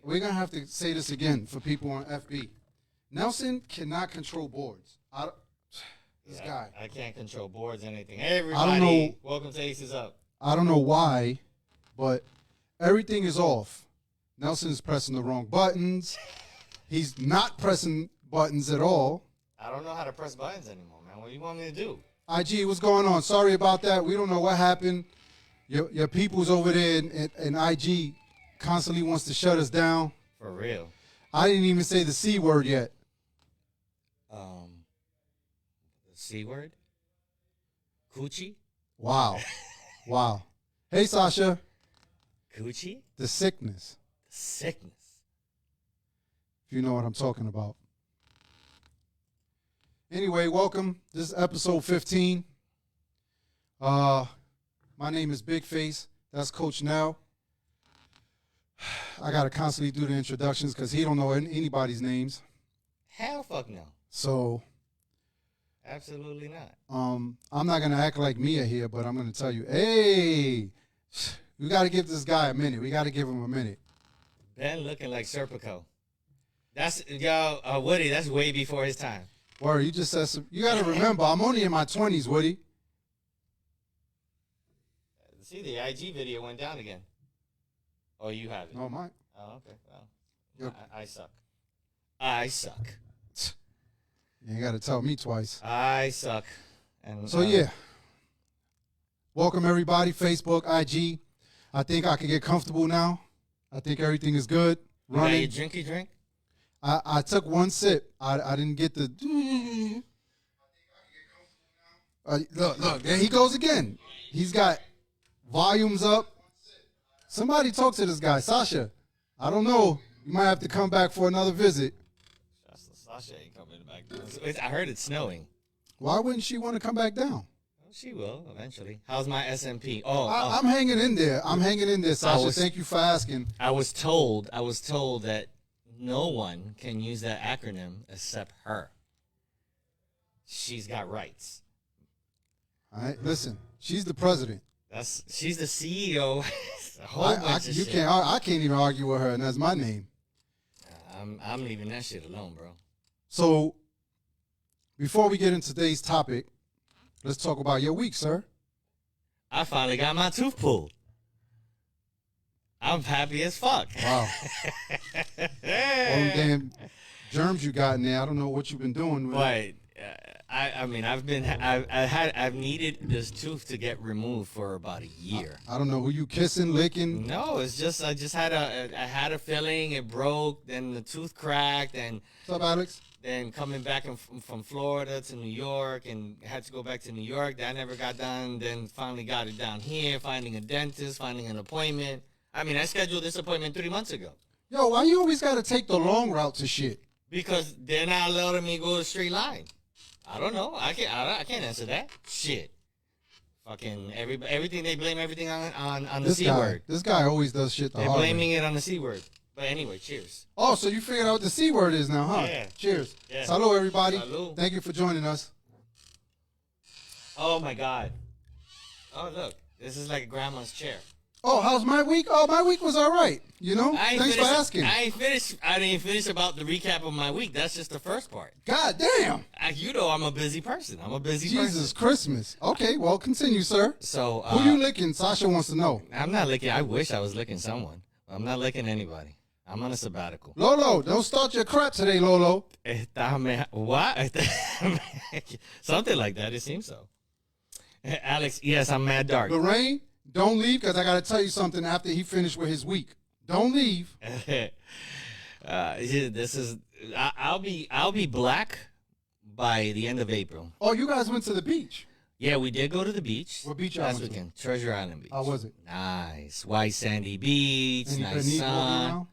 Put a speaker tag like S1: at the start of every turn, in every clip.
S1: we're going to have to say this again for people on FB. Nelson cannot control boards. This guy.
S2: I can't control boards or anything. Hey, everybody.
S1: I don't know.
S2: Welcome to Aces Up.
S1: I don't know why, but everything is off. Nelson's pressing the wrong buttons. He's not pressing buttons at all.
S2: I don't know how to press buttons anymore, man. What do you want me to do?
S1: IG, what's going on? Sorry about that. We don't know what happened. Your people's over there and IG constantly wants to shut us down.
S2: For real.
S1: I didn't even say the C word yet.
S2: The C word? Coochie?
S1: Wow. Wow. Hey, Sasha.
S2: Coochie?
S1: The sickness.
S2: Sickness.
S1: If you know what I'm talking about. Anyway, welcome. This is episode 15. My name is Big Face. That's Coach Nell. I got to constantly do the introductions because he don't know anybody's names.
S2: Hell fuck no.
S1: So,
S2: absolutely not.
S1: I'm not going to act like Mia here, but I'm going to tell you, hey, we got to give this guy a minute. We got to give him a minute.
S2: Ben looking like Serpico. That's, Woody, that's way before his time.
S1: Word, you just said some, you got to remember, I'm only in my 20s, Woody.
S2: See, the IG video went down again. Oh, you have it.
S1: No, mine.
S2: Oh, okay. Well,
S1: Yep.
S2: I suck. I suck.
S1: You got to tell me twice.
S2: I suck. And
S1: So, yeah. Welcome, everybody. Facebook, IG. I think I can get comfortable now. I think everything is good.
S2: You got
S1: Running.
S2: your drinky drink?
S1: I took one sip. I didn't get the. Look, there he goes again. He's got volumes up. Somebody talk to this guy, Sasha. I don't know. You might have to come back for another visit.
S2: Sasha ain't coming back. I heard it's snowing.
S1: Why wouldn't she want to come back down?
S2: Well, she will eventually. How's my SMP? Oh,
S1: I'm hanging in there. I'm hanging in there, Sasha. Thank you for asking.
S2: I was told that no one can use that acronym except her. She's got rights.
S1: All right, listen. She's the president.
S2: She's the CEO. A whole bunch of shit.
S1: I can't even argue with her, and that's my name.
S2: I'm leaving that shit alone, bro.
S1: So, before we get into today's topic, let's talk about your week, sir.
S2: I finally got my tooth pulled. I'm happy as fuck.
S1: Wow. All them damn germs you got in there. I don't know what you've been doing with it.
S2: But I've needed this tooth to get removed for about a year.
S1: I don't know who you kissing, licking.
S2: No, it's just I had a filling, it broke, then the tooth cracked, and
S1: What's up, Alex?
S2: then coming back from Florida to New York, and had to go back to New York. That never got done. Then finally got it down here, finding a dentist, finding an appointment. I mean, I scheduled this appointment 3 months ago.
S1: Yo, why you always got to take the long route to shit?
S2: Because they're not letting me go a straight line. I don't know. I can't answer that. Shit. Fucking everything, they blame everything on the C word.
S1: This guy always does shit the
S2: They're
S1: hard way.
S2: blaming it on the C word. But anyway, cheers.
S1: Oh, so you figured out what the C word is now, huh?
S2: Yeah.
S1: Cheers.
S2: Yeah.
S1: Salud, everybody.
S2: Salud.
S1: Thank you for joining us.
S2: Oh my God. Oh look, this is like grandma's chair.
S1: Oh, how's my week? Oh, my week was all right. You know? Thanks for asking.
S2: I didn't finish about the recap of my week. That's just the first part.
S1: God damn.
S2: You know I'm a busy person. I'm a busy person.
S1: Jesus Christmas. Okay, well, continue, sir.
S2: So
S1: Who you licking? Sasha wants to know.
S2: I'm not licking. I wish I was licking someone. I'm not licking anybody. I'm on a sabbatical.
S1: Lolo, don't start your crap today, Lolo.
S2: What? Something like that. It seems so. Alex, yes, I'm mad dark.
S1: Lorraine, don't leave because I got to tell you something after he finished with his week. Don't leave.
S2: I'll be black by the end of April.
S1: Oh, you guys went to the beach.
S2: Yeah, we did go to the beach.
S1: What beach y'all
S2: last
S1: went to?
S2: weekend? Treasure Island Beach.
S1: How was it?
S2: Nice. White sandy beach,
S1: Any
S2: nice
S1: pennies walking
S2: sun.
S1: around?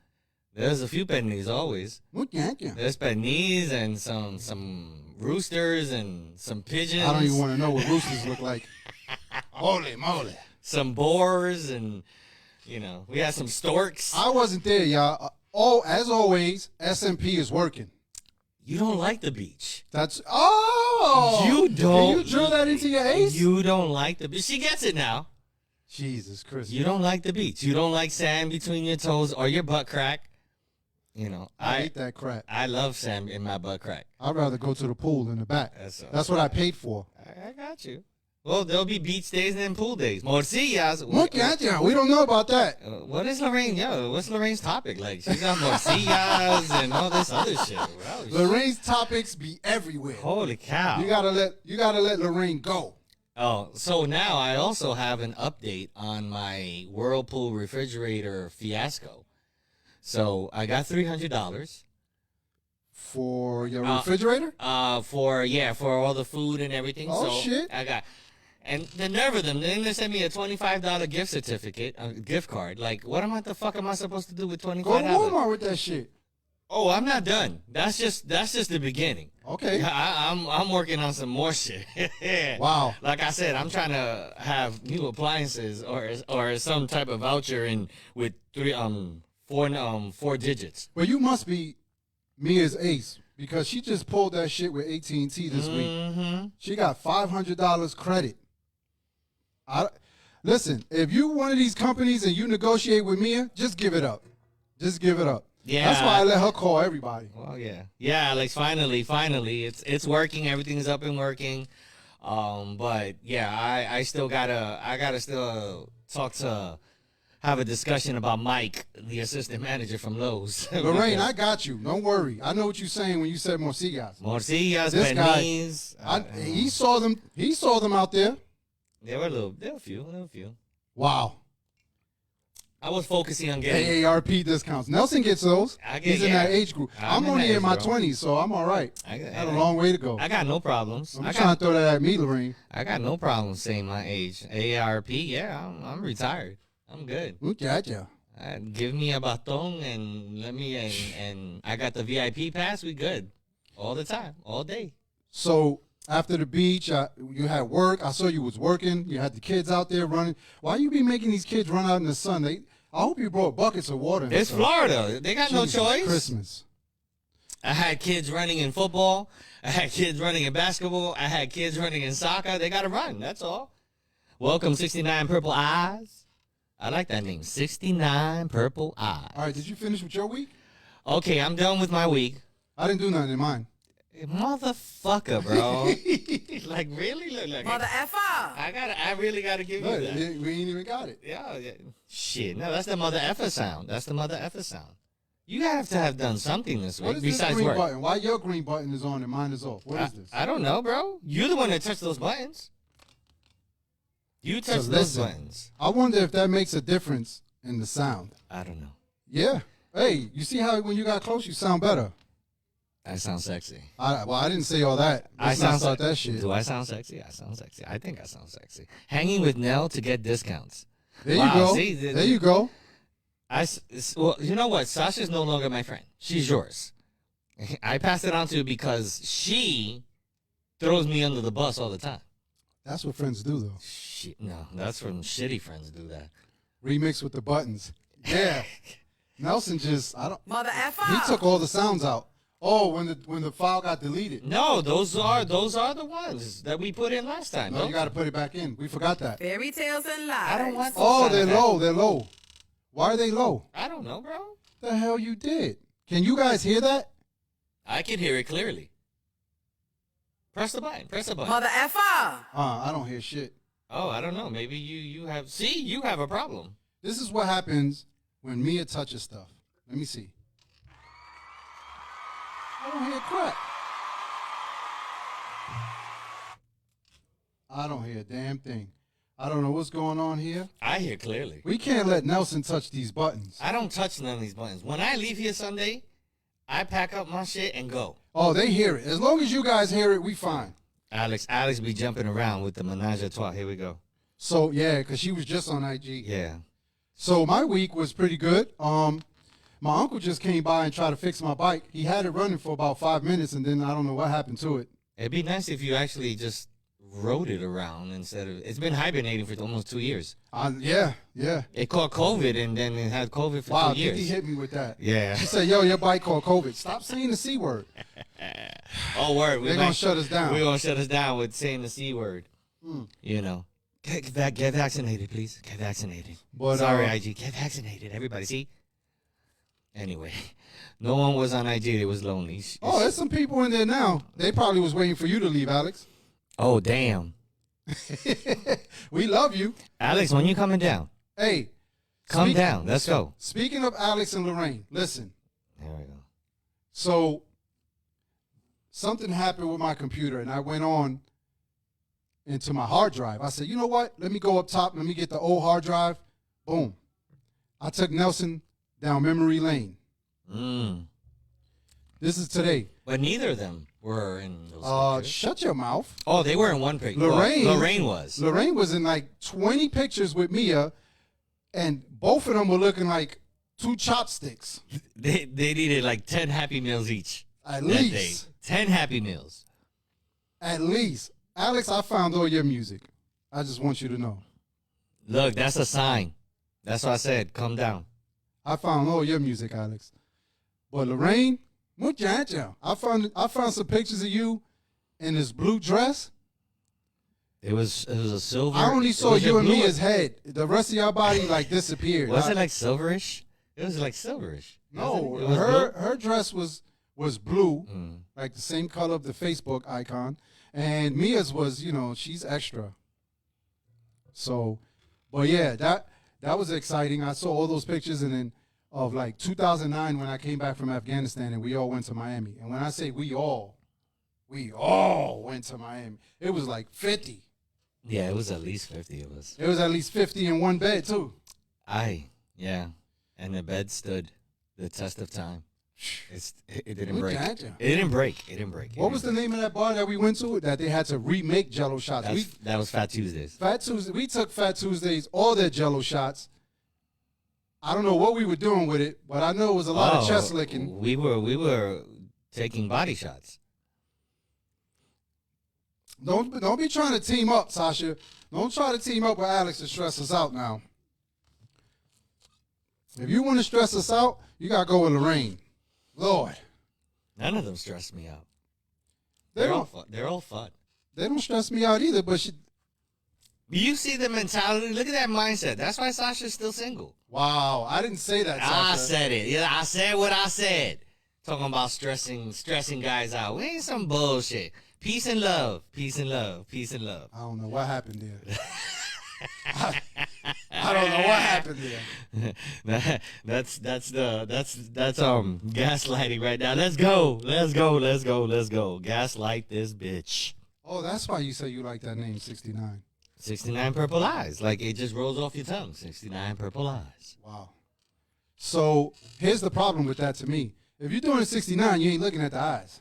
S2: There's a few pennies always.
S1: Yeah.
S2: There's pennies and some roosters and some pigeons.
S1: I don't even want to know what roosters look like. Holy moly.
S2: Some boars and, we had some storks.
S1: I wasn't there, y'all. As always, SMP is working.
S2: You don't like the beach.
S1: You
S2: don't.
S1: Can you drill that into your ace?
S2: You don't like the beach. She gets it now.
S1: Jesus Christ.
S2: You don't like the beach. You don't like sand between your toes or your butt crack. You know,
S1: I hate that crap.
S2: I love sand in my butt crack.
S1: I'd rather go to the pool in the back. That's what I paid for.
S2: I got you. Well, there'll be beach days and pool days. Morcillas.
S1: We don't know about that.
S2: What is Lorraine? Yo, what's Lorraine's topic? Like, she's got morcillas and all this other shit. Bro.
S1: Lorraine's topics be everywhere.
S2: Holy cow!
S1: You gotta let Lorraine go.
S2: Oh, so now I also have an update on my Whirlpool refrigerator fiasco. So I got $300
S1: for your refrigerator.
S2: For all the food and everything.
S1: Oh,
S2: so
S1: shit!
S2: I got. And the nerve of them, then they sent me a $25 gift certificate, a gift card. Like, the fuck am I supposed to do with $25?
S1: Go to Walmart with that shit.
S2: Oh, I'm not done. That's just the beginning.
S1: Okay.
S2: I'm working on some more shit.
S1: Wow.
S2: Like I said, I'm trying to have new appliances or some type of voucher with four digits.
S1: Well, you must be Mia's ace because she just pulled that shit with AT&T this week. She got $500 credit. Listen, if you one of these companies and you negotiate with Mia, just give it up. Just give it up.
S2: Yeah,
S1: that's why I let her call everybody.
S2: Well, yeah, Alex. Finally, it's working. Everything's up and working. But yeah, I gotta still have a discussion about Mike, the assistant manager from Lowe's.
S1: Lorraine, I got you. Don't worry. I know what you're saying when you said morcillas.
S2: This
S1: Bernese. He saw them. He saw them out there.
S2: There were a few.
S1: Wow.
S2: I was focusing on getting
S1: AARP discounts. Nelson gets those. He's in that age group. I'm only in my 20s, so I'm all right. I got a long way to go.
S2: I got no problems.
S1: I'm trying to throw that at me, Lorraine.
S2: I got no problem saying my age. AARP, yeah, I'm retired. I'm good.
S1: Muchacha.
S2: Give me a baton and and I got the VIP pass. We good all the time, all day.
S1: So after the beach, you had work. I saw you was working. You had the kids out there running. Why you be making these kids run out in the sun? I hope you brought buckets of water.
S2: It's Florida. They got no choice.
S1: Christmas.
S2: I had kids running in football. I had kids running in basketball. I had kids running in soccer. They got to run. That's all. Welcome, 69 Purple Eyes. I like that name, 69 Purple Eyes.
S1: All right, did you finish with your week?
S2: Okay, I'm done with my week.
S1: I didn't do nothing in mine.
S2: Motherfucker, bro. Like, really? Look,
S3: Mother effer.
S2: I really gotta give you that.
S1: We ain't even got it.
S2: Yeah. Shit, no, that's the mother effer sound. You have to have done something this week
S1: What is
S2: besides
S1: this green
S2: work.
S1: button? Why your green button is on and mine is off? What is this?
S2: I don't know, bro. You're the one that touched those buttons. You touched those buttons.
S1: I wonder if that makes a difference in the sound.
S2: I don't know.
S1: Yeah. Hey, you see how when you got close, you sound better.
S2: I sound sexy.
S1: I didn't say all that. Let's not start that shit.
S2: Do I sound sexy? I sound sexy. I think I sound sexy. Hanging with Nell to get discounts.
S1: There you go.
S2: See,
S1: there you go.
S2: Well, you know what? Sasha's no longer my friend. She's yours. I passed it on to you because she throws me under the bus all the time.
S1: That's what friends do, though.
S2: Shit, no, that's when shitty friends do that.
S1: Remix with the buttons. Yeah. Nelson
S3: Mother effer.
S1: He took all the sounds out. Oh, when the file got deleted.
S2: No, those are the ones that we put in last time.
S1: No, you got to put it back in. We forgot that.
S3: Fairy tales and lies.
S2: I don't want.
S1: Oh, they're low. They're low. Why are they low?
S2: I don't know, bro.
S1: The hell you did? Can you guys hear that?
S2: I can hear it clearly. Press the button.
S3: Mother effer.
S1: I don't hear shit.
S2: Oh, I don't know. Maybe you have. See, you have a problem.
S1: This is what happens when Mia touches stuff. Let me see. I don't hear crap. I don't hear a damn thing. I don't know what's going on here.
S2: I hear clearly.
S1: We can't let Nelson touch these buttons.
S2: I don't touch none of these buttons. When I leave here Sunday, I pack up my shit and go.
S1: Oh, they hear it. As long as you guys hear it, we fine.
S2: Alex be jumping around with the menage a trois. Here we go.
S1: So, yeah, because she was just on IG.
S2: Yeah.
S1: So my week was pretty good. My uncle just came by and tried to fix my bike. He had it running for about 5 minutes, and then I don't know what happened to it.
S2: It'd be nice if you actually just rode it around instead of. It's been hibernating for almost 2 years.
S1: Yeah.
S2: It caught COVID, and then it had COVID for 2 years.
S1: Wow, Kiki hit me with that.
S2: Yeah.
S1: She said, yo, your bike caught COVID. Stop saying the C word.
S2: Oh, word.
S1: They're going to shut us down.
S2: We're going to shut us down with saying the C word. You know. Get vaccinated, please. Get vaccinated.
S1: But,
S2: sorry, IG. Get vaccinated, everybody. See? Anyway, no one was on IG. It was lonely.
S1: Oh, there's some people in there now. They probably was waiting for you to leave, Alex.
S2: Oh, damn.
S1: We love you.
S2: Alex, when you coming down?
S1: Hey,
S2: Come down. Let's go.
S1: Speaking of Alex and Lorraine, listen.
S2: There we go.
S1: So something happened with my computer, and I went on into my hard drive. I said, you know what? Let me go up top. Let me get the old hard drive. Boom. I took Nelson down memory lane. This is today.
S2: But neither of them were in those pictures.
S1: Shut your mouth.
S2: Oh, they were in one picture.
S1: Lorraine
S2: was.
S1: Lorraine was in like 20 pictures with Mia, and both of them were looking like two chopsticks.
S2: They needed like 10 Happy Meals each.
S1: At
S2: that
S1: least.
S2: Day. 10 Happy Meals.
S1: At least. Alex, I found all your music. I just want you to know.
S2: Look, that's a sign. That's what I said. Come down.
S1: I found all your music, Alex. But Lorraine, muchacha, I found some pictures of you in this blue dress.
S2: It was a silver.
S1: I only saw you and Mia's head. The rest of your body like disappeared.
S2: Was it like silverish? It was like silverish.
S1: No,
S2: It was blue?
S1: her dress was blue, like the same color of the Facebook icon, and Mia's was, she's extra. So, but yeah, that was exciting. I saw all those pictures, and then of like 2009 when I came back from Afghanistan, and we all went to Miami. And when I say we all went to Miami. It was like 50.
S2: Yeah, it was at least 50 of us.
S1: It was at least 50 in one bed too.
S2: Yeah. And the bed stood the test of time. It didn't
S1: Look
S2: break.
S1: at ya.
S2: It didn't break. It didn't break.
S1: What was the name of that bar that we went to that they had to remake Jello shots?
S2: That was Fat Tuesdays.
S1: Fat Tuesday. We took Fat Tuesdays, all their Jello shots. I don't know what we were doing with it, but I know it was a lot of chest licking.
S2: We were taking body shots.
S1: Don't be trying to team up, Sasha. Don't try to team up with Alex to stress us out now. If you want to stress us out, you gotta go with Lorraine. Lord,
S2: None of them stressed me out.
S1: they
S2: They're all
S1: don't.
S2: fun. They're all fun.
S1: They don't stress me out either. But
S2: You see the mentality. Look at that mindset. That's why Sasha's still single.
S1: wow, I didn't say that. Sasha.
S2: I said it. Yeah, I said what I said. Talking about stressing guys out. We ain't some bullshit. Peace and love. Peace and love. Peace and love.
S1: I don't know what happened there. I don't know what happened there.
S2: That's gaslighting right now. Let's go. Gaslight this bitch.
S1: Oh, that's why you say you like that name, 69.
S2: 69 purple eyes. Like it just rolls off your tongue. 69 purple eyes.
S1: Wow. So here's the problem with that to me. If you're doing 69, you ain't looking at the eyes.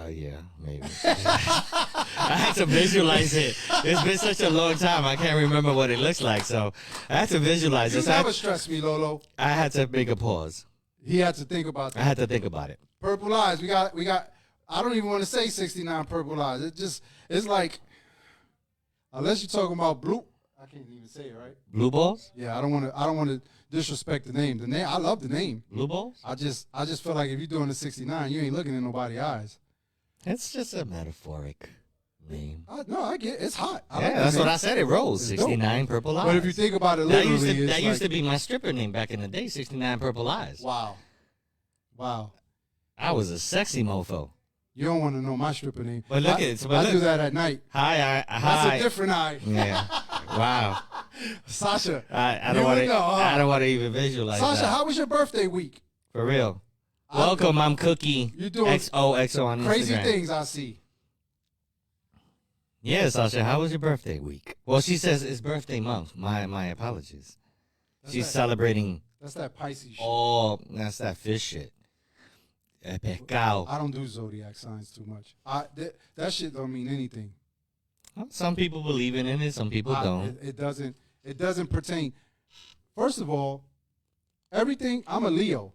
S2: Yeah, maybe. I had to visualize it. It's been such a long time. I can't remember what it looks like. So I had to visualize
S1: You
S2: it.
S1: never stress me, Lolo.
S2: I had to make a pause.
S1: He had to think about
S2: I
S1: that.
S2: had to think about it.
S1: Purple eyes. We got. I don't even want to say 69 purple eyes. It's like, unless you're talking about blue. I can't even say it right.
S2: Blue balls?
S1: Yeah, I don't want to disrespect the name. The name. I love the name.
S2: Blue balls?
S1: I just feel like if you're doing the 69, you ain't looking in nobody's eyes.
S2: It's just a metaphoric name.
S1: No, I get it. It's hot. I like
S2: Yeah,
S1: the
S2: that's
S1: name.
S2: what I said. It rolls.
S1: It's dope.
S2: 69 purple eyes.
S1: But if you think about it
S2: that
S1: literally,
S2: used to be my stripper name back in the day, 69 purple eyes.
S1: Wow.
S2: I was a sexy mofo.
S1: You don't want to know my stripper name.
S2: But look
S1: I,
S2: at it. But
S1: I
S2: look.
S1: do that at night.
S2: Hi.
S1: That's a different eye.
S2: Yeah. Wow.
S1: Sasha.
S2: I
S1: You
S2: don't want to.
S1: would know, huh?
S2: I don't want to even visualize
S1: Sasha,
S2: that.
S1: how was your birthday week?
S2: For real. Welcome, I'm Cookie.
S1: You doing
S2: XOXO on
S1: crazy
S2: Instagram.
S1: things I see.
S2: Yeah, Sasha, how was your birthday week? Well, she says it's birthday month. My apologies. She's celebrating
S1: That's that Pisces shit.
S2: all. That's that fish shit. Pescado.
S1: I don't do zodiac signs too much. That shit don't mean anything.
S2: Some people believe in it, some people don't.
S1: It doesn't pertain. First of all, everything, I'm a Leo.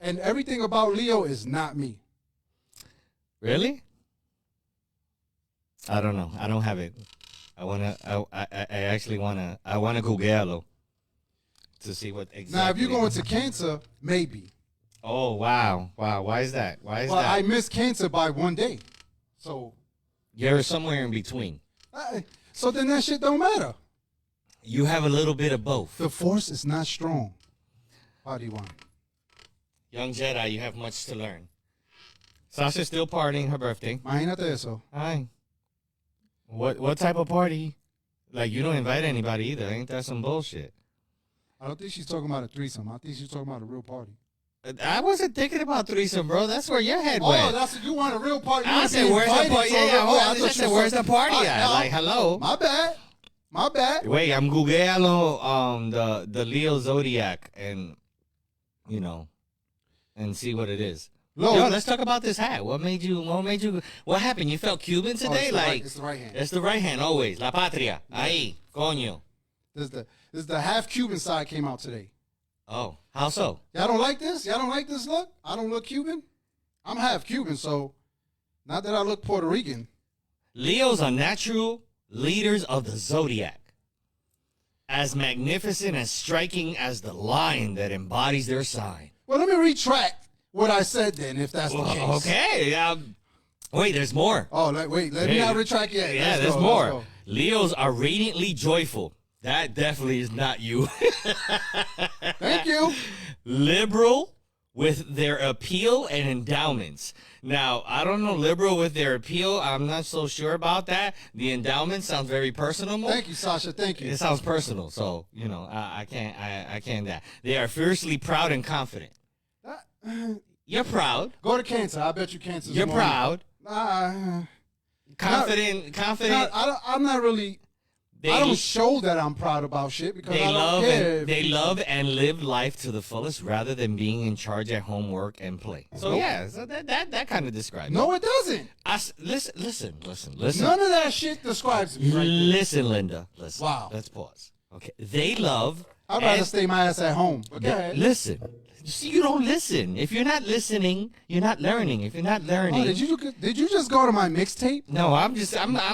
S1: And everything about Leo is not me.
S2: Really? I don't know. I don't have it. I actually wanna Googlearlo to see what exactly.
S1: Now, if you're going to Cancer, maybe.
S2: Oh wow. Why is that?
S1: But I missed Cancer by 1 day. So
S2: You're somewhere in between.
S1: so then that shit don't matter.
S2: You have a little bit of both.
S1: The force is not strong. Padawan.
S2: Young Jedi, you have much to learn. Sasha's still partying her birthday.
S1: Imagínate eso.
S2: Hi. What type of party? Like, you don't invite anybody either. Ain't that some bullshit?
S1: I don't think she's talking about a threesome. I think she's talking about a real party.
S2: I wasn't thinking about threesome, bro. That's where your head
S1: Oh,
S2: went.
S1: that's you want a real party. You
S2: I
S1: want to
S2: said,
S1: be
S2: where's the
S1: invited
S2: party?
S1: to a
S2: Yeah,
S1: real-
S2: yeah.
S1: oh,
S2: I
S1: thought
S2: just
S1: you
S2: said,
S1: was
S2: where's the
S1: talking-
S2: party at?
S1: no.
S2: Like, hello.
S1: My bad. My bad.
S2: Wait, I'm googleando the Leo Zodiac and and see what it is.
S1: Look,
S2: Yo, let's talk about this hat. What happened? You felt Cuban today?
S1: it's the right hand.
S2: It's the right hand always. La patria. Ahí, coño.
S1: This is the half Cuban side came out today.
S2: Oh, how so?
S1: Y'all don't like this? Y'all don't like this look? I don't look Cuban. I'm half Cuban, so not that I look Puerto Rican.
S2: Leos are natural leaders of the zodiac. As magnificent and striking as the lion that embodies their sign.
S1: Well, let me retract what I said then, if that's the case.
S2: Okay. Wait, there's more.
S1: Oh, let me not retract yet.
S2: Yeah,
S1: Let's
S2: there's
S1: go,
S2: more.
S1: let's go.
S2: Leos are radiantly joyful. That definitely is not you.
S1: Thank you.
S2: Liberal with their appeal and endowments. Now, I don't know liberal with their appeal. I'm not so sure about that. The endowment sounds very personal.
S1: Thank you, Sasha. Thank you.
S2: It sounds personal. So, I can't that. They are fiercely proud and confident. You're proud.
S1: Go to Cancer. I bet you Cancer's
S2: You're
S1: more-
S2: proud.
S1: Nah,
S2: Confident.
S1: I'm not really. I don't show that I'm proud about shit because I don't care.
S2: They love and live life to the fullest rather than being in charge at home, work, and play. So
S1: Nope.
S2: yeah, so that kind of describes
S1: No,
S2: it.
S1: it doesn't.
S2: Listen.
S1: None of that shit describes me. Right there.
S2: Listen, Linda. Listen.
S1: Wow.
S2: Let's pause. Okay. They love.
S1: I'd rather
S2: and-
S1: stay my ass at home. But go ahead.
S2: Listen. You see, you don't listen. If you're not listening, you're not learning. If you're not learning,
S1: Oh, did you just go to my mixtape?
S2: no, I'm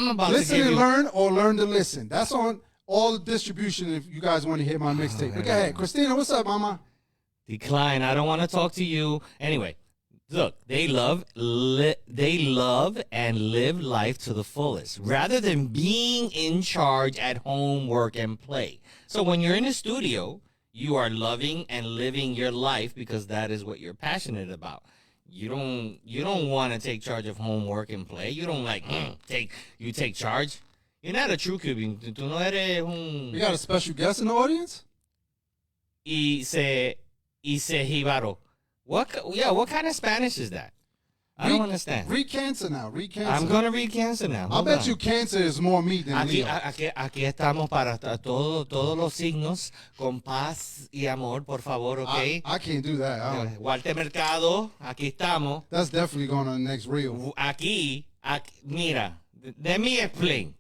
S2: about
S1: Listen
S2: to give
S1: and
S2: you.
S1: learn, or learn to listen. That's on all the distribution. If you guys want to hear my mixtape, but go ahead, Christina. What's up, Mama?
S2: Decline. I don't want to talk to you. Anyway, look, they love and live life to the fullest rather than being in charge at home, work, and play. So when you're in the studio, you are loving and living your life because that is what you're passionate about. You don't want to take charge of home, work, and play. You don't take charge. You're not a true Cuban. Tú no eres un...
S1: We got a special guest in the audience.
S2: y se jíbaro. What kind of Spanish is that? I don't understand.
S1: Read Cancer now. Read Cancer.
S2: I'm going to read Cancer now.
S1: I
S2: Hold
S1: bet
S2: on.
S1: you Cancer is more me than
S2: Aquí,
S1: Leo.
S2: aquí estamos para todos los signos con paz y amor, por favor, ¿ok?
S1: I can't do that. I don't-
S2: Walter Mercado, aquí estamos.
S1: That's definitely going on the next reel.
S2: Aquí, mira, let me explain.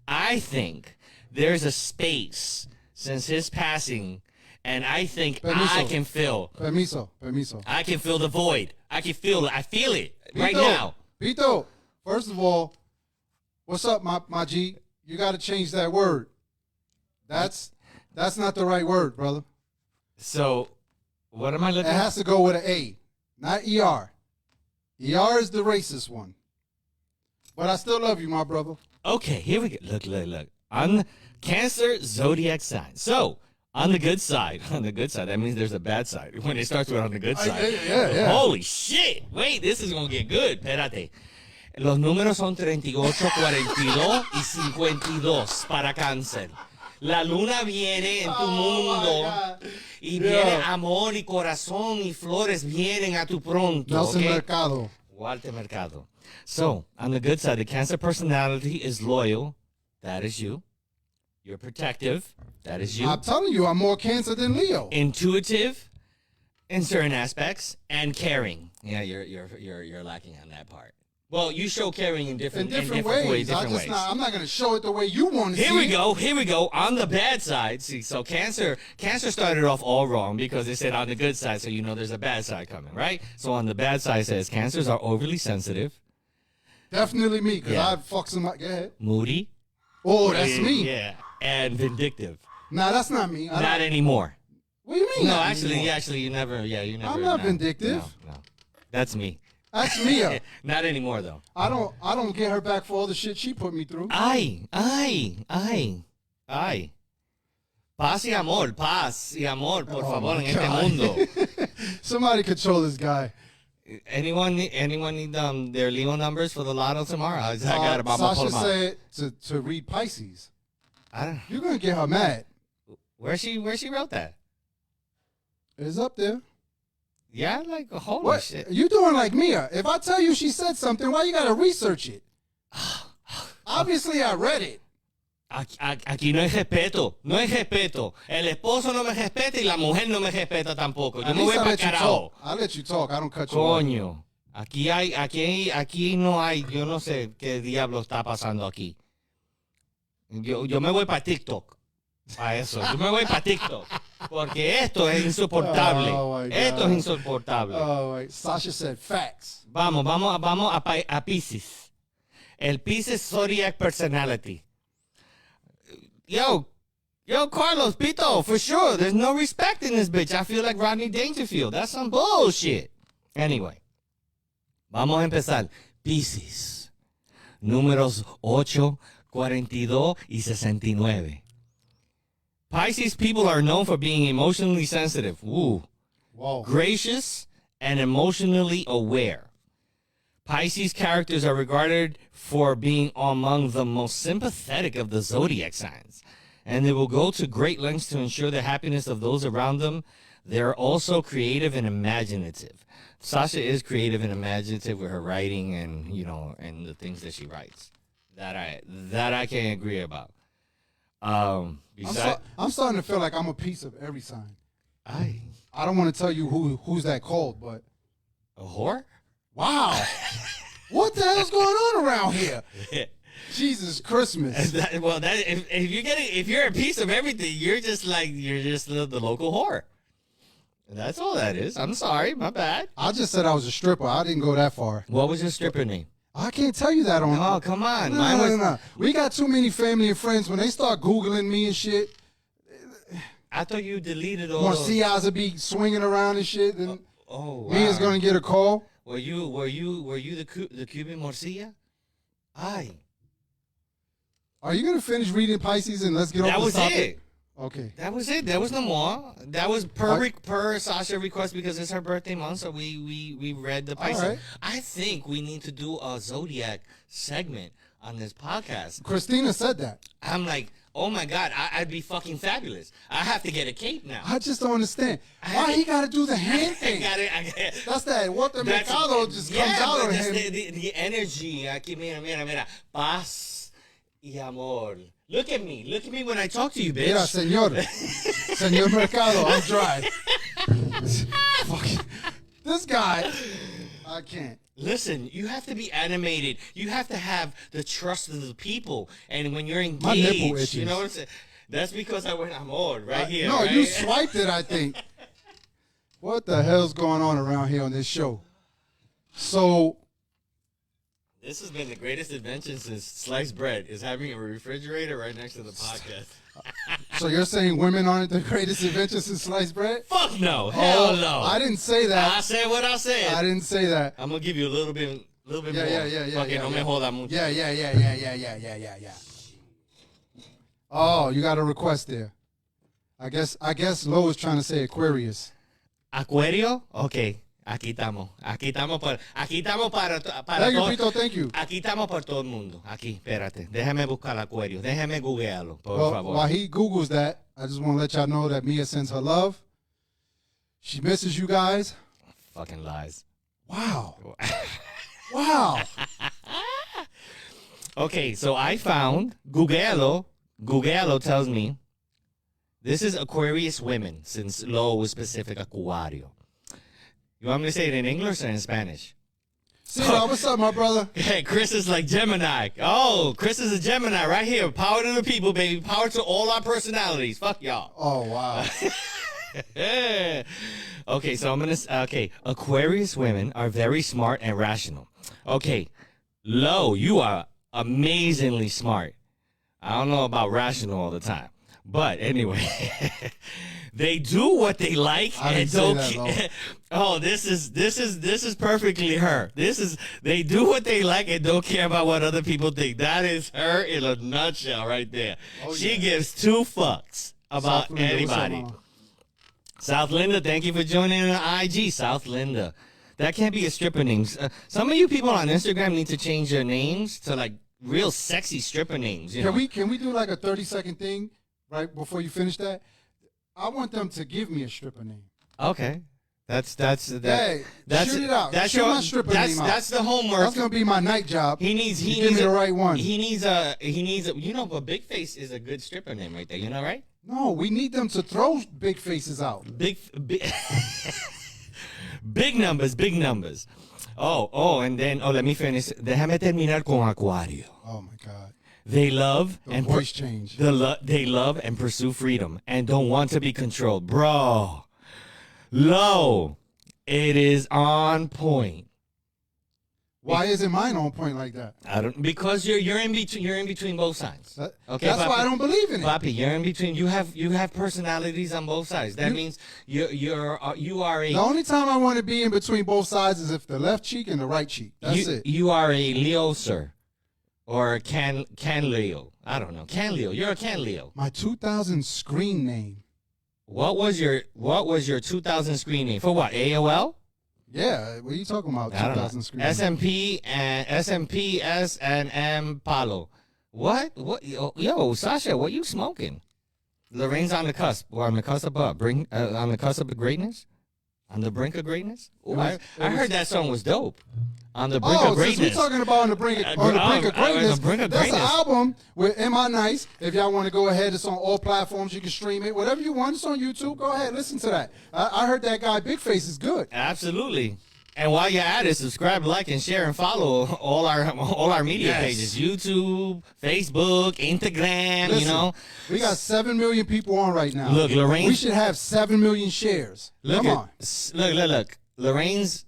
S2: I think there's a space since his passing, and I think I
S1: Permiso.
S2: can fill.
S1: Permiso.
S2: I can feel the void. I can feel it. I feel it right
S1: Pito,
S2: now.
S1: Pito, first of all, what's up, my G? You got to change that word. That's not the right word, brother.
S2: So, what am I
S1: It
S2: looking
S1: has to go with an A, not ER. ER is the racist one. But I still love you, my brother.
S2: Okay, here we go. Look. On Cancer zodiac sign. So, on the good side, that means there's a bad side. When it starts with on the good side.
S1: Yeah.
S2: Holy shit. Wait, this is going to get good. Espérate. Los números son 38, 42 y 52 para Cáncer. La luna viene en tu mundo y viene amor y corazón y flores vienen a tu pronto.
S1: Nelson
S2: Okay?
S1: Mercado.
S2: Walter Mercado. So, on the good side, the Cancer personality is loyal. That is you. You're protective. That is you.
S1: I'm telling you, I'm more Cancer than Leo.
S2: Intuitive in certain aspects and caring. Yeah, you're lacking on that part. Well, you show caring in different ways.
S1: I'm not going to show it the way you want to see
S2: Here we
S1: it.
S2: go. On the bad side, see, so Cancer started off all wrong because they said on the good side, so you know there's a bad side coming, right? So on the bad side says Cancers are overly sensitive,
S1: Definitely me, because
S2: Yeah.
S1: I fuck somebody. Go ahead.
S2: moody.
S1: Oh, that's me.
S2: Yeah, and vindictive.
S1: Nah, that's not me.
S2: Not anymore.
S1: What do you mean?
S2: No,
S1: not
S2: actually,
S1: anymore?
S2: you never. Yeah, you never.
S1: I'm not
S2: no,
S1: vindictive.
S2: No, that's me.
S1: That's Mia.
S2: Not anymore though.
S1: I don't get her back for all the shit she put me through.
S2: I. Paz y amor, por favor, en este
S1: God.
S2: mundo.
S1: Somebody control this guy.
S2: Anyone need their Leo numbers for the lotto tomorrow? I got it. Vamos a
S1: Sasha
S2: pull 'em out.
S1: said to read Pisces.
S2: I don't.
S1: You're gonna get her mad.
S2: Where she wrote that?
S1: It's up there.
S2: Yeah, like holy
S1: What?
S2: shit.
S1: You doing like Mia? If I tell you she said something, why you gotta research it? Obviously, I read it.
S2: Aquí no hay respeto, no hay respeto. El esposo no me respeta y la mujer no me respeta tampoco. Yo
S1: At
S2: me voy
S1: least I
S2: para
S1: let you
S2: carajo.
S1: talk. I let you talk. I don't cut you off.
S2: Coño, aquí no hay, yo no sé qué diablo está pasando aquí. Yo me voy para TikTok. Para eso, yo me voy para TikTok. Porque esto es insoportable.
S1: Oh, my God.
S2: Esto es insoportable.
S1: Oh, wait. Sasha said facts.
S2: Vamos a Pisces. El Pisces Zodiac Personality. Yo, Carlos, Pito, for sure. There's no respect in this bitch. I feel like Rodney Dangerfield. That's some bullshit. Anyway, vamos a empezar. Pisces. Números 8, 42 y 69. Pisces people are known for being emotionally sensitive. Ooh.
S1: Whoa.
S2: Gracious and emotionally aware. Pisces characters are regarded for being among the most sympathetic of the zodiac signs, and they will go to great lengths to ensure the happiness of those around them. They're also creative and imaginative. Sasha is creative and imaginative with her writing and, and the things that she writes. That I can agree about.
S1: I'm starting to feel like I'm a piece of every sign.
S2: I
S1: don't want to tell you who's that called, but
S2: a whore?
S1: wow. What the hell's going on around here? Jesus Christmas.
S2: If you're a piece of everything, you're just the local whore. That's all that is. I'm sorry, my bad.
S1: I just said I was a stripper. I didn't go that far.
S2: What was your stripper name?
S1: I can't tell you that on.
S2: Oh, come on.
S1: No. We got too many family and friends. When they start Googling me and shit,
S2: I thought you deleted all
S1: more
S2: those.
S1: CIs will be swinging around and shit. And
S2: Oh, wow.
S1: me is gonna get a call.
S2: Were you the Cuban morcilla? Aye.
S1: Are you gonna finish reading Pisces and let's get
S2: That
S1: off
S2: was
S1: the topic?
S2: it.
S1: Okay.
S2: That was it. There was no more. That was per Sasha request because it's her birthday month, so we read the Pisces.
S1: right.
S2: I think we need to do a zodiac segment on this podcast.
S1: Christina said that.
S2: I'm like, oh my God, I'd be fucking fabulous. I have to get a cape now.
S1: I just don't understand why he got to do the hand
S2: I
S1: thing.
S2: got it.
S1: That's that. What the
S2: That's-
S1: mercado just comes out
S2: but
S1: of
S2: that's
S1: him.
S2: the energy. Aquí, mira. Paz y amor. Look at me when I talk to you, bitch.
S1: Mira, Señor Mercado, I'm dry. Fucking, this guy, I can't.
S2: Listen, you have to be animated. You have to have the trust of the people. And when you're
S1: My nipple
S2: engaged,
S1: itches.
S2: you know what I'm saying? That's because I went amor right here.
S1: No,
S2: right?
S1: you swiped it, I think. What the hell's going on around here on this show? So,
S2: This has been the greatest invention since sliced bread, is having a refrigerator right next to the podcast.
S1: so you're saying women aren't the greatest invention since sliced bread?
S2: Fuck no. Hell no.
S1: I didn't say that.
S2: I said what I said.
S1: I didn't say that.
S2: I'm going to give you a little bit
S1: Yeah,
S2: more.
S1: yeah.
S2: Fucking no me joda mucho.
S1: Yeah. Oh, you got a request there. I guess Lo is trying to say Aquarius.
S2: Acuario? Ok. Aquí estamos para
S1: Thank you,
S2: todo.
S1: Pito. Thank you.
S2: Aquí estamos por todo el mundo. Aquí, espérate. Déjame buscar Acuario. Déjame googlearlo, por
S1: Well,
S2: favor.
S1: while he Googles that, I just want to let y'all know that Mia sends her love. She misses you guys.
S2: Fucking lies.
S1: Wow. Wow.
S2: Okay, so I found Googlealo tells me this is Aquarius women, since Lo was specific Acuario. You want me to say it in English or in Spanish?
S1: See, what's up, my brother?
S2: Hey, Chris is like Gemini. Oh, Chris is a Gemini right here. Power to the people, baby. Power to all our personalities. Fuck y'all.
S1: Oh, wow.
S2: Okay, so Aquarius women are very smart and rational. Okay, Lo, you are amazingly smart. I don't know about rational all the time, but anyway, they do what they like
S1: I
S2: and
S1: didn't say
S2: don't.
S1: that,
S2: Oh, this is perfectly her. They do what they like and don't care about what other people think. That is her in a nutshell, right there.
S1: Oh,
S2: She
S1: yeah.
S2: gives two fucks. about
S1: South Linda, what's up,
S2: anybody.
S1: mama?
S2: South Linda, thank you for joining on IG. South Linda. That can't be a stripper name. Some of you people on Instagram need to change your names to like real sexy stripper names. You know?
S1: Can we do like a 30-second thing right before you finish that? I want them to give me a stripper name.
S2: Okay. That's
S1: Hey,
S2: that's
S1: shoot it out.
S2: That's
S1: Shoot
S2: your
S1: my stripper
S2: that's
S1: name out.
S2: that's the homework.
S1: That's gonna be my night job.
S2: He needs
S1: You give me the right one.
S2: He needs a you know, but Big Face is a good stripper name right there. You know, right?
S1: No, we need them to throw big faces out.
S2: Big big numbers, big numbers. And then let me finish. Déjame terminar con Acuario.
S1: Oh my God.
S2: They love
S1: The
S2: and
S1: voice change.
S2: they love and pursue freedom and don't want to be controlled, bro. Low, it is on point.
S1: Why isn't mine on point like that?
S2: Because you're in between both sides. Okay,
S1: That's
S2: Papi?
S1: why I don't believe in it.
S2: Papi, you're in between. You have personalities on both sides. That means you are a
S1: The only time I want to be in between both sides is if the left cheek and the right cheek. That's it.
S2: You are a Leo, sir, or a can Leo. I don't know. Can Leo. You're a can Leo.
S1: My 2000 screen name.
S2: What was your 2000 screen name for? What, AOL?
S1: Yeah, what are you talking about?
S2: I don't
S1: 2000
S2: know.
S1: screen.
S2: SMP and SMP S&M Palo. What? Yo, Sasha, what you smoking? Lorraine's on the cusp, or on the cusp of on the cusp of greatness, on the brink of greatness. Ooh, I heard that song was dope. On the brink of greatness.
S1: Since we're talking about on the brink of greatness, that's an album with Am I Nice. If y'all want to go ahead, it's on all platforms. You can stream it. Whatever you want, it's on YouTube. Go ahead, listen to that. I heard that guy Big Face is good.
S2: Absolutely. And while you're at it, subscribe, like, and share, and follow all our media pages: YouTube, Facebook, Instagram.
S1: Listen,
S2: you know,
S1: we got 7 million people on right now.
S2: Look, Lorraine.
S1: We should have 7 million shares. Come on.
S2: Look. Lorraine's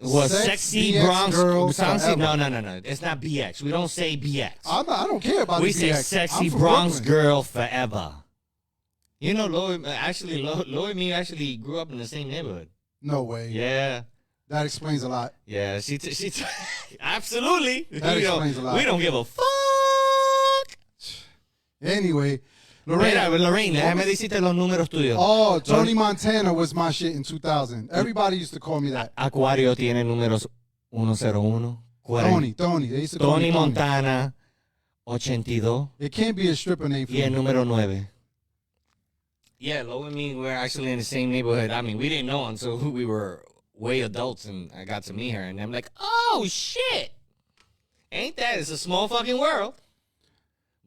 S2: was
S1: Sex
S2: sexy
S1: BX
S2: Bronx.
S1: girl
S2: No.
S1: forever.
S2: It's not BX. We don't say BX.
S1: I don't care about
S2: We
S1: the
S2: say
S1: BX.
S2: sexy
S1: I'm from
S2: Bronx
S1: Brooklyn.
S2: girl forever. You know, Lo and me actually grew up in the same neighborhood.
S1: No way.
S2: Yeah.
S1: That explains a lot.
S2: Yeah, she absolutely.
S1: That explains a lot.
S2: We don't give a fuck.
S1: Anyway, Lorraine.
S2: Mira, Lorraine, déjame decirte los números tuyos.
S1: Oh, Tony Montana was my shit in 2000. Everybody used to call me that.
S2: Acuario tiene números 101.
S1: Tony. They used to call
S2: Tony
S1: me Tony.
S2: Montana, 82.
S1: It can't be a stripper name for
S2: Y el
S1: me.
S2: número 9. Yeah, Lo and me were actually in the same neighborhood. I mean, we didn't know until we were way adults, and I got to meet her, and I'm like, oh, shit. Ain't that? It's a small fucking world.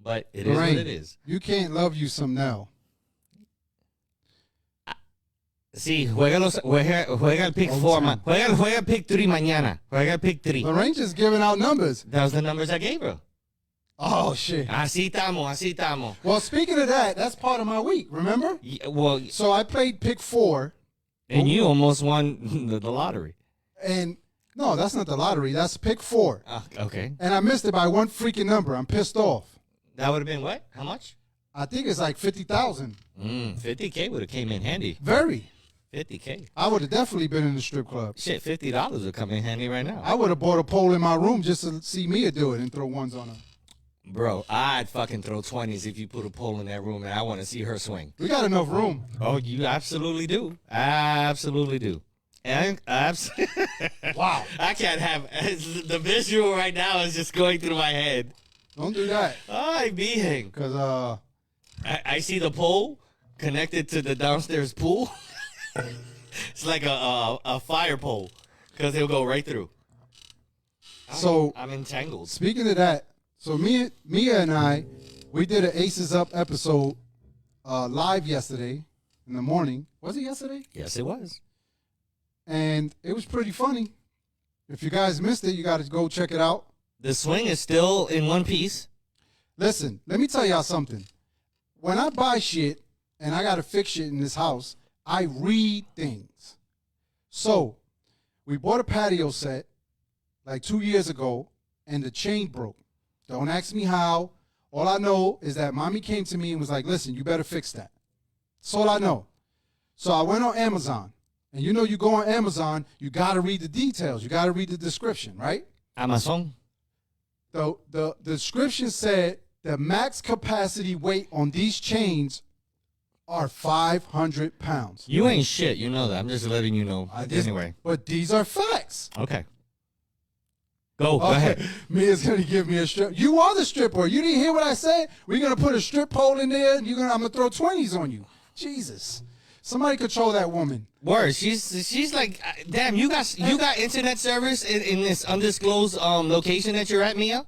S2: But it is
S1: Lorraine,
S2: what it is.
S1: You can't love you some Nell.
S2: Sí, juega el pick 4. Juega el pick 3 mañana. Juega el pick 3.
S1: Lorraine just giving out numbers.
S2: That was the numbers I gave her.
S1: Oh, shit.
S2: Así estamos.
S1: Well, speaking of that, that's part of my week, remember?
S2: Yeah, well,
S1: So I played pick 4,
S2: and you almost won the lottery.
S1: and no, that's not the lottery. That's pick 4.
S2: Okay.
S1: And I missed it by one freaking number. I'm pissed off.
S2: That would have been what? How much?
S1: I think it's like 50,000.
S2: 50K would have came in handy.
S1: Very.
S2: 50K.
S1: I would have definitely been in the strip club.
S2: Shit, $50 would come in handy right now.
S1: I would have bought a pole in my room just to see Mia do it and throw ones on her.
S2: Bro, I'd fucking throw 20s if you put a pole in that room and I want to see her swing.
S1: We got enough room.
S2: Oh, you absolutely do. Absolutely do. And
S1: Wow.
S2: I can't have the visual right now is just going through my head.
S1: Don't do that.
S2: Ay, mijen.
S1: Because,
S2: I see the pole connected to the downstairs pool. It's like a fire pole because it'll go right through.
S1: So-
S2: I'm entangled.
S1: speaking of that, so Mia and I, we did an Aces Up episode live yesterday in the morning. Was it yesterday?
S2: Yes, it was.
S1: And it was pretty funny. If you guys missed it, you got to go check it out.
S2: The swing is still in one piece.
S1: Listen, let me tell y'all something. When I buy shit and I got to fix shit in this house, I read things. So, we bought a patio set like 2 years ago, and the chain broke. Don't ask me how. All I know is that mommy came to me and was like, listen, you better fix that. That's all I know. So I went on Amazon. And you know, you go on Amazon, you got to read the details. You got to read the description, right?
S2: Amazon.
S1: The description said the max capacity weight on these chains are 500 pounds.
S2: You ain't shit. You know that. I'm just letting you know. Anyway.
S1: But these are facts.
S2: Okay. Go
S1: Okay.
S2: ahead.
S1: Mia's gonna give me a strip. You are the stripper. You didn't hear what I said? We're gonna put a strip pole in there and I'm gonna throw 20s on you. Jesus. Somebody control that woman.
S2: Word. She's like, damn. You got internet service in this undisclosed location that you're at, Mia.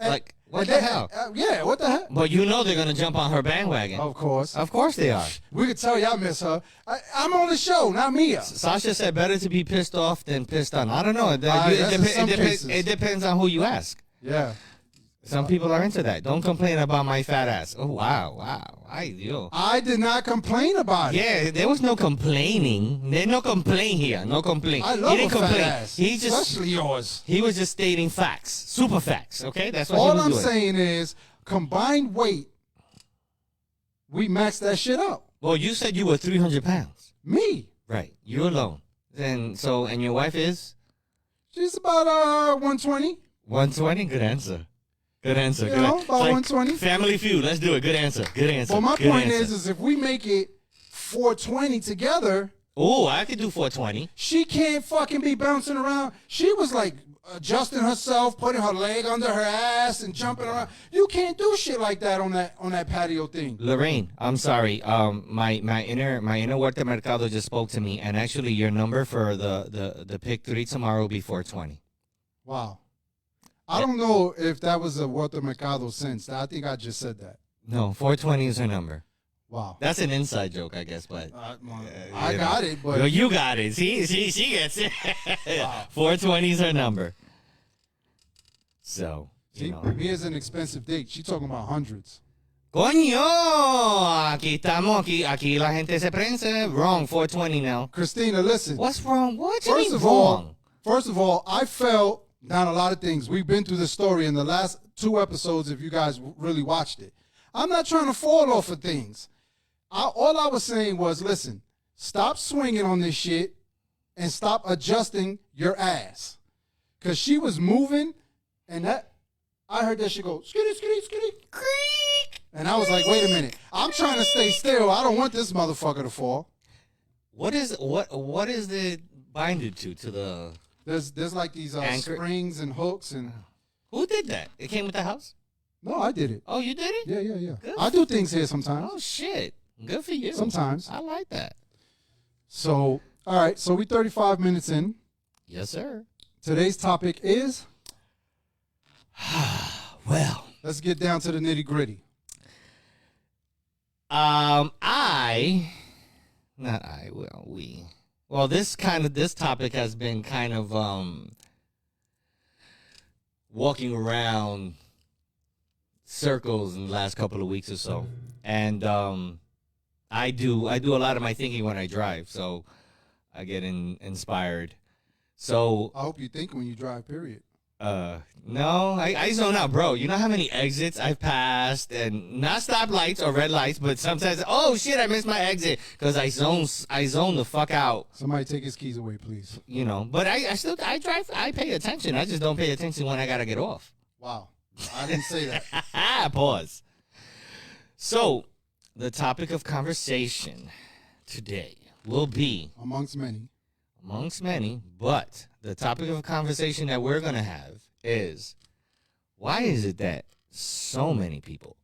S2: Like, what the hell?
S1: Yeah, what the hell?
S2: But you know they're gonna jump on her bandwagon.
S1: Of course.
S2: Of course they are.
S1: We could tell you I miss her. I'm on the show, not Mia.
S2: Sasha said better to be pissed off than pissed on. I don't know.
S1: That's in some cases.
S2: It depends on who you ask.
S1: Yeah.
S2: Some people are into that. Don't complain about my fat ass. Oh wow.
S1: I did not complain about it.
S2: Yeah, there was no complaining. There's no complaint here. No complaint.
S1: I love
S2: he didn't
S1: a fat
S2: complain.
S1: ass,
S2: He just
S1: especially yours.
S2: he was just stating facts, super facts. Okay, that's what
S1: All
S2: he was
S1: I'm
S2: doing.
S1: saying is, combined weight, we maxed that shit out.
S2: Well, you said you were 300 pounds.
S1: Me,
S2: Right. You alone. And your wife is
S1: she's about 120.
S2: 120. Good answer. Good answer.
S1: You
S2: Good
S1: know,
S2: an-
S1: about
S2: it's
S1: 120.
S2: Family Feud. Let's do it. Good answer. Good answer.
S1: But my
S2: Good
S1: point
S2: answer.
S1: is if we make it 420 together,
S2: Oh, I could do 420.
S1: she can't fucking be bouncing around. She was like adjusting herself, putting her leg under her ass and jumping around. You can't do shit like that on that patio thing.
S2: Lorraine, I'm sorry. My inner Huerta Mercado just spoke to me, and actually, your number for the pick 3 tomorrow will be 420.
S1: Wow. I don't know if that was a Walter Mercado sense. I think I just said that.
S2: No, 420 is her number.
S1: Wow.
S2: That's an inside joke, I guess, but
S1: I got it, but
S2: well, you got it. She gets it.
S1: Wow.
S2: 420 is her number. So,
S1: see, Mia's an expensive date. She's talking about hundreds.
S2: Coño, aquí estamos, aquí la gente se prensa. Wrong, 420 now.
S1: Christina, listen.
S2: What's wrong? What you
S1: First
S2: mean
S1: of
S2: wrong?
S1: all, I fell down a lot of things. We've been through this story in the last 2 episodes, if you guys really watched it. I'm not trying to fall off of things. All I was saying was, listen, stop swinging on this shit and stop adjusting your ass. Because she was moving, and I heard that shit go, skitty, skitty, skitty.
S2: Creak.
S1: And I was like, wait a minute. I'm trying to stay still. I don't want this motherfucker to fall.
S2: What is it binded to the?
S1: There's like these
S2: Anchor?
S1: springs and hooks and
S2: Who did that? It came with the house.
S1: no, I did it.
S2: Oh, you did it?
S1: Yeah.
S2: Good.
S1: I do things here sometimes.
S2: Oh shit! Good for you.
S1: Sometimes.
S2: I like that.
S1: So, all right. So we 35 minutes in.
S2: Yes, sir.
S1: Today's topic is.
S2: Well,
S1: Let's get down to the nitty gritty.
S2: we. Well, this topic has been kind of walking around circles in the last couple of weeks or so, and I do a lot of my thinking when I drive, so I get inspired. So
S1: I hope you think when you drive. Period.
S2: no, I zone out, bro. You know how many exits I've passed, and not stoplights or red lights, but sometimes, oh shit, I missed my exit because I zone the fuck out.
S1: Somebody take his keys away, please.
S2: You know, but I still drive. I pay attention. I just don't pay attention when I gotta get off.
S1: Wow. I didn't say that.
S2: Pause. So, the topic of conversation today will be
S1: Amongst many.
S2: but the topic of conversation that we're gonna have is why is it that so many people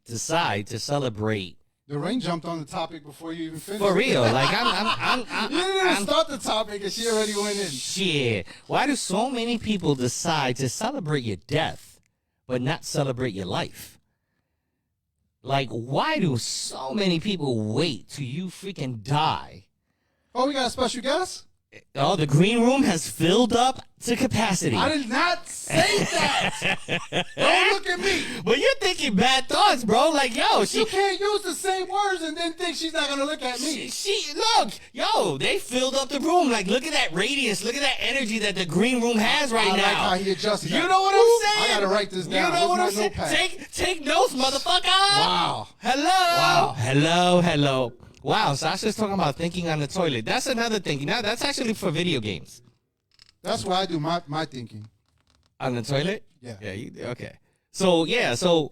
S2: decide to celebrate
S1: The rain jumped on the topic before you even finished.
S2: for real? Like
S1: You didn't even start the topic and she already went in.
S2: shit. Why do so many people decide to celebrate your death, but not celebrate your life? Like, why do so many people wait till you freaking die?
S1: Oh, we got a special guest?
S2: Oh, the green room has filled up to capacity.
S1: I did not say that. Don't look at me.
S2: But you're thinking bad thoughts, bro. Like, yo,
S1: You can't use the same words and then think she's not going to look at me.
S2: she look, yo, they filled up the room. Like, look at that radiance, look at that energy that the green room has right
S1: I
S2: now.
S1: like how he adjusted
S2: You
S1: that.
S2: know what I'm saying?
S1: I got to write this down.
S2: You know what I'm
S1: Where's my
S2: saying?
S1: notepad?
S2: Take notes, motherfucker.
S1: Wow.
S2: Hello.
S1: Wow.
S2: Hello. Wow, Sasha's talking about thinking on the toilet. That's another thing. Now, that's actually for video games.
S1: That's why I do my thinking.
S2: On the toilet?
S1: Yeah.
S2: Okay. So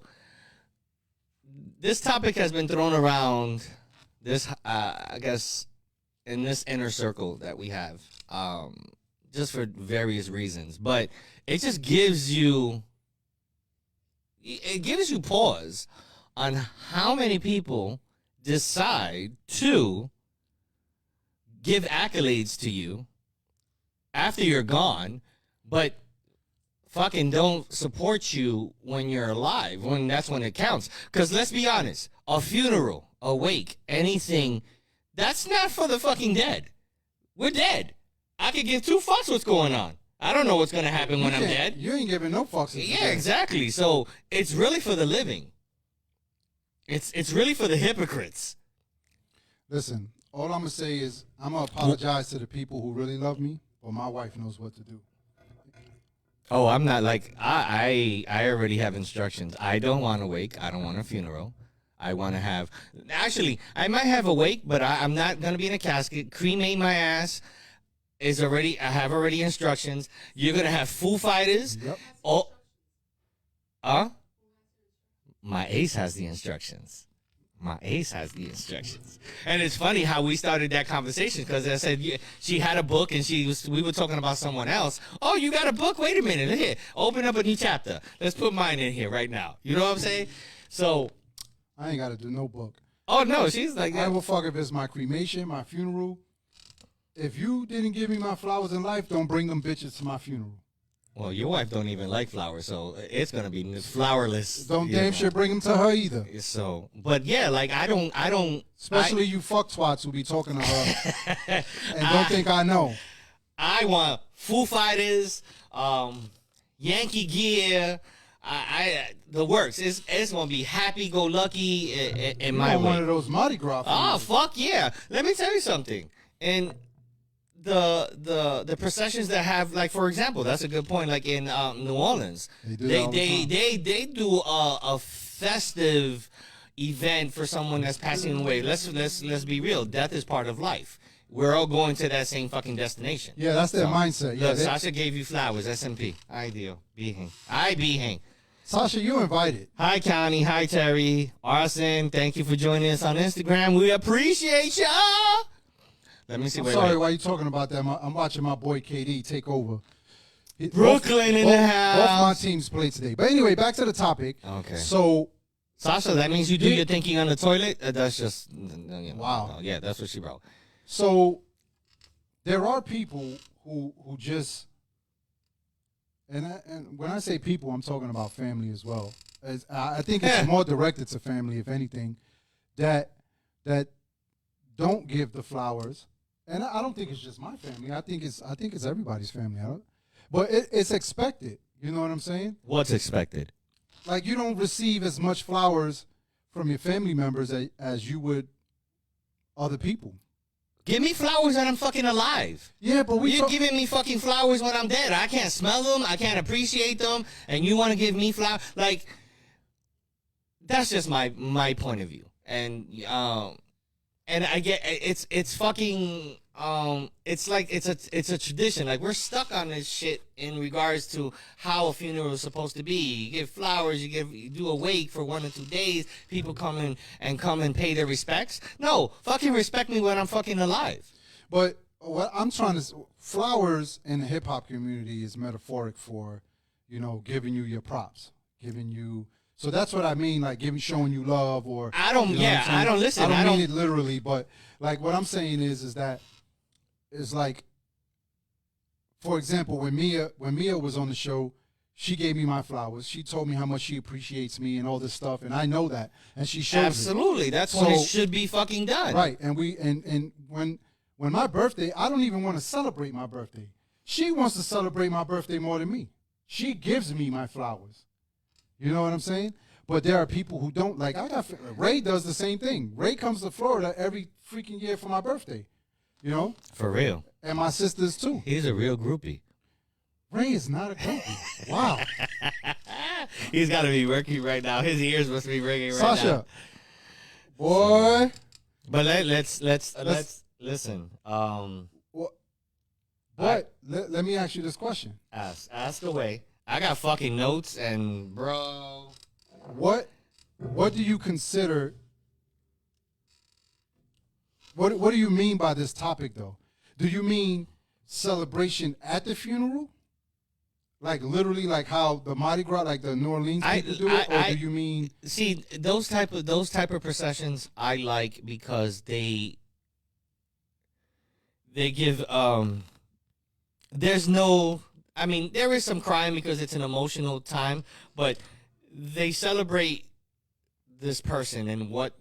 S2: this topic has been thrown around. This, I guess, in this inner circle that we have, just for various reasons. But it just gives you pause on how many people decide to give accolades to you after you're gone, but fucking don't support you when you're alive, when that's when it counts. Because let's be honest, a funeral, a wake, anything, that's not for the fucking dead. We're dead. I could give two fucks what's going on. I don't know what's going to happen when I'm dead.
S1: You ain't giving no fucks.
S2: Yeah, exactly. So it's really for the living. It's really for the hypocrites.
S1: Listen, all I'm gonna say is I'm gonna apologize to the people who really love me, but my wife knows what to do.
S2: Oh, I'm not like I already have instructions. I don't want a wake. I don't want a funeral. I want to have. Actually, I might have a wake, but I'm not gonna be in a casket. Cremate my ass. I have already instructions. You're gonna have Foo Fighters.
S1: Yep.
S2: Oh, my ace has the instructions. And it's funny how we started that conversation because I said she had a book and we were talking about someone else. Oh, you got a book? Wait a minute. Here, open up a new chapter. Let's put mine in here right now. You know what I'm saying? So
S1: I ain't gotta do no book.
S2: Oh no, she's like
S1: I will fuck if it's my cremation, my funeral. If you didn't give me my flowers in life, don't bring them bitches to my funeral.
S2: Well, your wife don't even like flowers, so it's gonna be flowerless.
S1: Don't damn sure bring them to her either.
S2: So, but yeah, like I don't.
S1: Especially you fuck twats who be talking to her and don't think I know.
S2: I want Foo Fighters, Yankee gear. The works. It's gonna be happy go lucky in my way.
S1: One of those Mardi Gras.
S2: Oh fuck yeah! Let me tell you something. And the processions that have, like, for example, that's a good point. Like in New Orleans, they do a festive event for someone that's passing away. Let's be real. Death is part of life. We're all going to that same fucking destination.
S1: Yeah, that's their mindset. Yeah,
S2: look, Sasha gave you flowers. SMP. Ideal. Behang. I behang.
S1: Sasha, you invited.
S2: Hi, Connie. Hi, Terry. Arson, thank you for joining us on Instagram. We appreciate ya. Let me see.
S1: I'm sorry, why you talking about that? I'm watching my boy KD take over.
S2: Brooklyn in the house.
S1: Both my teams played today. But anyway, back to the topic.
S2: Okay.
S1: So,
S2: Sasha, that means you do your thinking on the toilet? That's just,
S1: wow.
S2: Yeah, that's what she wrote.
S1: So, there are people who just, and when I say people, I'm talking about family as well. I think it's more directed to family, if anything, that don't give the flowers. And I don't think it's just my family. I think it's everybody's family. But it's expected. You know what I'm saying?
S2: What's expected?
S1: Like, you don't receive as much flowers from your family members as you would other people.
S2: Give me flowers when I'm fucking alive.
S1: Yeah, but
S2: you're giving me fucking flowers when I'm dead. I can't smell them. I can't appreciate them. And you want to give me flowers? Like, that's just my point of view. And I get it's fucking it's like it's a tradition. Like, we're stuck on this shit in regards to how a funeral is supposed to be. You give flowers, you do a wake for 1 or 2 days. People come and pay their respects. No, fucking respect me when I'm fucking alive.
S1: But what I'm trying to flowers in the hip hop community is metaphoric for, giving you your props, giving you. So that's what I mean, like showing you love, or
S2: I don't. I don't listen.
S1: I don't mean it literally, but like what I'm saying is that it's like, for example, when Mia was on the show, she gave me my flowers. She told me how much she appreciates me and all this stuff, and I know that, and she shows
S2: absolutely.
S1: It.
S2: That's when it should be fucking done.
S1: Right, and when my birthday, I don't even want to celebrate my birthday. She wants to celebrate my birthday more than me. She gives me my flowers. You know what I'm saying? But there are people who don't. Like, Ray does the same thing. Ray comes to Florida every freaking year for my birthday.
S2: For real.
S1: And my sisters too.
S2: He's a real groupie.
S1: Ray is not a groupie. Wow.
S2: He's got to be working right now. His ears must be ringing right now.
S1: Sasha, boy.
S2: But let's listen.
S1: Let me ask you this question.
S2: Ask away. I got fucking notes and bro.
S1: What what do you consider? What do you mean by this topic, though? Do you mean celebration at the funeral? Like literally, like how the Mardi Gras, like the New Orleans people do it, or do you mean?
S2: See, those type of processions I like because they give there's no, I mean, there is some crying because it's an emotional time, but they celebrate this person and what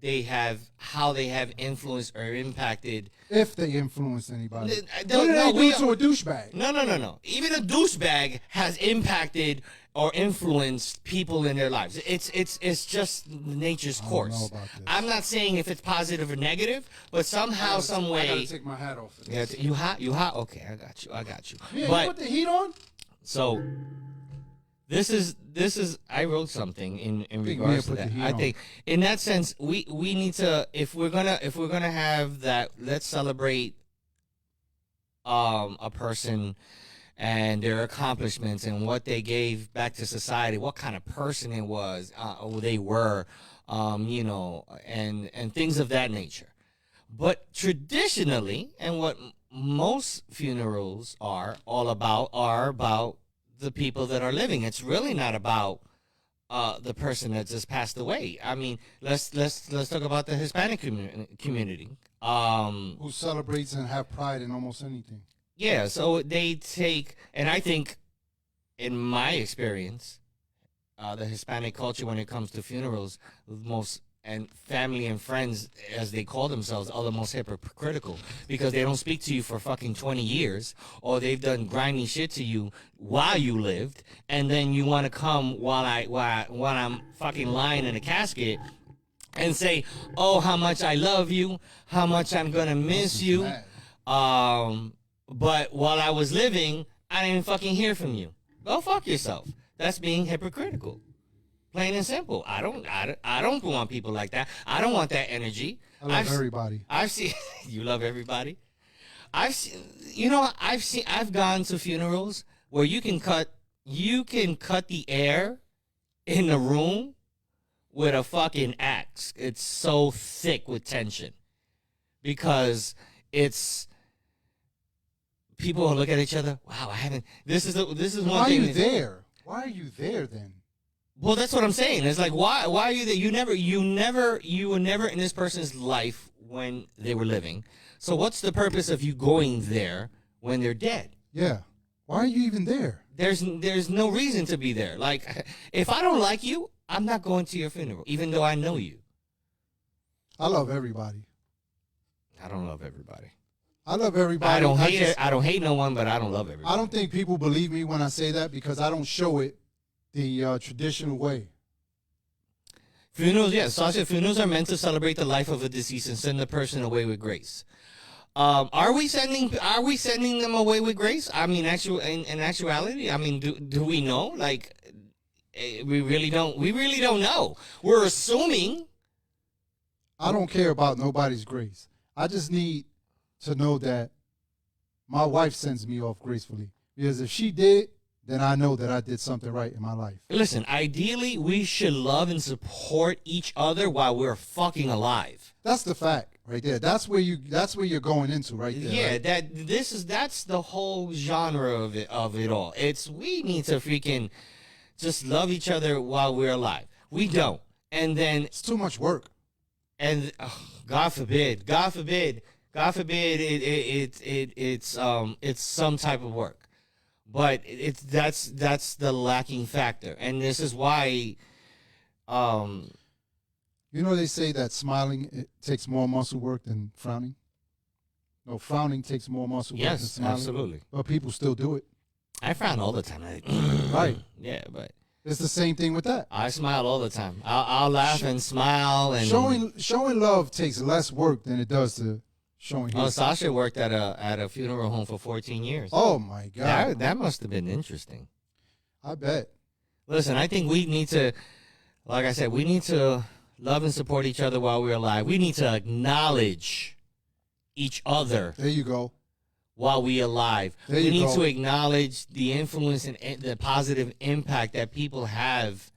S2: they have, how they have influenced or impacted.
S1: If they influence anybody, what
S2: No,
S1: do they do
S2: we-
S1: to a douchebag?
S2: No. Even a douchebag has impacted or influenced people in their lives. It's just nature's
S1: I don't
S2: course.
S1: know about this.
S2: I'm not saying if it's positive or negative, but somehow, some
S1: I
S2: way.
S1: gotta take my hat off. For
S2: Yeah,
S1: this.
S2: you hot? Okay, I got you.
S1: Yeah,
S2: But
S1: you put the heat on.
S2: so this is I wrote something in
S1: think Mia
S2: regards to
S1: put the
S2: that.
S1: heat
S2: I
S1: on.
S2: think in that sense we need to, if we're gonna have that, let's celebrate a person and their accomplishments and what they gave back to society, what kind of person it was, or they were, you know, and things of that nature. But traditionally, and what most funerals are about the people that are living. It's really not about the person that just passed away. I mean, let's talk about the Hispanic community.
S1: Who celebrates and have pride in almost anything?
S2: Yeah, so they take, and I think, in my experience, the Hispanic culture when it comes to funerals, most and family and friends, as they call themselves, are the most hypocritical because they don't speak to you for fucking 20 years, or they've done grimy shit to you while you lived, and then you want to come while I'm fucking lying in a casket and say, oh, how much I love you, how much I'm gonna miss you. But while I was living, I didn't fucking hear from you. Go fuck yourself. That's being hypocritical. Plain and simple. I don't want people like that. I don't want that energy.
S1: I love everybody.
S2: I've seen you love everybody. I've gone to funerals where you can cut the air in the room with a fucking axe. It's so thick with tension because it's people will look at each other. Wow, I haven't. This is one thing.
S1: Why are you there? Why are you there then?
S2: Well, that's what I'm saying. It's like, why are you there? You were never in this person's life when they were living. So what's the purpose of you going there when they're dead?
S1: Yeah. Why are you even there?
S2: There's no reason to be there. Like, if I don't like you, I'm not going to your funeral, even though I know you.
S1: I love everybody.
S2: I don't love everybody.
S1: I love everybody.
S2: I don't hate it. I don't hate no one, but I don't love everybody.
S1: I don't think people believe me when I say that because I don't show it the traditional way.
S2: Funerals, yes. Sasha, funerals are meant to celebrate the life of a deceased and send the person away with grace. Are we sending them away with grace? I mean, in actuality, I mean, do we know? Like, we really don't know. We're assuming.
S1: I don't care about nobody's grace. I just need to know that my wife sends me off gracefully. Because if she did, then I know that I did something right in my life.
S2: Listen, ideally, we should love and support each other while we're fucking alive.
S1: That's the fact right there. That's where you're going into right there.
S2: Yeah,
S1: right?
S2: that's the whole genre of it all. It's we need to freaking just love each other while we're alive. We don't. And then
S1: It's too much work.
S2: and God forbid it's some type of work. But that's the lacking factor. And this is why
S1: You know they say that smiling it takes more muscle work than frowning. No, frowning takes more muscle work than
S2: yes,
S1: smiling.
S2: absolutely.
S1: But people still do it.
S2: I frown all the time.
S1: Right.
S2: Yeah, but
S1: It's the same thing with that.
S2: I smile all the time. I'll laugh and smile and
S1: Showing love takes less work than it does to showing
S2: Oh,
S1: his.
S2: Sasha worked at a funeral home for 14 years.
S1: Oh my God.
S2: That must have been interesting.
S1: I bet.
S2: Listen, I think we need to, like I said, we need to love and support each other while we're alive. We need to acknowledge each other
S1: There you go.
S2: while we're alive.
S1: There
S2: We
S1: you
S2: need
S1: go.
S2: to acknowledge the influence and the positive impact that people have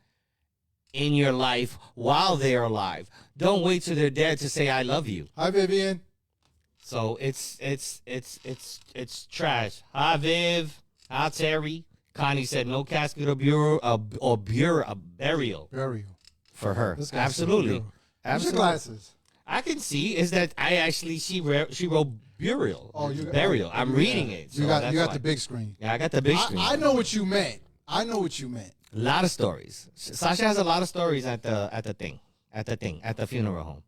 S2: in your life while they're alive. Don't wait till they're dead to say I love you.
S1: Hi, Vivian.
S2: So it's trash. Hi Viv. Hi Terry. Connie said no casket or burial
S1: Burial.
S2: for her.
S1: This guy's
S2: Absolutely.
S1: burial. Where's your
S2: Absolutely.
S1: glasses?
S2: I can see is that I actually she wrote burial.
S1: Oh, you
S2: burial. I'm reading it. So
S1: You got
S2: that's why.
S1: the big screen.
S2: Yeah, I got the big screen.
S1: I know what you meant. I know what you meant.
S2: A lot of stories. Sasha has a lot of stories at the funeral home.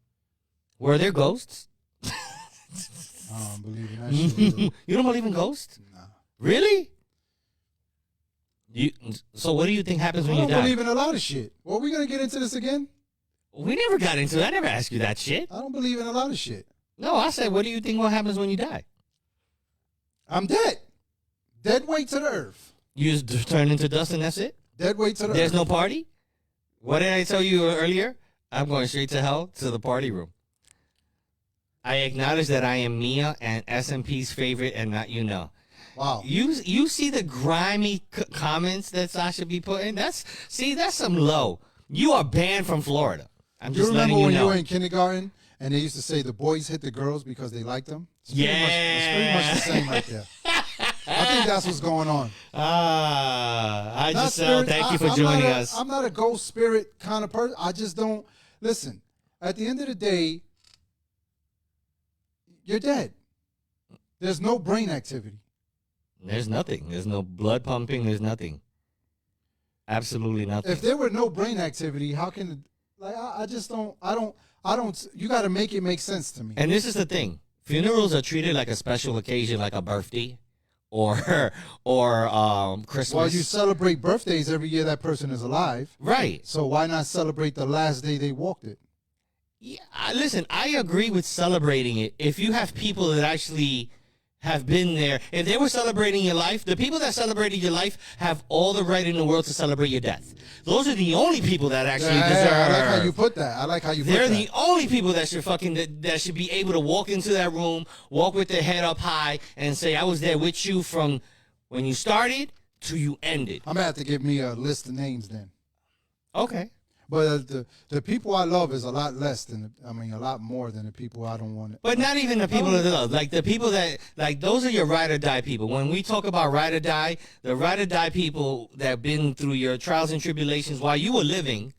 S2: Were there ghosts?
S1: I don't believe in that shit either.
S2: You don't believe in ghosts?
S1: Nah.
S2: Really? So what do you think happens
S1: I
S2: when you
S1: don't
S2: die?
S1: believe in a lot of shit. Well, we gonna get into this again?
S2: We never got into it. I never asked you that shit.
S1: I don't believe in a lot of shit.
S2: No, I said, what do you think what happens when you die?
S1: I'm dead. Dead weight to the earth.
S2: You just turn into dust and that's it?
S1: Dead weight to the
S2: There's
S1: earth.
S2: no party? What did I tell you earlier? I'm going straight to hell, to the party room. I acknowledge that I am Mia and SMP's favorite and not you know.
S1: Wow.
S2: You see the grimy comments that Sasha be putting? That's some low. You are banned from Florida. I'm
S1: You
S2: just
S1: remember
S2: letting you
S1: when you
S2: know.
S1: were in kindergarten and they used to say the boys hit the girls because they liked them? It's pretty
S2: Yeah.
S1: much the same right there. I think that's what's going on.
S2: I
S1: Not
S2: just
S1: spirit-
S2: thank you for
S1: I'm
S2: joining
S1: not
S2: us.
S1: I'm not a ghost spirit kind of person. I just don't listen. At the end of the day, you're dead. There's no brain activity.
S2: There's nothing. There's no blood pumping. There's nothing. Absolutely nothing.
S1: If there were no brain activity, how can I just don't. I don't. You got to make it make sense to me.
S2: And this is the thing: funerals are treated like a special occasion, like a birthday, or Christmas.
S1: Well, you celebrate birthdays every year that person is alive.
S2: Right.
S1: So why not celebrate the last day they walked it?
S2: Yeah. Listen, I agree with celebrating it. If you have people that actually have been there, if they were celebrating your life, the people that celebrated your life have all the right in the world to celebrate your death. Those are the only people that actually deserve.
S1: I like how you put that. I like how you put
S2: They're
S1: that.
S2: the only people that should that should be able to walk into that room, walk with their head up high, and say, "I was there with you from when you started to you ended."
S1: I'm gonna have to give me a list of names then.
S2: Okay.
S1: But the people I love is a lot less than a lot more than the people I don't want.
S2: But not even the people that love. Like the people that, like, those are your ride or die people. When we talk about ride or die, the ride or die people that have been through your trials and tribulations while you were living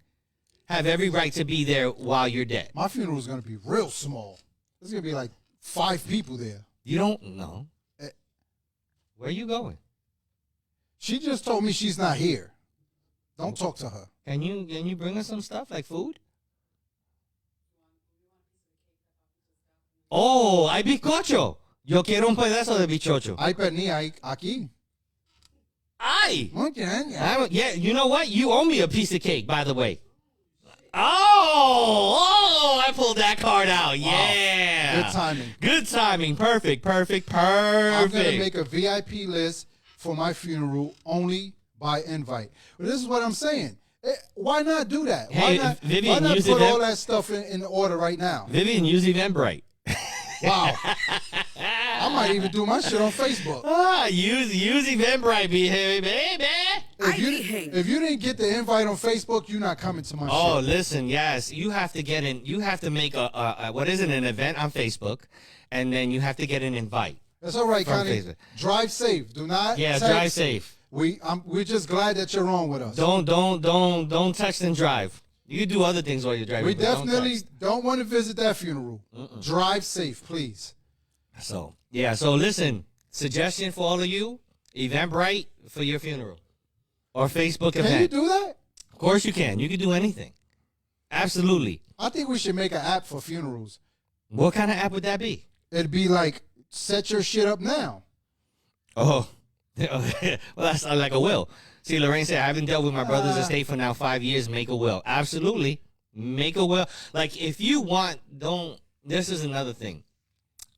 S2: have every right to be there while you're dead.
S1: My funeral is gonna be real small. There's gonna be like 5 people there.
S2: You don't know.
S1: Eh.
S2: Where are you going?
S1: She just told me she's not here. Don't talk to her.
S2: Can you bring us some stuff like food? Oh, hay bizcocho. Yo quiero un pedazo de bizcocho.
S1: Ay, pernilla, aquí.
S2: Ay.
S1: Muy bien.
S2: Yeah, you know what? You owe me a piece of cake, by the way. Oh, I pulled that card out. Yeah.
S1: Good timing.
S2: Good timing. Perfect.
S1: I'm gonna make a VIP list for my funeral only by invite. But this is what I'm saying. Why not do that?
S2: Hey,
S1: why
S2: Vivian,
S1: not
S2: use
S1: put
S2: Event-
S1: all that stuff in order right now?
S2: Vivian, use Eventbrite.
S1: Wow. I might even do my shit on Facebook.
S2: Use Eventbrite, baby.
S1: If you didn't get the invite on Facebook, you're not coming to my
S2: Oh,
S1: shit.
S2: listen, yes, you have to get in. You have to make a what is it? An event on Facebook, and then you have to get an invite.
S1: That's all right,
S2: From
S1: Connie.
S2: Facebook.
S1: Drive safe. Do not.
S2: Yeah,
S1: text.
S2: drive safe.
S1: We're just glad that you're on with us.
S2: Don't text and drive. You can do other things while you're driving.
S1: We
S2: but don't
S1: definitely
S2: text.
S1: don't want to visit that funeral. Drive safe, please.
S2: So yeah. So listen, suggestion for all of you: Eventbrite for your funeral, or Facebook
S1: Can
S2: event.
S1: you do that?
S2: Of course you can. You can do anything. Absolutely.
S1: I think we should make an app for funerals.
S2: What kind of app would that be?
S1: It'd be like, set your shit up now.
S2: Oh, well, that's like a will. See, Lorraine said, I haven't dealt with my brother's estate for now 5 years. Make a will. Absolutely. Make a will. Like, if you want, don't, this is another thing.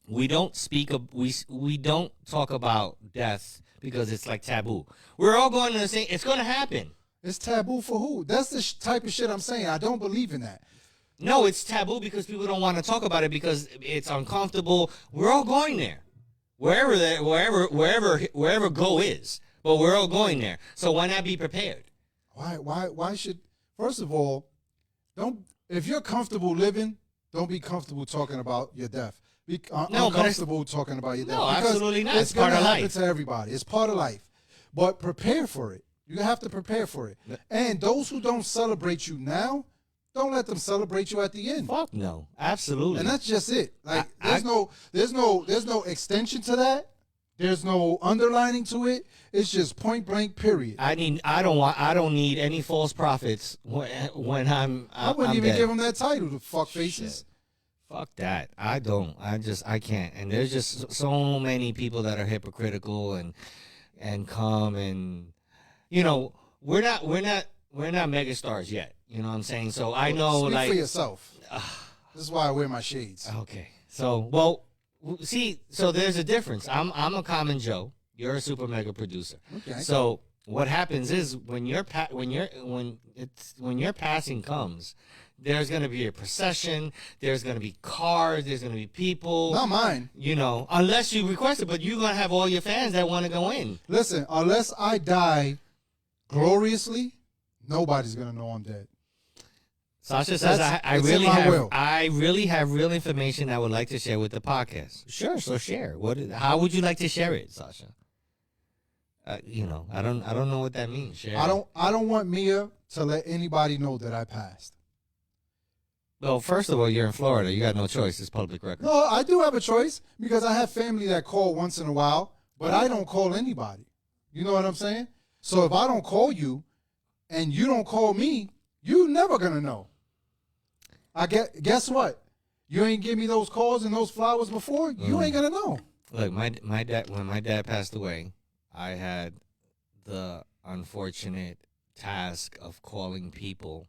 S2: We don't speak of, we don't talk about death because it's like taboo. We're all going to the same, it's going to happen.
S1: It's taboo for who? That's the type of shit I'm saying. I don't believe in that.
S2: No, it's taboo because people don't want to talk about it because it's uncomfortable. We're all going there. Wherever go is. But we're all going there. So why not be prepared?
S1: Why should, First of all, don't if you're comfortable living, don't be comfortable talking about your death. Be
S2: No, but
S1: uncomfortable talking about your death.
S2: No,
S1: because
S2: absolutely not.
S1: It's
S2: It's part
S1: gonna
S2: of
S1: happen
S2: life.
S1: to everybody. It's part of life. But prepare for it. You have to prepare for it. And those who don't celebrate you now, don't let them celebrate you at the end.
S2: Fuck no, absolutely.
S1: And that's just it. Like
S2: I-
S1: there's no extension to that. There's no underlining to it. It's just point blank. Period.
S2: I don't need any false prophets when
S1: I wouldn't
S2: I'm
S1: even
S2: dead.
S1: give them that title. The fuck faces.
S2: Shit. Fuck that. I don't. I can't. And there's just so many people that are hypocritical and come and we're not megastars yet. You know what I'm saying? So I know
S1: Speak
S2: like
S1: for yourself. This is why I wear my shades.
S2: okay. So well, see, so there's a difference. I'm a common Joe. You're a super mega producer.
S1: Okay.
S2: So what happens is when your passing comes, there's gonna be a procession. There's gonna be cars. There's gonna be people.
S1: Not mine.
S2: Unless you request it, but you're gonna have all your fans that want to go in.
S1: Listen, unless I die gloriously, nobody's gonna know I'm dead.
S2: Sasha says,
S1: It's in my will.
S2: I really have real information I would like to share with the podcast. Sure, so share. How would you like to share it, Sasha? I don't know what that means. Share.
S1: I don't want Mia to let anybody know that I passed.
S2: Well, first of all, you're in Florida. You got no choice. It's public record.
S1: No, I do have a choice because I have family that call once in a while, but I don't call anybody. You know what I'm saying? So if I don't call you and you don't call me, you're never gonna know. Guess what? You ain't give me those calls and those flowers before, you ain't gonna know.
S2: Look, my dad, when my dad passed away, I had the unfortunate task of calling people.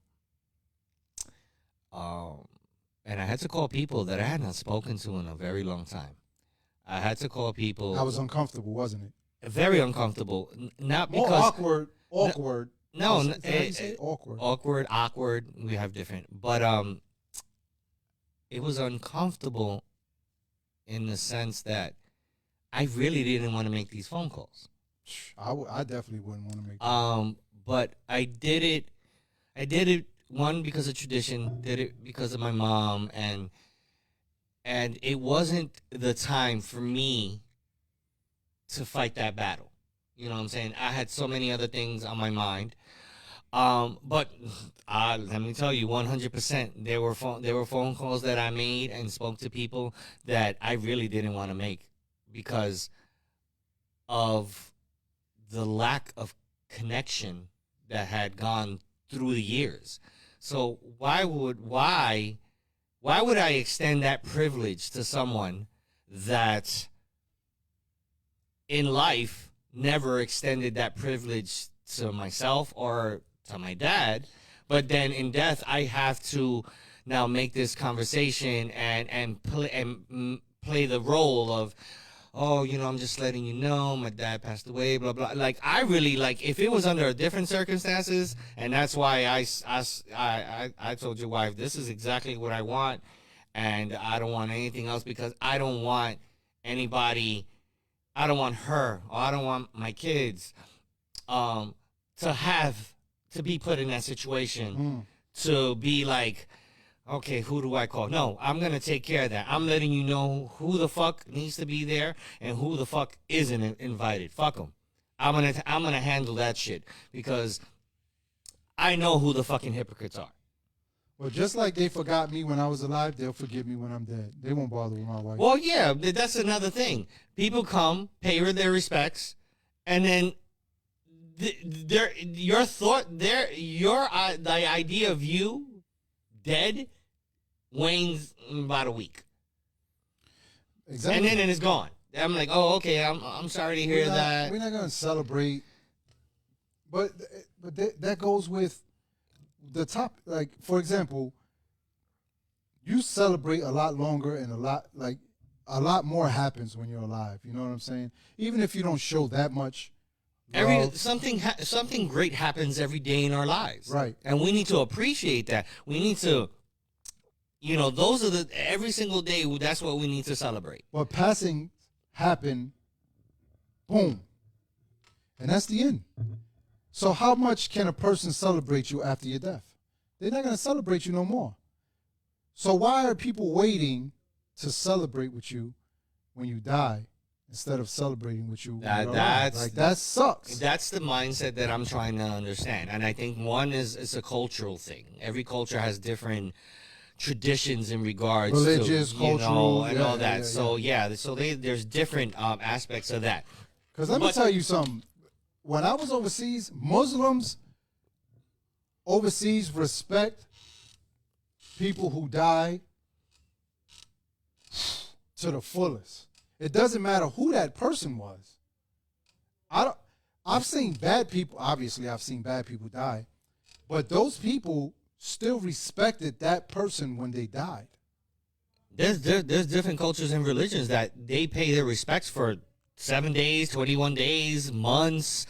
S2: And I had to call people that I had not spoken to in a very long time. I had to call people.
S1: I was uncomfortable, wasn't it?
S2: Very uncomfortable. Not
S1: More
S2: because
S1: awkward.
S2: No,
S1: Is that how you say it? Awkward.
S2: awkward. We have different, but it was uncomfortable in the sense that I really didn't want to make these phone calls.
S1: I definitely wouldn't want to make.
S2: But I did it. I did it one because of tradition. Did it because of my mom, and it wasn't the time for me to fight that battle. You know what I'm saying? I had so many other things on my mind. But let me tell you, 100%, there were phone calls that I made and spoke to people that I really didn't want to make because of the lack of connection that had gone through the years. So why would I extend that privilege to someone that in life never extended that privilege to myself or to my dad, but then in death I have to now make this conversation and play the role of, oh, I'm just letting you know my dad passed away, blah blah. Like I really like if it was under different circumstances, and that's why I told your wife this is exactly what I want, and I don't want anything else because I don't want anybody. I don't want her, or I don't want my kids to be put in that situation, to be like, okay, who do I call? No, I'm going to take care of that. I'm letting you know who the fuck needs to be there and who the fuck isn't invited. Fuck them. I'm going to handle that shit because I know who the fucking hypocrites are.
S1: Well, just like they forgot me when I was alive, they'll forgive me when I'm dead. They won't bother with my wife.
S2: Well, yeah, that's another thing. People come, pay her their respects, and then the idea of you dead wanes in about a week,
S1: Exactly.
S2: and then it's gone. I'm like, oh, okay, I'm sorry to hear that.
S1: We're not going to celebrate, but that goes with the top. Like, for example, you celebrate a lot longer and a lot more happens when you're alive. You know what I'm saying? Even if you don't show that much. love.
S2: Something great happens every day in our lives,
S1: Right.
S2: And we need to appreciate that. We need to, those are every single day. That's what we need to celebrate.
S1: But passing happen, boom, and that's the end. So how much can a person celebrate you after your death? they're not going to celebrate you no more. So why are people waiting to celebrate with you when you die instead of celebrating with you when you're alive? Like, that sucks.
S2: That's the mindset that I'm trying to understand, and I think one is it's a cultural thing. Every culture has different traditions in regards
S1: Religious,
S2: to
S1: cultural,
S2: and
S1: yeah,
S2: all that.
S1: yeah.
S2: So there's different aspects of that.
S1: Because let me
S2: But-
S1: tell you something. When I was overseas, Muslims overseas respect people who die to the fullest. It doesn't matter who that person was. I've seen bad people. Obviously, I've seen bad people die, but those people still respected that person when they died.
S2: There's different cultures and religions that they pay their respects for 7 days, 21 days, months.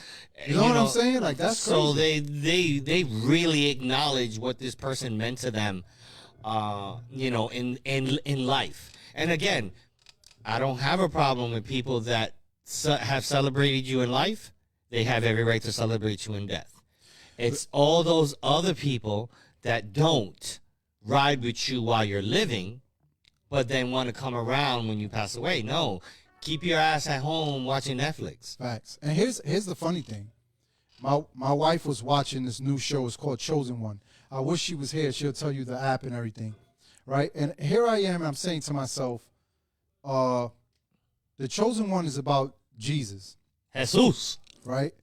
S1: You know what I'm saying? Like, that's
S2: so
S1: crazy.
S2: they really acknowledge what this person meant to them, in life. And again, I don't have a problem with people that have celebrated you in life. They have every right to celebrate you in death. It's all those other people that don't ride with you while you're living, but then want to come around when you pass away. No, keep your ass at home watching Netflix.
S1: Facts. And here's the funny thing. My wife was watching this new show. It's called Chosen One. I wish she was here. She'll tell you the app and everything, right? And here I am, and I'm saying to myself, the Chosen One is about Jesus,
S2: Jesus.
S1: right?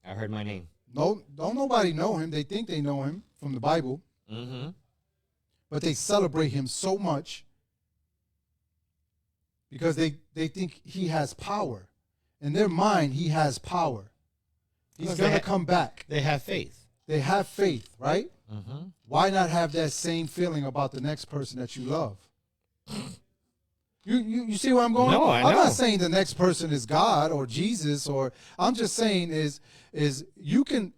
S2: I heard my name.
S1: No, don't nobody know him. They think they know him from the Bible,
S2: Mm-hmm.
S1: but they celebrate him so much because they think he has power. In their mind, he has power. He's
S2: Because
S1: going to
S2: they
S1: come back.
S2: They have faith.
S1: They have faith, right?
S2: Mm-hmm.
S1: Why not have that same feeling about the next person that you love? You see where I'm going?
S2: No, I
S1: I'm
S2: know.
S1: not saying the next person is God or Jesus, or I'm just saying is you can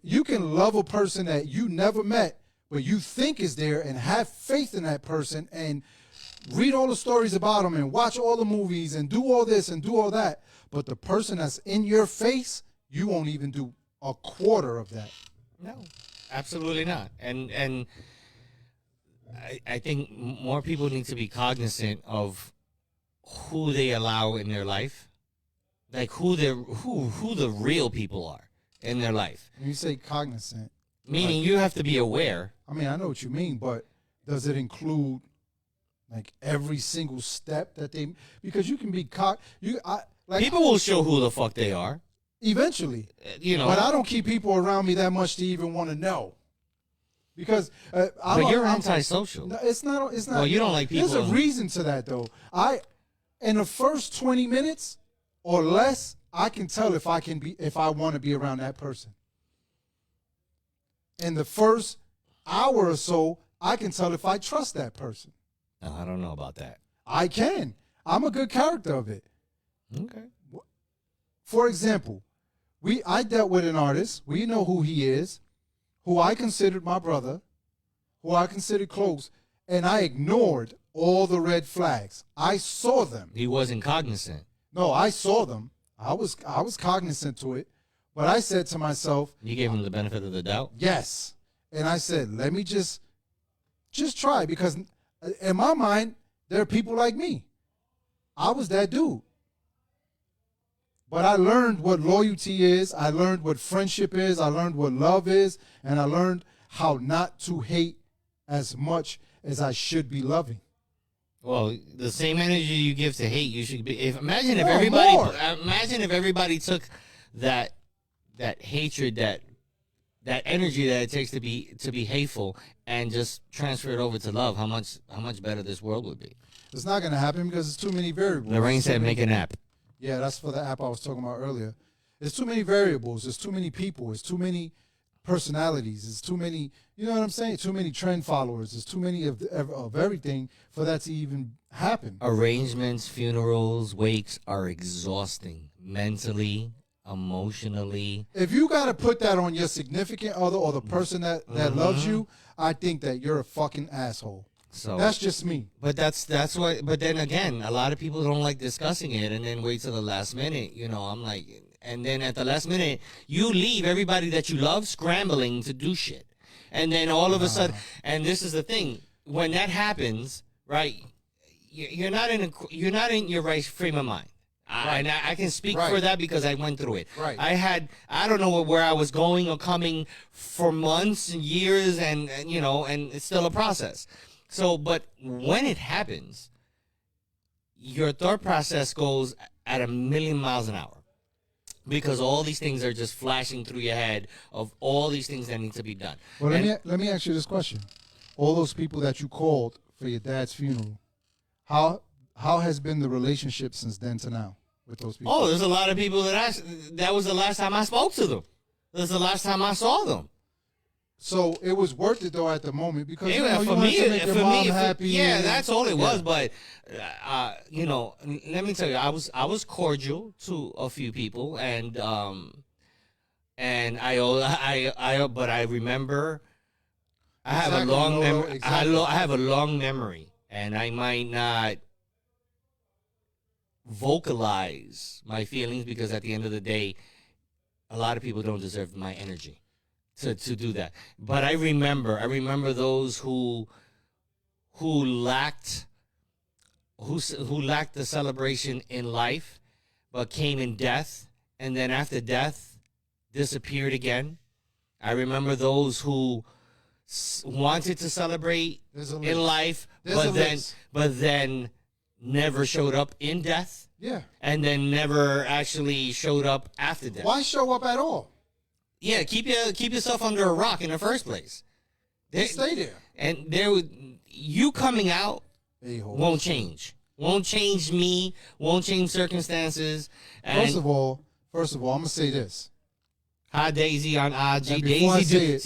S1: love a person that you never met, but you think is there, and have faith in that person, and read all the stories about them, and watch all the movies, and do all this and do all that. But the person that's in your face, you won't even do a quarter of that.
S2: No, absolutely not. And I think more people need to be cognizant of who they allow in their life, like who the real people are in their life.
S1: When you say cognizant,
S2: Meaning you have to be aware.
S1: I mean, I know what you mean, but does it include like every single step that they? Because you can be
S2: People will show who the fuck they are.
S1: eventually, But I don't keep people around me that much to even want to know. Because
S2: you're antisocial.
S1: No, it's not. It's not.
S2: Well, you don't like people.
S1: There's a reason to that, though. In the first 20 minutes or less, I can tell if I want to be around that person. In the first hour or so, I can tell if I trust that person.
S2: No, I don't know about that.
S1: I can. I'm a good character of it.
S2: Okay.
S1: For example, I dealt with an artist. We know who he is, who I considered my brother, who I considered close, and I ignored all the red flags. I saw them.
S2: He wasn't cognizant.
S1: No, I saw them. I was cognizant to it, but I said to myself,
S2: You gave him the benefit of the doubt.
S1: yes. And I said, let me just try, because in my mind, there are people like me. I was that dude. But I learned what loyalty is. I learned what friendship is. I learned what love is. And I learned how not to hate as much as I should be loving.
S2: Well, the same energy you give to hate, you should be. Imagine if
S1: More.
S2: everybody took that hatred, that energy that it takes to be hateful, and just transfer it over to love. How much better this world would be.
S1: It's not going to happen because there's too many variables.
S2: Lorraine said, "Make an app."
S1: Yeah, that's for the app I was talking about earlier. There's too many variables. There's too many people. There's too many personalities. There's too many, you know what I'm saying? Too many trend followers. There's too many of everything for that to even happen.
S2: Arrangements, funerals, wakes are exhausting mentally, emotionally.
S1: If you got to put that on your significant other or the person that loves you, I think that you're a fucking asshole.
S2: So
S1: That's just me.
S2: But that's what. But then again, a lot of people don't like discussing it, and then wait till the last minute. I'm like, and then at the last minute, you leave everybody that you love scrambling to do shit. And then all of a sudden, and this is the thing, when that happens, right? You're not in your right frame of mind.
S1: Right.
S2: And I can speak
S1: Right.
S2: for that because I went through it.
S1: Right.
S2: I don't know where I was going or coming for months and years, and you know, and it's still a process. So, but when it happens, your thought process goes at 1,000,000 miles an hour because all these things are just flashing through your head of all these things that need to be done.
S1: Well,
S2: And-
S1: let me ask you this question: all those people that you called for your dad's funeral, how has been the relationship since then to now with those people?
S2: Oh, there's a lot of people that was the last time I spoke to them. That's the last time I saw them.
S1: So it was worth it though at the moment because you
S2: Yeah,
S1: know,
S2: for
S1: you wanted
S2: me,
S1: to make your mom happy.
S2: yeah,
S1: and-
S2: that's all it
S1: Yeah.
S2: was. But you know, let me tell you, I was cordial to a few people, and but I remember I have a
S1: Exactly,
S2: long
S1: no,
S2: memory.
S1: exactly.
S2: I have a long memory, and I might not vocalize my feelings because at the end of the day, a lot of people don't deserve my energy to do that. But I remember those who lacked the celebration in life, but came in death, and then after death disappeared again. I remember those who wanted to celebrate
S1: There's a
S2: in
S1: list.
S2: life,
S1: There's a list.
S2: but then never showed up in death,
S1: Yeah.
S2: and then never actually showed up after death.
S1: Why show up at all?
S2: Yeah, keep yourself under a rock in the first place.
S1: Stay there.
S2: And you coming out
S1: A-hole.
S2: won't change. Won't change me. Won't change circumstances. And
S1: First of all, I'm gonna say this.
S2: hi Daisy on IG.
S1: And before I say it,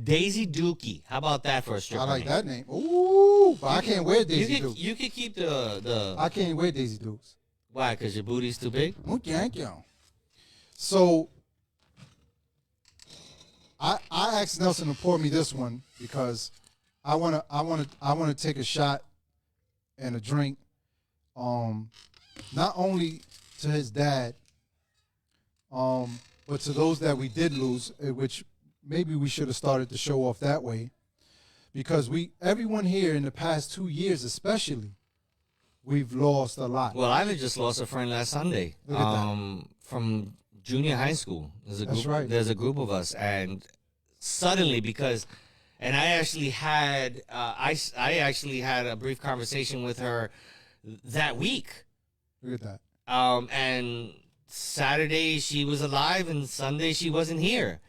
S2: Daisy Dookie. How about that for a stripper?
S1: I like
S2: name?
S1: that name. Ooh, but I can't wear Daisy Dukes.
S2: You could keep the
S1: I can't wear Daisy Dukes.
S2: why? Because your booty's too big.
S1: Thank you. So I asked Nelson to pour me this one because I wanna take a shot and a drink. Not only to his dad, but to those that we did lose, which maybe we should have started the show off that way, because everyone here in the past 2 years, especially, we've lost a lot.
S2: Well, I just lost a friend last Sunday.
S1: Look at that.
S2: From junior high school.
S1: That's right.
S2: There's a group of us, and suddenly and I actually had I actually had a brief conversation with her that week.
S1: Look at that.
S2: And Saturday she was alive, and Sunday she wasn't here.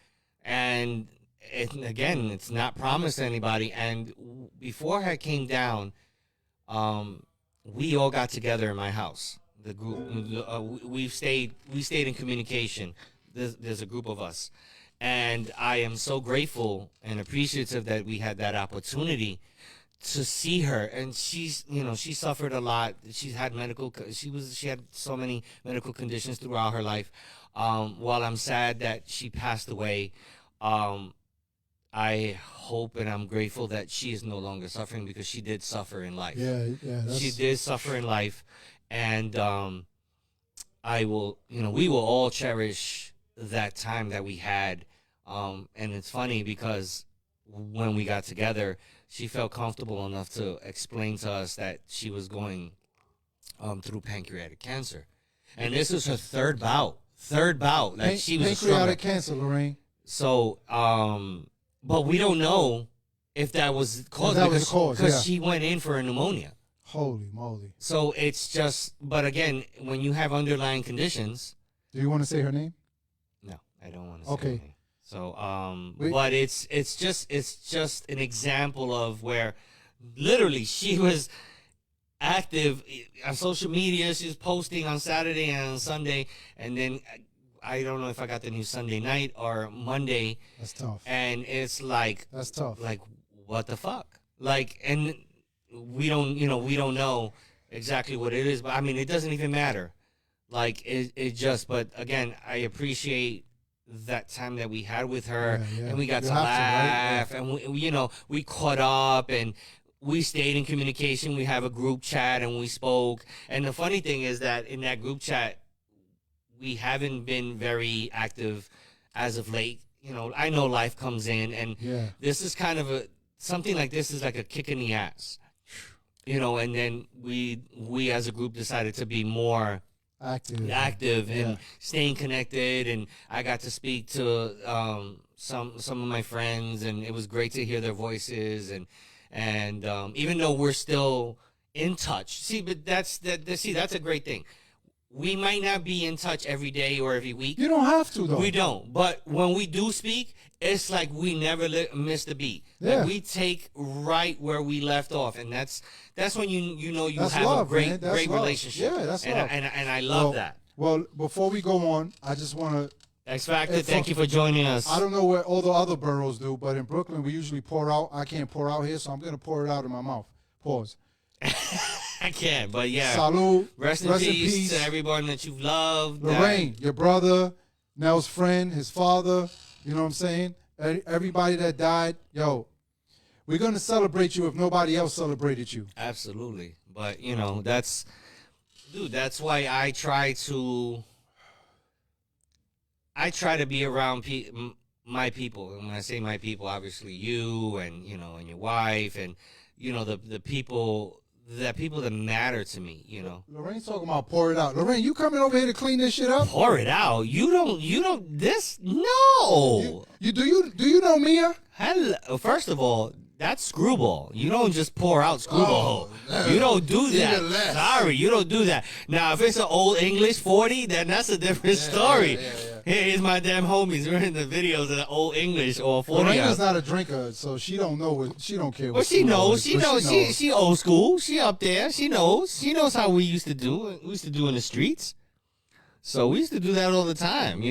S2: And again, it's not promised to anybody. And before I came down, we all got together in my house. The group, we stayed in communication. There's a group of us, and I am so grateful and appreciative that we had that opportunity to see her. And she's, she suffered a lot. She's had she had so many medical conditions throughout her life. While I'm sad that she passed away, I hope and I'm grateful that she is no longer suffering, because she did suffer in life.
S1: Yeah.
S2: She did suffer in life, and we will all cherish that time that we had. And it's funny because when we got together, she felt comfortable enough to explain to us that she was going through pancreatic cancer, and this was her third bout. Like she was
S1: pancreatic cancer, Lorraine.
S2: So, but we don't know if that was the cause,
S1: That was the cause, yeah.
S2: she went in for a pneumonia.
S1: Holy moly!
S2: So it's just, but again, when you have underlying conditions,
S1: Do you want to say her name?
S2: no, I don't want to say
S1: Okay.
S2: anything. So,
S1: Wait.
S2: but it's just an example of where literally she was active on social media. She was posting on Saturday and on Sunday, and then I don't know if I got the news Sunday night or Monday,
S1: That's tough.
S2: and it's like,
S1: That's tough.
S2: what the fuck? And we don't know exactly what it is, but I mean, it doesn't even matter. But again, I appreciate that time that we had with her,
S1: Yeah.
S2: and we got
S1: You
S2: to
S1: have to, right?
S2: laugh, and we caught up, and we stayed in communication. We have a group chat, and we spoke. And the funny thing is that in that group chat, we haven't been very active as of late. I know life comes in, and
S1: Yeah.
S2: this is kind of something like this is like a kick in the ass, and then we as a group decided to be more active and
S1: Yeah.
S2: staying connected, and I got to speak to some of my friends, and it was great to hear their voices, and even though we're still in touch, but that's a great thing. We might not be in touch every day or every week.
S1: You don't have to though.
S2: We don't. But when we do speak, it's like we never miss the beat.
S1: Yeah.
S2: Like we take right where we left off, and that's when you
S1: That's
S2: have
S1: love,
S2: a great
S1: man. That's
S2: great
S1: love.
S2: relationship.
S1: Yeah, that's
S2: and
S1: love.
S2: and I love that.
S1: Well, before we go on, I just want to.
S2: X Factor,
S1: It's
S2: thank
S1: so-
S2: you for joining us.
S1: I don't know what all the other boroughs do, but in Brooklyn we usually pour out. I can't pour out here, so I'm gonna pour it out in my mouth. Pause.
S2: I can't, but yeah.
S1: Salud.
S2: Rest in peace to everyone that you've loved.
S1: Lorraine, your brother, Nell's friend, his father. You know what I'm saying? Everybody that died. Yo, we're gonna celebrate you if nobody else celebrated you.
S2: Absolutely. But, that's why I try to be around my people. And when I say my people, obviously you and, and your wife and, the people that matter to me,
S1: Lorraine's talking about pour it out. Lorraine, you coming over here to clean this shit up?
S2: Pour it out. You don't, no.
S1: Do you know Mia?
S2: Hello. First of all, that's screwball. You don't just pour out screwball. You don't do that.
S1: Even less.
S2: Sorry, you don't do that. Now, if it's an old English 40, then that's a different story.
S1: yeah.
S2: Here's my damn homies. We're in the videos of the old English or 40.
S1: Lorraine is not a drinker, so she don't know what she don't care.
S2: Well,
S1: What
S2: she
S1: screwball
S2: knows.
S1: is,
S2: She
S1: but
S2: knows. She old school. She up there. She knows. She knows how we used to do. We used to do in the streets. So we used to do that all the time.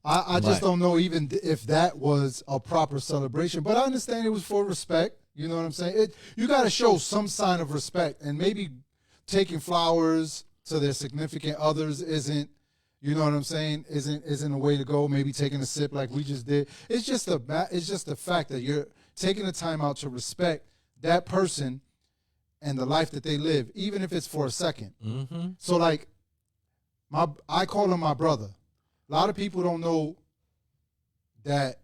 S1: I just
S2: Right.
S1: don't know even if that was a proper celebration, but I understand it was for respect. You know what I'm saying? You got to show some sign of respect, and maybe taking flowers to their significant others isn't. You know what I'm saying? Isn't a way to go. Maybe taking a sip like we just did. It's just the fact that you're taking the time out to respect that person and the life that they live, even if it's for a second.
S2: Mm-hmm.
S1: So like, I call him my brother. A lot of people don't know that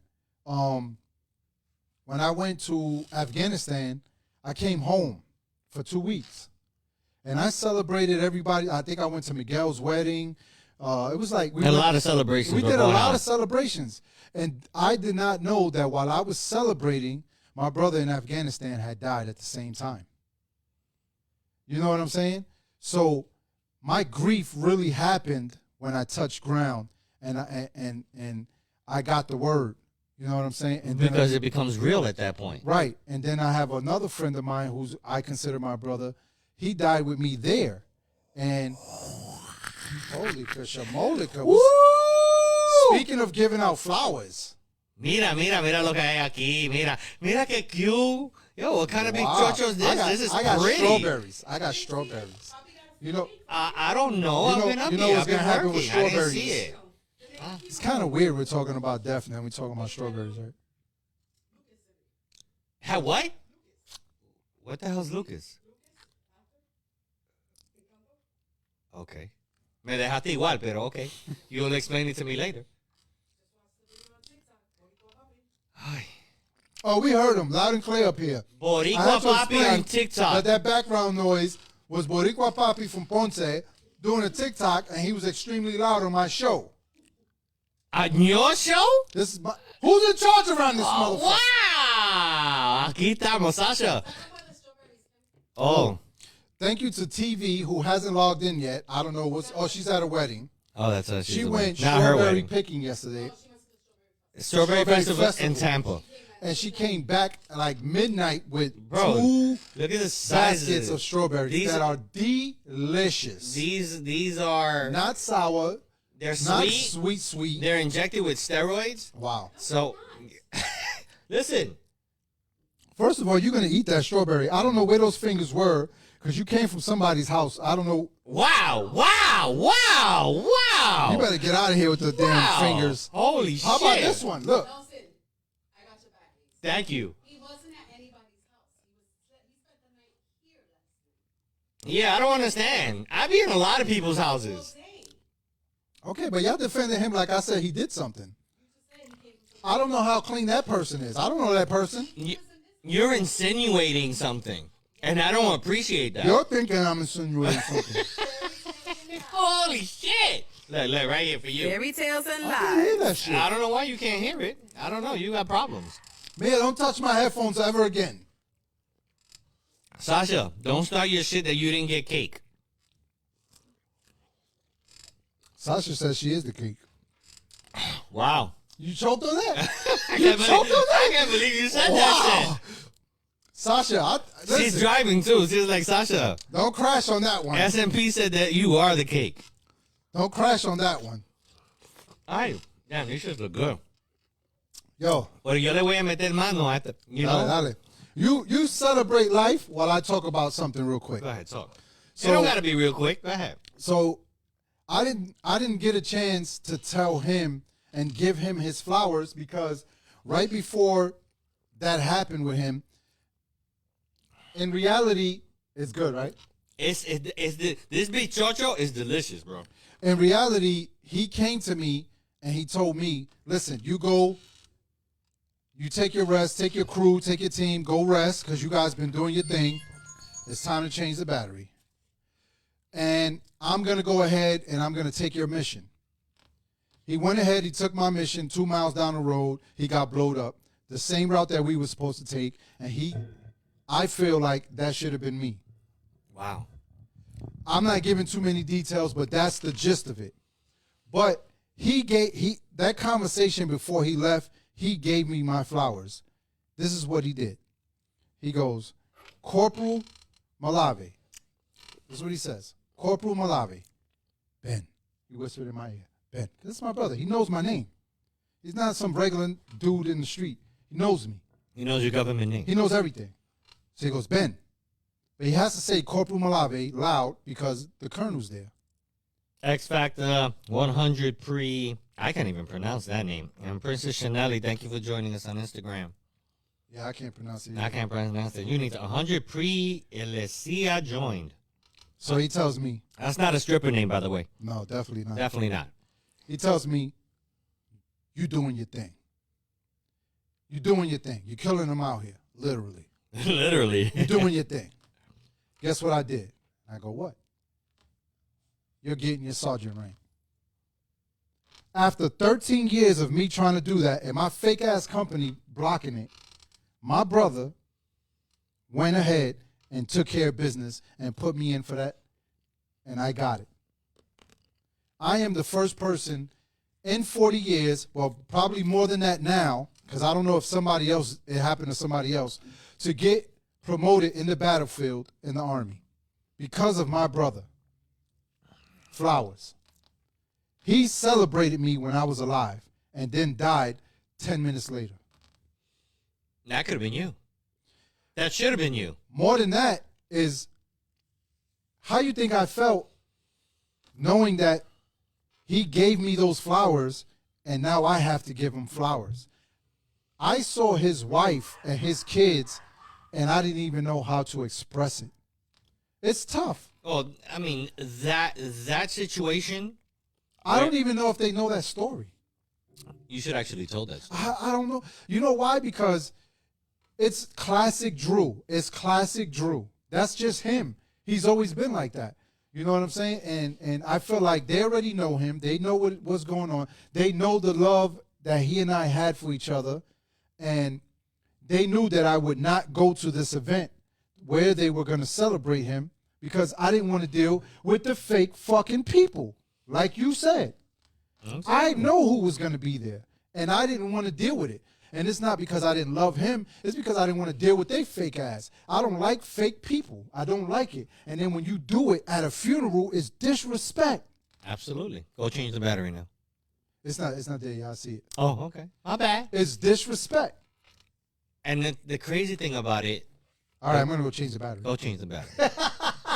S1: when I went to Afghanistan, I came home for 2 weeks. And I celebrated everybody. I think I went to Miguel's wedding. It was like
S2: A lot of celebrations.
S1: we
S2: were
S1: did a
S2: going
S1: lot
S2: on.
S1: of celebrations. And I did not know that while I was celebrating, my brother in Afghanistan had died at the same time. You know what I'm saying? So my grief really happened when I touched ground and I got the word. You know what I'm saying? And then
S2: Because it becomes real at that point.
S1: right. And then I have another friend of mine who's I consider my brother. He died with me there. And holy Krishamolika. Speaking of giving out flowers.
S2: Mira lo que hay aquí. Mira que cute. Yo, what kind of big
S1: Wow.
S2: chocho is this?
S1: I
S2: This is
S1: got
S2: pretty.
S1: strawberries. I got strawberries. You know,
S2: I don't know.
S1: You
S2: I've
S1: know-
S2: been up
S1: you know
S2: here.
S1: what's
S2: I've been
S1: gonna happen with
S2: working. I didn't
S1: strawberries?
S2: see it.
S1: it's kind of weird we're talking about death and we're talking about strawberries, right?
S2: What? What the hell's Lucas? Okay. Me dejaste igual, pero okay. You'll explain it to me later. Ay.
S1: Oh, we heard him loud and clear up here. I
S2: Boricua
S1: have to
S2: Papi
S1: explain
S2: on TikTok.
S1: that background noise was Boricua Papi from Ponce doing a TikTok, and he was extremely loud on my show.
S2: On your show?
S1: This is who's in charge around this
S2: Oh,
S1: motherfucker?
S2: wow! Aquí estamos, Sasha. Oh.
S1: Thank you to TV who hasn't logged in yet. I don't know what's. Oh, she's at a wedding.
S2: Oh, that's us.
S1: She went
S2: Not her
S1: strawberry
S2: wedding.
S1: picking yesterday,
S2: Strawberry Festival in Tampa.
S1: and she came back at like midnight with
S2: Bro,
S1: 2
S2: Look at the sizes.
S1: baskets of strawberries
S2: These-
S1: that are delicious.
S2: These are
S1: Not sour,
S2: they're
S1: not
S2: sweet.
S1: sweet.
S2: They're injected with steroids.
S1: Wow.
S2: So listen,
S1: First of all, you're gonna eat that strawberry. I don't know where those fingers were because you came from somebody's house. I don't know.
S2: wow.
S1: You better get out of here with the damn fingers.
S2: Holy shit.
S1: How about this one? Look.
S3: Nelson, I got your back.
S2: Thank you.
S3: He wasn't at anybody's house. He spent the night here last night.
S2: Yeah, I don't understand. I be in a lot of people's houses.
S1: Okay, but y'all defended him like I said he did something. I don't know how clean that person is. I don't know that person.
S2: You're insinuating something, and I don't appreciate that.
S1: You're thinking I'm insinuating something.
S2: Holy shit! Look, right here for you.
S4: Fairy tales and
S1: I can't hear
S4: lies.
S1: that shit.
S2: I don't know why you can't hear it. I don't know. You got problems.
S1: Man, don't touch my headphones ever again.
S2: Sasha, don't start your shit that you didn't get cake.
S1: Sasha says she is the cake.
S2: Wow.
S1: You choked on that?
S2: I
S1: You
S2: can't,
S1: choked
S2: believe,
S1: on
S2: I
S1: that?
S2: can't believe you said that
S1: Wow.
S2: shit.
S1: Sasha,
S2: She's
S1: listen,
S2: driving too. She's like, Sasha,
S1: don't crash on that one.
S2: SMP said that you are the cake.
S1: Don't crash on that one.
S2: Ay, damn, these shits look good.
S1: Yo,
S2: Pero yo le voy a meter mano a esta, you know?
S1: dale, dale. You celebrate life while I talk about something real quick.
S2: Go ahead, talk.
S1: So-
S2: You don't got to be real quick. Go ahead.
S1: So I didn't get a chance to tell him and give him his flowers because right before that happened with him, in reality, it's good, right?
S2: This bichocho is delicious, bro.
S1: In reality, he came to me and he told me, listen, you go, you take your rest, take your crew, take your team, go rest because you guys been doing your thing. It's time to change the battery. And I'm going to go ahead and I'm going to take your mission. He went ahead, he took my mission 2 miles down the road. He got blowed up. The same route that we were supposed to take. And I feel like that should have been me.
S2: Wow.
S1: I'm not giving too many details, but that's the gist of it. But that conversation before he left, he gave me my flowers. This is what he did. He goes, Corporal Malave. This is what he says. Corporal Malave. Ben. He whispered in my ear. Ben. This is my brother. He knows my name. He's not some regular dude in the street. He knows me.
S2: He knows your government name.
S1: He knows everything. So he goes, Ben. But he has to say Corporal Malave loud because the colonel's there.
S2: X Factor 100 Pre. I can't even pronounce that name. And Princess Chanelli, thank you for joining us on Instagram.
S1: Yeah, I can't pronounce it.
S2: I can't pronounce it. You need to 100 Pre Elesia joined.
S1: So he tells me,
S2: That's not a stripper name, by the way.
S1: no, definitely not.
S2: Definitely not.
S1: He tells me, you doing your thing. You doing your thing. You're killing them out here, literally.
S2: Literally.
S1: You're doing your thing. Guess what I did? I go, what? You're getting your sergeant rank. After 13 years of me trying to do that and my fake ass company blocking it, my brother went ahead and took care of business and put me in for that, and I got it. I am the first person in 40 years, well, probably more than that now, because I don't know if it happened to somebody else, to get promoted in the battlefield in the Army because of my brother. Flowers. He celebrated me when I was alive and then died 10 minutes later.
S2: That could have been you. That should have been you.
S1: More than that is how you think I felt knowing that he gave me those flowers and now I have to give him flowers. I saw his wife and his kids and I didn't even know how to express it. It's tough.
S2: Well, I mean, that situation,
S1: I don't even know if they know that story.
S2: you should actually told that.
S1: I don't know. You know why? Because it's classic Drew. It's classic Drew. That's just him. He's always been like that. You know what I'm saying? And I feel like they already know him. They know what's going on. They know the love that he and I had for each other. And they knew that I would not go to this event where they were going to celebrate him because I didn't want to deal with the fake fucking people, like you said. I know who was going to be there, and I didn't want to deal with it. And it's not because I didn't love him. It's because I didn't want to deal with their fake ass. I don't like fake people. I don't like it. And then when you do it at a funeral, it's disrespect.
S2: Absolutely. Go change the battery now.
S1: It's not there. Y'all see it.
S2: Oh, okay. My bad.
S1: It's disrespect.
S2: And the crazy thing about it,
S1: All right, I'm going to go change the battery.
S2: go change the battery.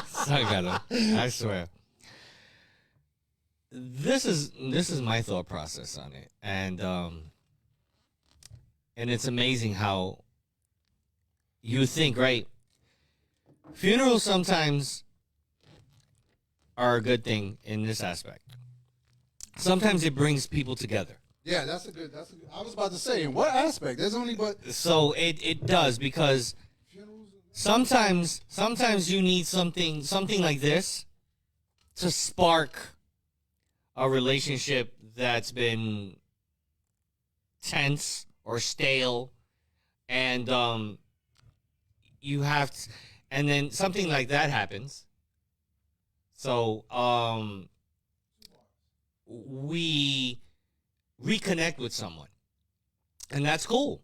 S2: Sorry, Carlo. I swear. This is my thought process on it, and it's amazing how you think, right? Funerals sometimes are a good thing in this aspect. Sometimes it brings people together.
S1: Yeah, that's a good. I was about to say, in what aspect? There's only but
S2: So it does, because sometimes you need something like this to spark a relationship that's been tense or stale, and you have to, and then something like that happens. So we reconnect with someone, and that's cool.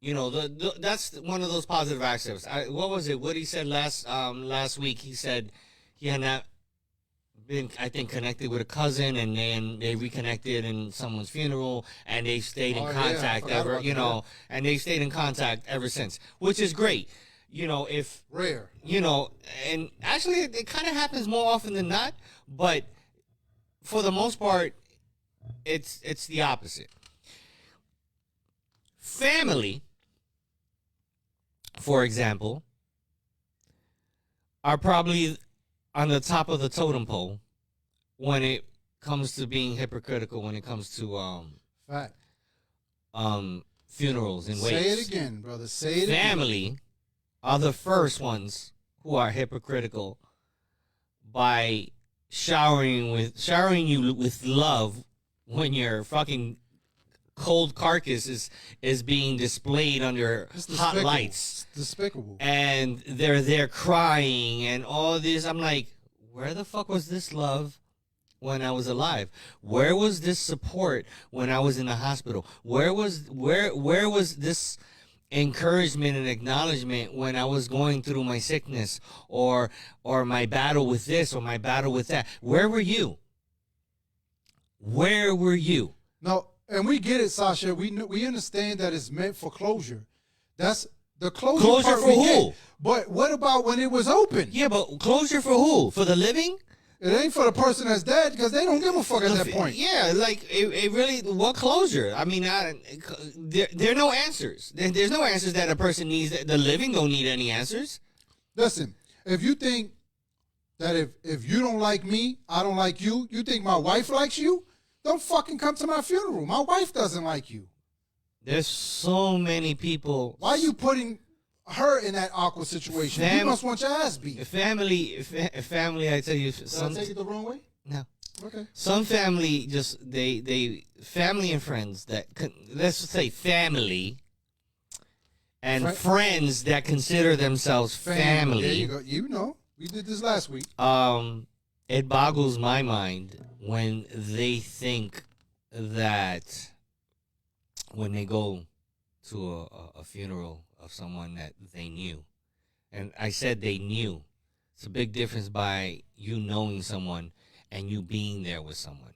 S2: You know, that's one of those positive aspects. What was it? What he said last week? He said he had not been, I think, connected with a cousin, and then they reconnected in someone's funeral, and they stayed in
S1: Oh, yeah, I
S2: contact
S1: forgot
S2: ever.
S1: about
S2: You
S1: that.
S2: know, and they stayed in contact ever since, which is great. You know, if
S1: rare.
S2: you know, and actually, it kind of happens more often than not, but for the most part, it's the opposite. Family, for example, are probably on the top of the totem pole when it comes to being hypocritical, when it comes to
S1: Fact.
S2: funerals and
S1: Say
S2: wakes.
S1: it again, brother. Say it again.
S2: Family are the first ones who are hypocritical by showering you with love when your fucking cold carcass is being displayed under
S1: It's
S2: hot
S1: despicable.
S2: lights,
S1: It's despicable.
S2: and they're there crying and all this. I'm like, where the fuck was this love when I was alive? Where was this support when I was in the hospital? Where was this encouragement and acknowledgement when I was going through my sickness or my battle with this or my battle with that? Where were you? Where were you?
S1: No, and we get it, Sasha. We understand that it's meant for closure. That's the closure
S2: Closure
S1: part
S2: for
S1: we
S2: who?
S1: get. But what about when it was open?
S2: Yeah, but closure for who? For the living?
S1: It ain't for the person that's dead because they don't give a fuck at that point.
S2: Yeah, like it really. What closure? I mean, there are no answers. There's no answers that a person needs. The living don't need any answers.
S1: Listen, if you think that if you don't like me, I don't like you, you think my wife likes you, don't fucking come to my funeral. My wife doesn't like you.
S2: There's so many people.
S1: Why are you putting her in that awkward situation? You must want your ass beat.
S2: Family. I tell you,
S1: Did I take it the wrong way?
S2: no.
S1: Okay.
S2: Some family just they family and friends that let's just say family and friends that consider themselves family.
S1: There you go. You know, we did this last week.
S2: It boggles my mind when they think that when they go to a funeral of someone that they knew, and I said they knew. It's a big difference by you knowing someone and you being there with someone.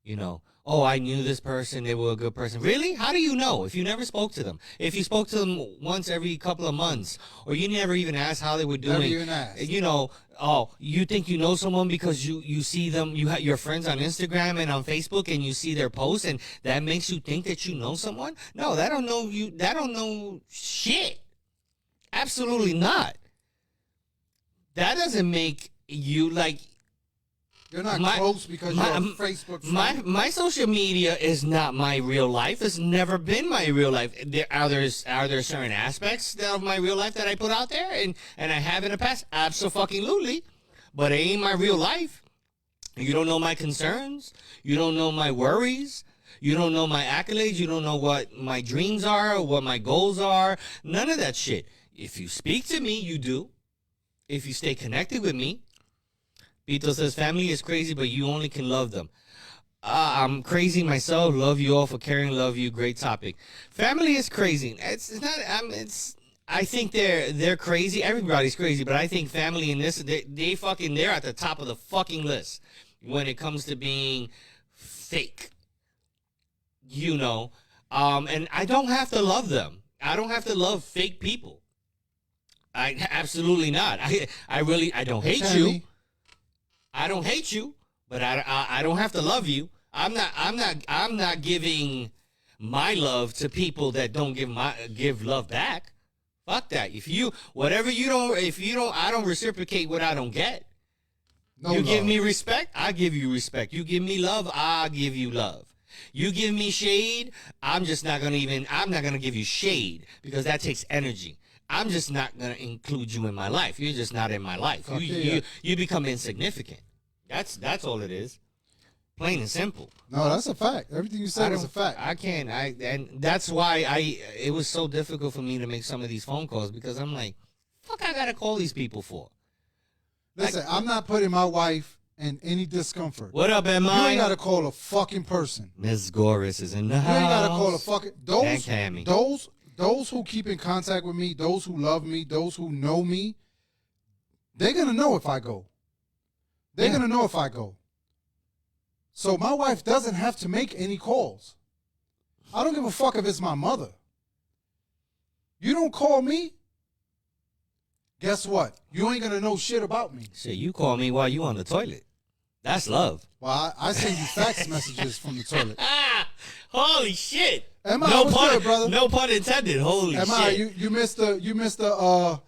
S2: You know, oh, I knew this person, they were a good person. Really? How do you know if you never spoke to them? If you spoke to them once every couple of months, or you never even asked how they were doing.
S1: Never even asked.
S2: You know, oh, you think you know someone because you see them, you have your friends on Instagram and on Facebook, and you see their posts, and that makes you think that you know someone? No, that don't know you. That don't know shit. Absolutely not. That doesn't make you like.
S1: You're not close because you're on Facebook.
S2: My social media is not my real life. It's never been my real life. Are there certain aspects of my real life that I put out there and I have in the past? Absolutely. But it ain't my real life. You don't know my concerns. You don't know my worries. You don't know my accolades. You don't know what my dreams are or what my goals are. None of that shit. If you speak to me, you do. If you stay connected with me. Pito says, family is crazy, but you only can love them. I'm crazy myself. Love you all for caring. Love you. Great topic. Family is crazy. It's not. I think they're crazy. Everybody's crazy, but I think family in this, they're at the top of the fucking list when it comes to being fake. You know, and I don't have to love them. I don't have to love fake people. I absolutely not. I don't hate you. I don't hate you, but I don't have to love you. I'm not giving my love to people that don't give love back. Fuck that. I don't reciprocate what I don't get.
S1: No
S2: you
S1: love.
S2: give me respect, I give you respect. You give me love, I give you love. You give me shade, I'm not gonna give you shade because that takes energy. I'm just not gonna include you in my life. You're just not in my life.
S1: Fuck
S2: You
S1: yeah.
S2: you become insignificant. That's all it is. Plain and simple.
S1: No, that's a fact. Everything you said is a fact.
S2: I can't. And that's why it was so difficult for me to make some of these phone calls because I'm like, fuck, I gotta call these people for.
S1: Listen, I'm not putting my wife in any discomfort.
S2: What up,
S1: You ain't
S2: MI?
S1: gotta call a fucking person.
S2: Ms. Goris is in the
S1: You
S2: house.
S1: ain't gotta call a fucking
S2: And Cammy.
S1: those who keep in contact with me, those who love me, those who know me, they're gonna know if I go. They're
S2: Yeah.
S1: gonna know if I go. So my wife doesn't have to make any calls. I don't give a fuck if it's my mother. You don't call me, guess what? You ain't gonna know shit about me.
S2: Shit, you call me while you on the toilet. That's love.
S1: Well, I send you fax messages from the toilet.
S2: Ah, holy shit.
S1: Am I?
S2: No
S1: What's
S2: pun,
S1: good, brother?
S2: no pun intended. Holy
S1: Am I?
S2: shit.
S1: You missed the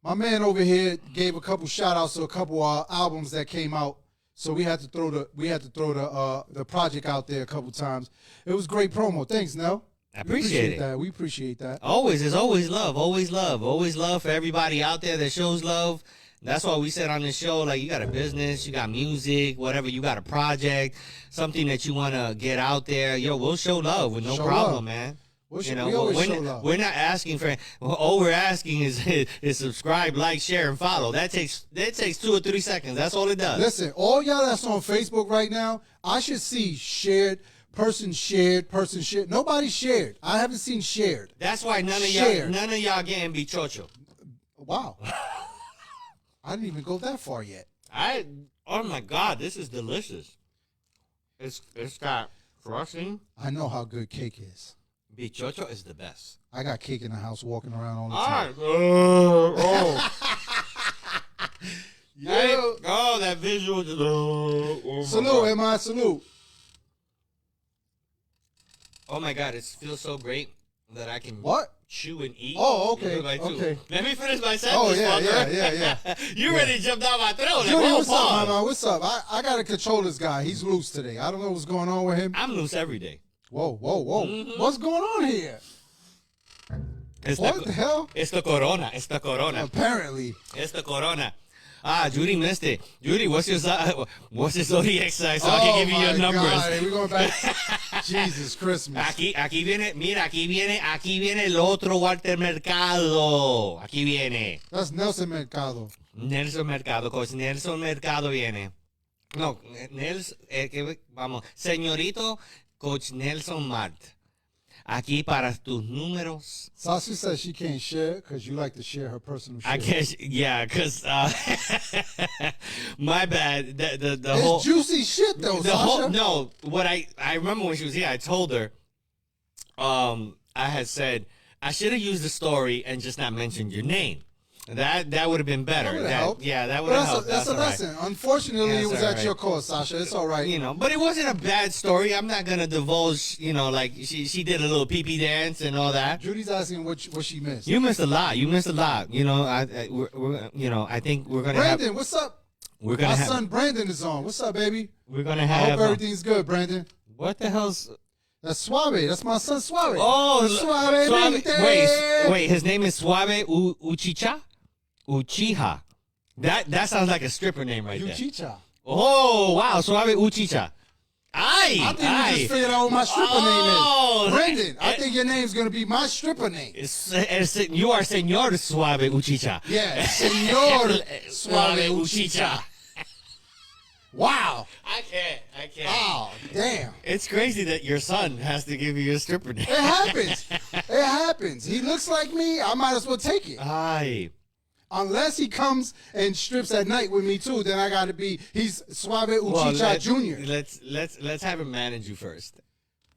S1: my man over here gave a couple shout outs to a couple albums that came out. So we had to throw the project out there a couple times. It was great promo. Thanks, Nell.
S2: I
S1: We
S2: appreciate it.
S1: that. We appreciate that.
S2: Always, there's always love, always love, always love for everybody out there that shows love. That's why we said on this show, like, you got a business, you got music, whatever, you got a project, something that you want to get out there. Yo, we'll show love with no
S1: Show
S2: problem,
S1: love.
S2: man.
S1: We always
S2: we're,
S1: show love.
S2: we're not asking for. All we're asking is subscribe, like, share, and follow. That takes 2 or 3 seconds. That's all it does.
S1: Listen, all y'all that's on Facebook right now, I should see shared, person shared. Nobody shared. I haven't seen shared.
S2: That's why none of
S1: Share.
S2: y'all getting bichocho.
S1: Wow. I didn't even go that far yet.
S2: Oh my God, this is delicious. It's got frosting.
S1: I know how good cake is.
S2: Bichocho is the best.
S1: I got cake in the house walking around all the
S2: All
S1: time.
S2: right. Oh.
S1: Yeah.
S2: Oh, that visual. Oh,
S1: Salute, MI, salute.
S2: Oh my God, it feels so great that I can
S1: What?
S2: chew and eat.
S1: Oh, okay,
S2: You know, like, too.
S1: okay.
S2: Let me finish my sentence.
S1: Oh, yeah,
S2: fucker.
S1: yeah.
S2: You ready to jump down my throat? Like,
S1: Judy,
S2: whoa,
S1: what's up,
S2: pause.
S1: Mama? What's up? I got to control this guy. He's loose today. I don't know what's going on with him.
S2: I'm loose every day.
S1: Whoa.
S2: Mhm.
S1: What's going on here?
S2: It's
S1: What the hell?
S2: It's the corona. It's the corona.
S1: Apparently.
S2: It's the corona. Judy missed it. Judy, what's your zodiac sign so I can give you your numbers?
S1: God, we're going back. Jesus Christmas.
S2: Aquí viene, mira, aquí viene el otro Walter Mercado. Aquí viene.
S1: That's Nelson Mercado.
S2: Nelson Mercado, Coach Nelson Mercado viene. No, vamos, señorito Coach Nelson Mart. Aquí para tus números.
S1: Sasha says she can't share because you like to share her personal shit.
S2: I guess, yeah, because my bad. The
S1: It's
S2: whole
S1: juicy shit though,
S2: the
S1: Sasha.
S2: whole no. What I remember when she was here, I told her, I had said I should have used the story and just not mentioned your name. That would have been better.
S1: That would've helped.
S2: Yeah, that would
S1: But
S2: have helped.
S1: that's a
S2: all right.
S1: lesson. Unfortunately,
S2: Yeah,
S1: it
S2: it's
S1: was
S2: all
S1: at
S2: right.
S1: your cost, Sasha. It's all right.
S2: You know, but it wasn't a bad story. I'm not gonna divulge. You know, like she did a little pee-pee dance and all that.
S1: Judy's asking what she missed.
S2: You missed a lot. You missed a lot. You know, I think we're gonna
S1: Brandon, what's up?
S2: we're
S1: My
S2: gonna have
S1: son Brandon is on. What's up, baby?
S2: we're gonna
S1: I
S2: have
S1: hope everything's good, Brandon.
S2: what the hell's
S1: That's Suave. That's my son Suave.
S2: oh
S1: Suave.
S2: wait his name is Suave Uchiha. That sounds like a stripper name right there.
S1: Uchicha.
S2: Oh wow, Suave Uchicha.
S1: I think you just figured out what my stripper
S2: Oh,
S1: name is. Brandon, I think your name's going to be my stripper name.
S2: You are Señor Suave Uchicha.
S1: Yeah, Senor Suave Uchicha. Wow.
S2: I can't.
S1: Oh, damn.
S2: It's crazy that your son has to give you a stripper name.
S1: It happens. It happens. He looks like me. I might as well take it.
S2: Aye.
S1: Unless he comes and strips at night with me too, then I got to be. He's Suave Uchicha Jr.
S2: Let's have him manage you first.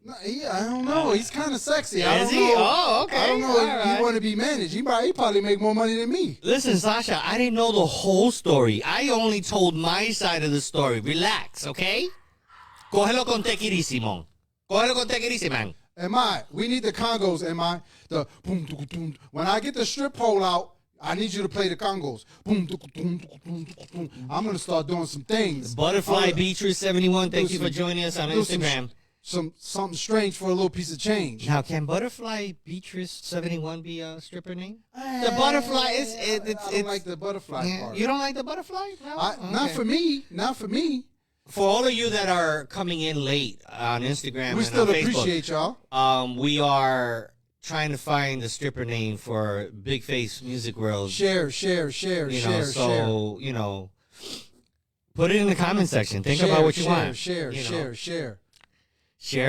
S1: No, I don't know. He's kind of sexy. I
S2: Is
S1: don't
S2: he?
S1: know.
S2: Oh, okay.
S1: I don't know
S2: All
S1: if
S2: right.
S1: he want to be managed. He probably make more money than me.
S2: Listen, Sasha, I didn't know the whole story. I only told my side of the story. Relax, okay? Cógelo con tequirísimo. Cógelo con tequirísimo.
S1: We need the congos, the boom, tuku, boom. When I get the strip pole out, I need you to play the congos. Boom, tuku, boom, tuku, boom, tuku, boom. I'm gonna start doing some things.
S2: Butterfly
S1: I'm
S2: Beatrice 71. Thank
S1: do
S2: you for
S1: some-
S2: joining us on
S1: do some
S2: Instagram.
S1: something strange for a little piece of change.
S2: Now, can Butterfly Beatrice 71 be a stripper name? The butterfly is
S1: I don't like the butterfly
S2: yeah,
S1: part.
S2: you don't like the butterfly? No?
S1: Not
S2: Okay.
S1: for me. Not for me.
S2: For all of you that are coming in late on Instagram
S1: We
S2: and
S1: still
S2: on Facebook,
S1: appreciate y'all.
S2: we are trying to find the stripper name for Big Face Music World.
S1: Share,
S2: you know,
S1: share.
S2: so you know, put it in the comment section. Think about what you want.
S1: Share,
S2: you know.
S1: share.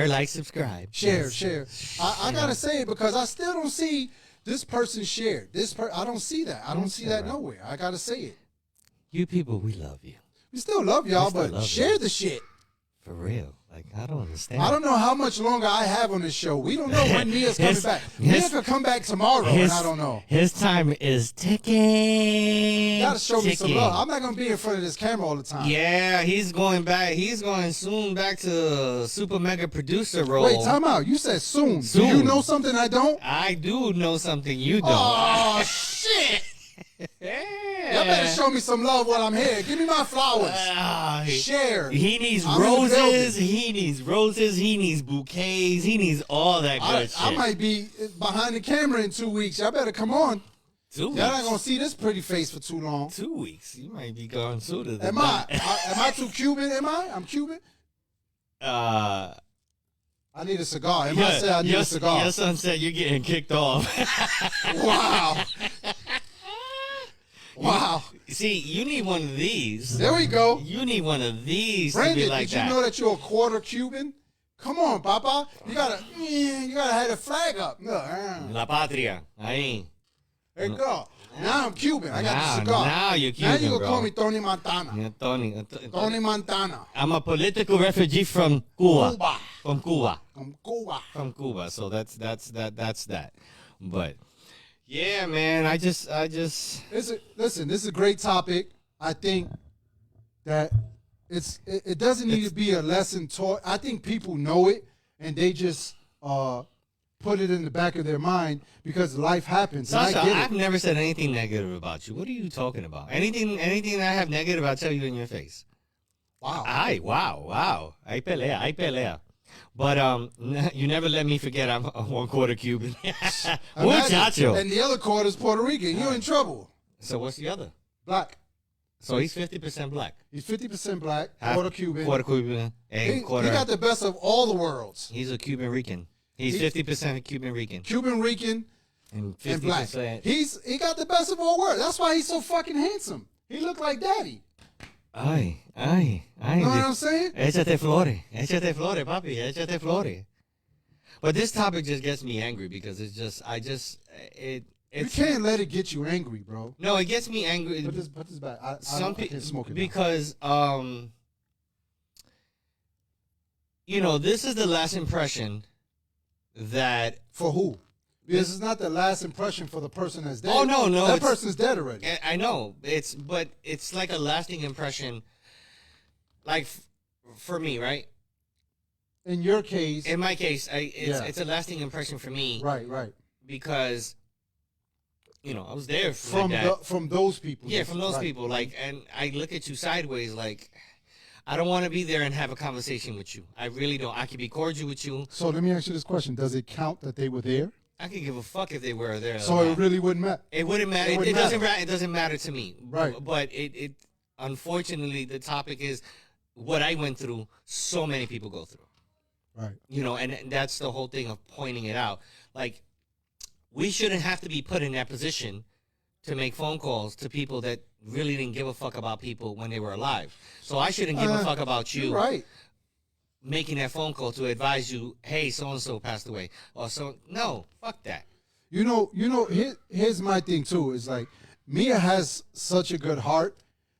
S2: Like, subscribe.
S1: Share.
S2: Yes.
S1: I gotta say it because I still don't see this person shared. I don't see that. I don't see that nowhere. I gotta say it.
S2: You people, we love you.
S1: We still love y'all,
S2: still
S1: but
S2: love
S1: share
S2: you.
S1: the shit.
S2: For real. Like, I don't understand.
S1: I don't know how much longer I have on this show. We don't know when Mia's coming back. Mia
S2: his-
S1: could come back tomorrow, and I don't know.
S2: His time is ticking.
S1: You gotta show me some
S2: ticking.
S1: love. I'm not gonna be in front of this camera all the time.
S2: Yeah, he's going back. He's going soon back to super mega producer role.
S1: Wait, time out. You said soon. Do
S2: Soon.
S1: you know something I don't?
S2: I do know something you don't.
S1: Oh shit! Y'all better show me some love while I'm here. Give me my flowers. Share.
S2: He needs
S1: I'm in the
S2: roses.
S1: building.
S2: He needs roses. He needs bouquets. He needs all that good shit.
S1: I might be behind the camera in 2 weeks. Y'all better come on.
S2: 2 weeks.
S1: Y'all not gonna see this pretty face for too long.
S2: 2 weeks. You might be going sooner than
S1: Am I?
S2: that.
S1: Am I too Cuban? Am I? I'm Cuban. I need a cigar. Am I say I need a cigar?
S2: Your son said you're getting kicked off.
S1: Wow. Wow.
S2: See, you need one of these.
S1: There we go.
S2: You need one of these to
S1: Brandon,
S2: be like
S1: did you
S2: that.
S1: know that you're a quarter Cuban? Come on, Papa. You gotta have the flag up. Look,
S2: La patria. Ahí.
S1: there you go. Now I'm Cuban. I got the
S2: Now-
S1: cigar.
S2: now you're
S1: Now you
S2: Cuban,
S1: gonna
S2: bro.
S1: call me Tony Montana.
S2: Yeah, Tony.
S1: Tony Montana.
S2: I'm a political refugee from Cuba.
S1: Cuba.
S2: From Cuba.
S1: From Cuba.
S2: From Cuba. So that's that. But yeah, man, I just
S1: Listen, this is a great topic. I think that it doesn't need to be a lesson taught. I think people know it and they just put it in the back of their mind because life happens. And
S2: Sasha,
S1: I get
S2: I've
S1: it.
S2: never said anything negative about you. What are you talking about? Anything that I have negative, I'll tell you in your face.
S1: Wow.
S2: Ay, wow. Hay pelea. But you never let me forget I'm a 1/4 Cuban.
S1: Imagine-
S2: Muchacho.
S1: And the other quarter is Puerto Rican. You're in trouble.
S2: So what's the other?
S1: Black.
S2: So he's 50% black.
S1: He's 50% black,
S2: Half-
S1: quarter Cuban.
S2: Quarter Cuban.
S1: He,
S2: And
S1: he
S2: quarter.
S1: got the best of all the worlds.
S2: He's a Cuban Rican. He's 50% Cuban Rican.
S1: Cuban Rican
S2: And
S1: and black.
S2: 50%.
S1: He got the best of all worlds. That's why he's so fucking handsome. He looked like daddy.
S2: Ay.
S1: You know what I'm saying?
S2: Échate flores, papi, échate flores. But this topic just gets me angry because it's
S1: You
S2: it's
S1: can't let it get you angry, bro.
S2: no, it gets me angry.
S1: Put this back. I
S2: Some
S1: can't
S2: people
S1: smoke it now.
S2: because you know, this is the last impression that
S1: For who? This is not the last impression for the person that's dead.
S2: Oh, no,
S1: That
S2: it's-
S1: person's dead already.
S2: I know but it's like a lasting impression. Like for me, right?
S1: In your case,
S2: In my case,
S1: Yeah.
S2: it's a lasting impression for me
S1: right.
S2: because you know I was there for my dad.
S1: From those people.
S2: Yeah, from those
S1: Right.
S2: people. Like, and I look at you sideways, like, I don't want to be there and have a conversation with you. I really don't. I can be cordial with you.
S1: So let me ask you this question: does it count that they were there?
S2: I could give a fuck if they were there.
S1: So
S2: or
S1: it
S2: not.
S1: really wouldn't matter.
S2: It wouldn't matter.
S1: it
S2: It,
S1: wouldn't
S2: doesn't.
S1: matter.
S2: It doesn't matter to me.
S1: Right.
S2: But it unfortunately the topic is what I went through. So many people go through.
S1: Right.
S2: You know, and that's the whole thing of pointing it out. Like, we shouldn't have to be put in that position to make phone calls to people that really didn't give a fuck about people when they were alive. So I shouldn't give a fuck about you
S1: You're right.
S2: making that phone call to advise you, hey, so-and-so passed away. Or so, no, fuck that.
S1: You know. Here's my thing too. Is like Mia has such a good heart.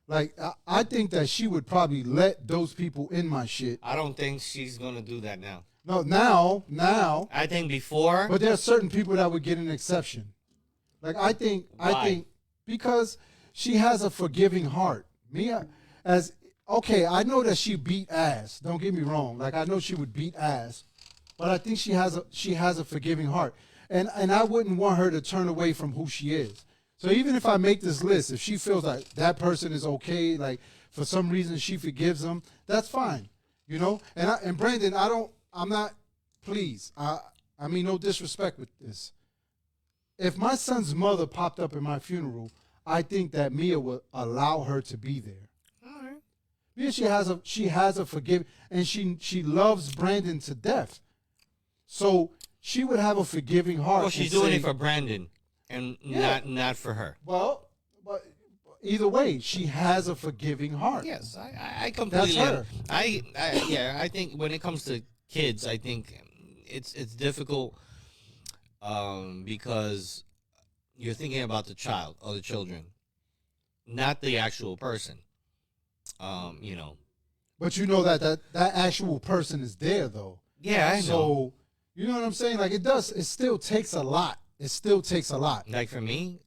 S1: Like I think that she would probably let those people in my shit.
S2: I don't think she's going to do that now.
S1: No, now.
S2: I think before,
S1: But there are certain people that would get an exception. Like I think
S2: Why?
S1: because she has a forgiving heart. Mia I know that she beat ass. Don't get me wrong. Like I know she would beat ass. But I think she has a forgiving heart. And I wouldn't want her to turn away from who she is. So even if I make this list, if she feels like that person is okay, like for some reason she forgives them, that's fine. You know? And Brandon, I I'm not. Please, I mean no disrespect with this. If my son's mother popped up in my funeral, I think that Mia would allow her to be there.
S2: All right.
S1: Mia, she has a forgive, and she loves Brandon to death. So she would have a forgiving heart.
S2: Well, she's
S1: and
S2: doing
S1: say,
S2: it for Brandon, and
S1: Yeah.
S2: not for her.
S1: Well, but either way, she has a forgiving heart.
S2: Yes, I completely.
S1: That's her.
S2: I think when it comes to kids, I think it's difficult because you're thinking about the child or the children, not the actual person. You know.
S1: But you know that actual person is there though.
S2: Yeah, I know.
S1: So you know what I'm saying? Like it still takes a lot. It still takes a lot.
S2: Like for me,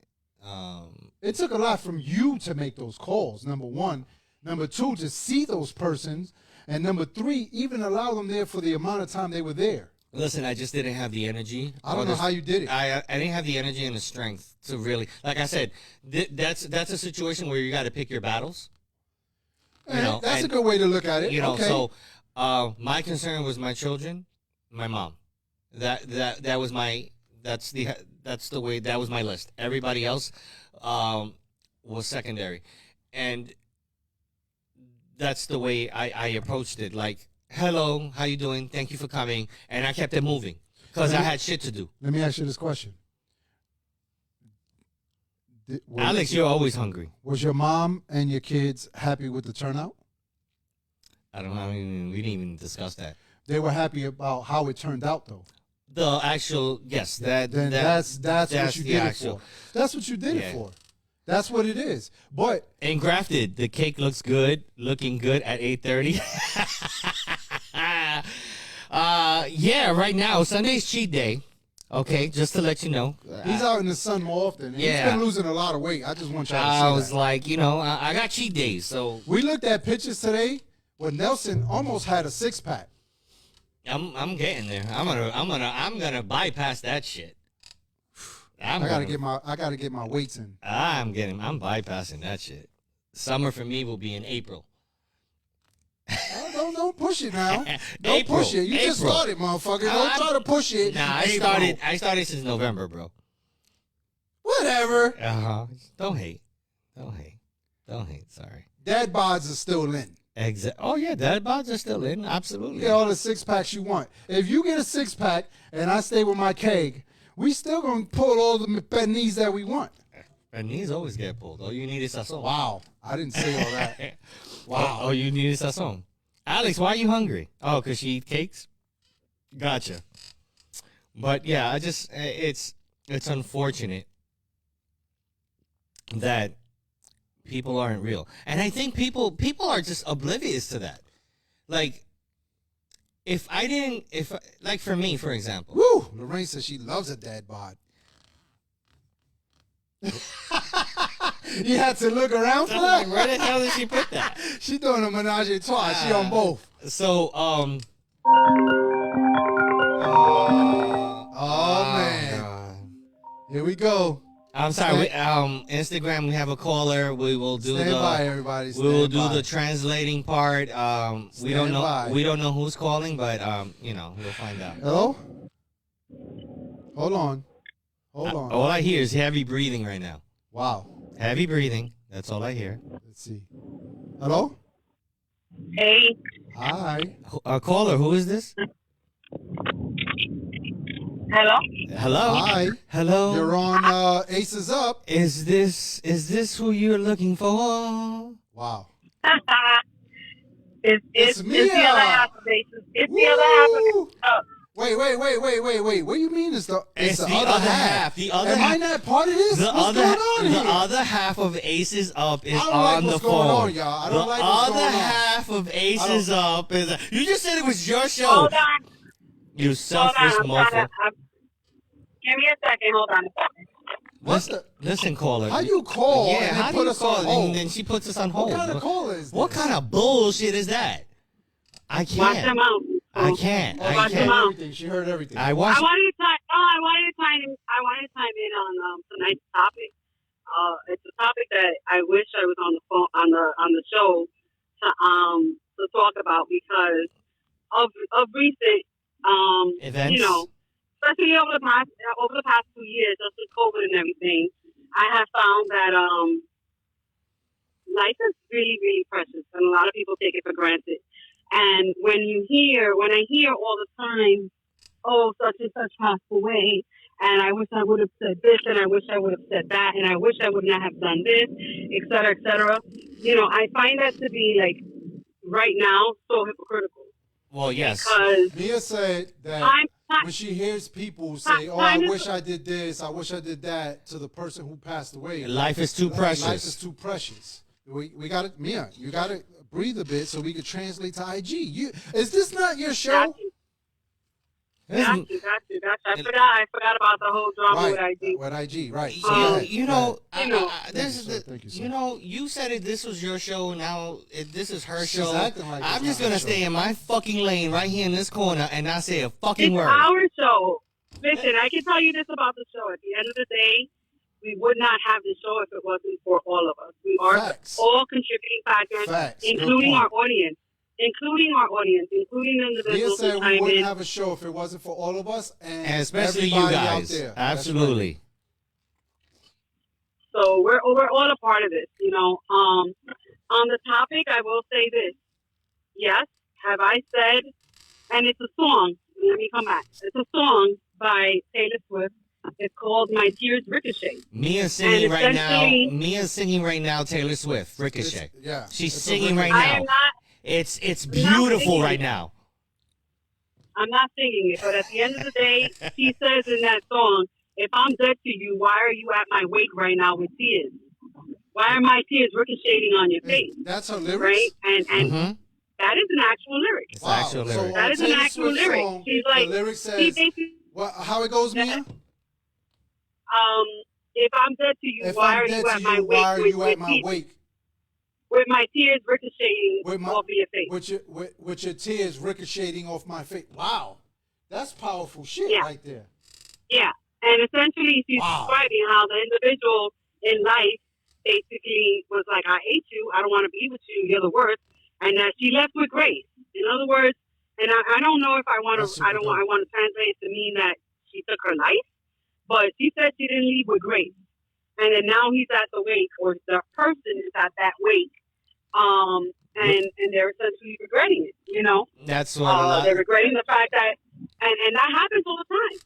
S1: It took a lot from you to make those calls, number one. Number two, to see those persons. And number three, even allow them there for the amount of time they were there.
S2: listen, I just didn't have the energy.
S1: I don't know how you did it.
S2: I didn't have the energy and the strength to really, like I said, that's a situation where you got to pick your battles.
S1: That's a good way to look at it.
S2: You know,
S1: okay.
S2: so my concern was my children, my mom. That was my that's the way that was my list. Everybody else was secondary, and that's the way I approached it. Like, hello, how you doing? Thank you for coming, and I kept it moving because I had shit to do.
S1: Let me ask you this question.
S2: Alex, you're always hungry.
S1: Was your mom and your kids happy with the turnout?
S2: I don't know. I mean, we didn't even discuss that.
S1: They were happy about how it turned out, though.
S2: The actual, yes,
S1: Then that's what you
S2: the
S1: did
S2: actual.
S1: it for. That's what you did
S2: Yeah.
S1: it for. That's what it is. But
S2: Engrafted, the cake looks good, looking good at 8:30. Yeah, right now Sunday's cheat day. Okay, just to let you know.
S1: he's out in the sun more often. And
S2: Yeah.
S1: He's been losing a lot of weight. I just want y'all to see
S2: I was
S1: that.
S2: like, I got cheat days, so
S1: We looked at pictures today where Nelson almost had a six-pack.
S2: I'm getting there. I'm gonna bypass that shit.
S1: I gotta get my weights in.
S2: I'm bypassing that shit. Summer for me will be in April.
S1: Don't push it now. Don't
S2: April,
S1: push it. You just
S2: April.
S1: started, motherfucker. Don't try to push it.
S2: Nah, I started since November, bro.
S1: Whatever.
S2: Don't hate. Sorry.
S1: Dad bods are still in.
S2: Oh yeah, dad bods are still in. Absolutely.
S1: Get all the six-packs you want. If you get a six-pack and I stay with my keg, we still gonna pull all the pennies that we want.
S2: And knees always get pulled. All you need is sazon.
S1: Wow. I didn't say all that. Wow.
S2: All you need is sazon. Alex, why are you hungry? Oh, because she eat cakes? Gotcha. But yeah, it's unfortunate that people aren't real. And I think people are just oblivious to that. Like, like for me, for example.
S1: Woo! Lorraine says she loves a dad bod. You had to look around for
S2: Like,
S1: that?
S2: where the hell did she put that?
S1: She doing a menage a trois. She on both.
S2: So,
S1: Oh, man.
S2: God.
S1: Here we go.
S2: I'm sorry. Instagram, we have a caller. We will do
S1: Stand by, everybody.
S2: we will
S1: Stand
S2: do
S1: by.
S2: the translating part. We don't
S1: Stand
S2: know.
S1: by.
S2: We don't know who's calling, but we'll find out.
S1: Hello? Hold on. Hold on.
S2: All I hear is heavy breathing right now.
S1: Wow.
S2: Heavy breathing. That's all I hear.
S1: Let's see. Hello?
S4: Hey,
S1: Hi.
S2: Caller, who is this?
S4: hello.
S2: Hello.
S1: Hi.
S2: Hello.
S1: You're on Aces Up.
S2: Is this who you're looking for?
S1: Wow.
S4: It's
S1: It's
S4: the
S1: Mia.
S4: other half of Aces. It's the other half of
S1: Woo! Wait. What do you mean it's the other half?
S2: The other
S1: Am
S2: half.
S1: I not part of this?
S2: The
S1: What's
S2: other,
S1: going on
S2: the
S1: here?
S2: other half of Aces Up is
S1: I don't
S2: on
S1: like
S2: the
S1: what's
S2: phone.
S1: going on, y'all. I don't
S2: the
S1: like what's
S2: other
S1: going on.
S2: half of Aces Up is. You just said it was your show.
S4: Hold on.
S2: You
S4: Hold
S2: selfish
S4: on. I'm trying
S2: motherfucker.
S4: to, give me a second. Hold on a second.
S1: What's the?
S2: Listen, caller.
S1: How you call?
S2: Yeah,
S1: and then
S2: how do
S1: put
S2: you
S1: us on
S2: call?
S1: hold?
S2: And then she puts us on hold.
S1: What kind of call is this?
S2: What kind of bullshit is that? I
S4: Watch
S2: can't.
S4: them out.
S2: I can't.
S1: Oh,
S2: I
S1: she
S2: can't.
S1: heard everything. She heard everything.
S2: I
S4: I
S2: watched.
S4: wanted to chime. Oh, I wanted to chime in on tonight's topic. It's a topic that I wish I was on the phone on the show to talk about because of recent
S2: Events.
S4: You know, especially over the past 2 years, just with COVID and everything, I have found that life is really, really precious, and a lot of people take it for granted. And when I hear all the time, oh, such and such passed away, and I wish I would have said this, and I wish I would have said that, and I wish I would not have done this, et cetera, et cetera. You know, I find that to be like right now so hypocritical.
S2: Well, yes.
S4: Because
S1: Mia said that
S4: time,
S1: when she hears people say, "Oh, I wish I did this, I wish I did that," to the person who passed away,
S2: Life is too precious.
S1: Life is too precious. We got to, Mia. You got to breathe a bit so we can translate to IG. Is this not your show?
S4: Got you. I forgot about the whole drama with IG.
S1: With IG, right. So
S2: Thank you, sir. You said it. This was your show. Now this is her
S1: She's
S2: show.
S1: acting like
S2: I'm
S1: it's
S2: just
S1: not her
S2: gonna
S1: show.
S2: stay in my fucking lane right here in this corner and not say a fucking
S4: It's
S2: word.
S4: our show. Listen, I can tell you this about the show. At the end of the day, we would not have the show if it wasn't for all of us. We are
S1: Facts.
S4: all contributing factors,
S1: Facts. Good
S4: including
S1: point.
S4: our audience. Including the
S1: Mia
S4: individuals
S1: said
S4: who
S1: we
S4: chime
S1: wouldn't
S4: in.
S1: have a show if it wasn't for all of us and
S2: especially you
S1: everybody out
S2: guys.
S1: there. That's
S2: Absolutely.
S4: So we're all a part of this, you know. On the topic, I will say this. Yes, have I said, and it's a song. Let me come back. It's a song by Taylor Swift. It's called "My Tears Ricochet."
S2: Mia's singing
S4: And
S2: right now.
S4: essentially-
S2: Mia's singing right now. Taylor Swift, Ricochet.
S1: It's- yeah,
S2: She's
S1: it's a
S2: singing right
S1: ricochet.
S4: I
S2: now.
S4: am not.
S2: It's
S4: not
S2: beautiful
S4: singing
S2: right
S4: it.
S2: now.
S4: I'm not singing it, but at the end of the day, she says in that song, "If I'm dead to you, why are you at my wake right now with tears? Why are my tears ricocheting on your face?"
S1: That's her lyrics.
S4: Right? And
S2: Mm-hmm.
S4: that is an actual lyric.
S2: It's
S1: Wow.
S2: actual
S1: So
S2: lyric.
S4: That
S1: on
S4: is an
S1: Taylor
S4: actual
S1: Swift's
S4: lyric.
S1: song,
S4: She's like,
S1: the lyric
S4: she
S1: says,
S4: basically,
S1: how it goes, Mia?
S4: if I'm dead to you,
S1: If
S4: why
S1: I'm
S4: are
S1: dead
S4: you at
S1: to
S4: my
S1: you,
S4: wake
S1: why are
S4: with,
S1: you at my
S4: tears,
S1: wake?
S4: with my tears ricocheting
S1: With my-
S4: off of your face?
S1: With your tears ricocheting off my face. Wow. That's powerful shit
S4: Yeah.
S1: right there.
S4: Yeah. And essentially, she's
S1: Wow.
S4: describing how the individual in life basically was like, "I hate you. I don't want to be with you. You're the worst." And that she left with grace. In other words, and I don't know if I want
S1: That's
S4: to,
S1: super
S4: I want to translate it to mean that she took her life, but she said she didn't leave with grace. And then now he's at the wake, or the person is at that wake, and they're essentially regretting it. You know,
S2: That's what a lot.
S4: they're regretting the fact that, and that happens all the time.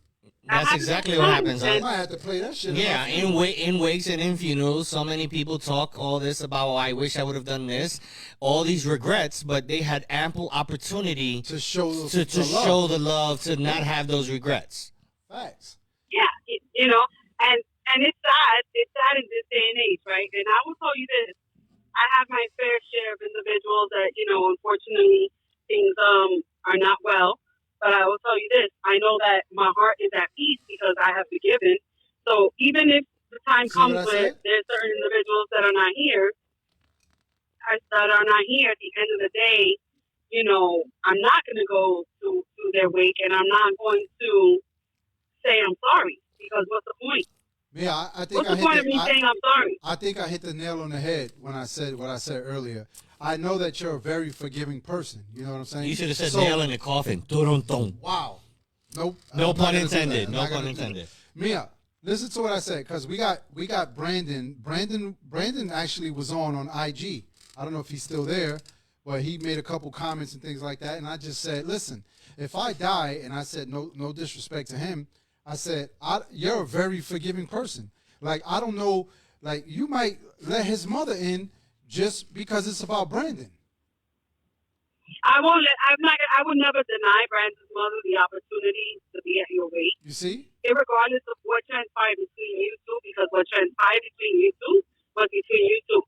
S2: That's
S4: happens
S2: exactly
S4: all
S2: what
S4: the
S2: happens.
S4: time.
S1: I might have to play that shit.
S2: Yeah,
S1: in
S2: in wakes and in funerals, so many people talk all this about, "Oh, I wish I would have done this," all these regrets, but they had ample opportunity
S1: to show
S2: to
S1: the love.
S2: show the love, to not have those regrets.
S1: Facts.
S4: Yeah, you know, and it's sad. It's sad in this day and age, right? And I will tell you this: I have my fair share of individuals that, you know, unfortunately things are not well. But I will tell you this: I know that my heart is at peace because I have forgiven. So even if the time
S1: See
S4: comes
S1: what I
S4: where
S1: said?
S4: there's certain individuals that are not here, at the end of the day, you know, I'm not going to go to their wake, and I'm not going to say I'm sorry, because what's the point?
S1: Yeah, I think
S4: What's the point of me saying I'm sorry?
S1: I think I hit the nail on the head when I said what I said earlier. I know that you're a very forgiving person. You know what I'm saying?
S2: You should have said
S1: So-
S2: nail in the coffin. Dun-dun-dun.
S1: Wow. Nope.
S2: No
S1: I'm not
S2: pun
S1: gonna do
S2: intended.
S1: that. I'm
S2: No
S1: not
S2: pun
S1: gonna do that.
S2: intended.
S1: Mia, listen to what I said, because we got Brandon. Brandon actually was on IG. I don't know if he's still there, but he made a couple comments and things like that. And I just said, listen, if I die, and I said no disrespect to him, I said, you're a very forgiving person. Like, I don't know, like, you might let his mother in just because it's about Brandon.
S4: I would never deny Brandon's mother the opportunity to be at your wake,
S1: You see?
S4: regardless of what transpired between you two, because what transpired between you two was between you two.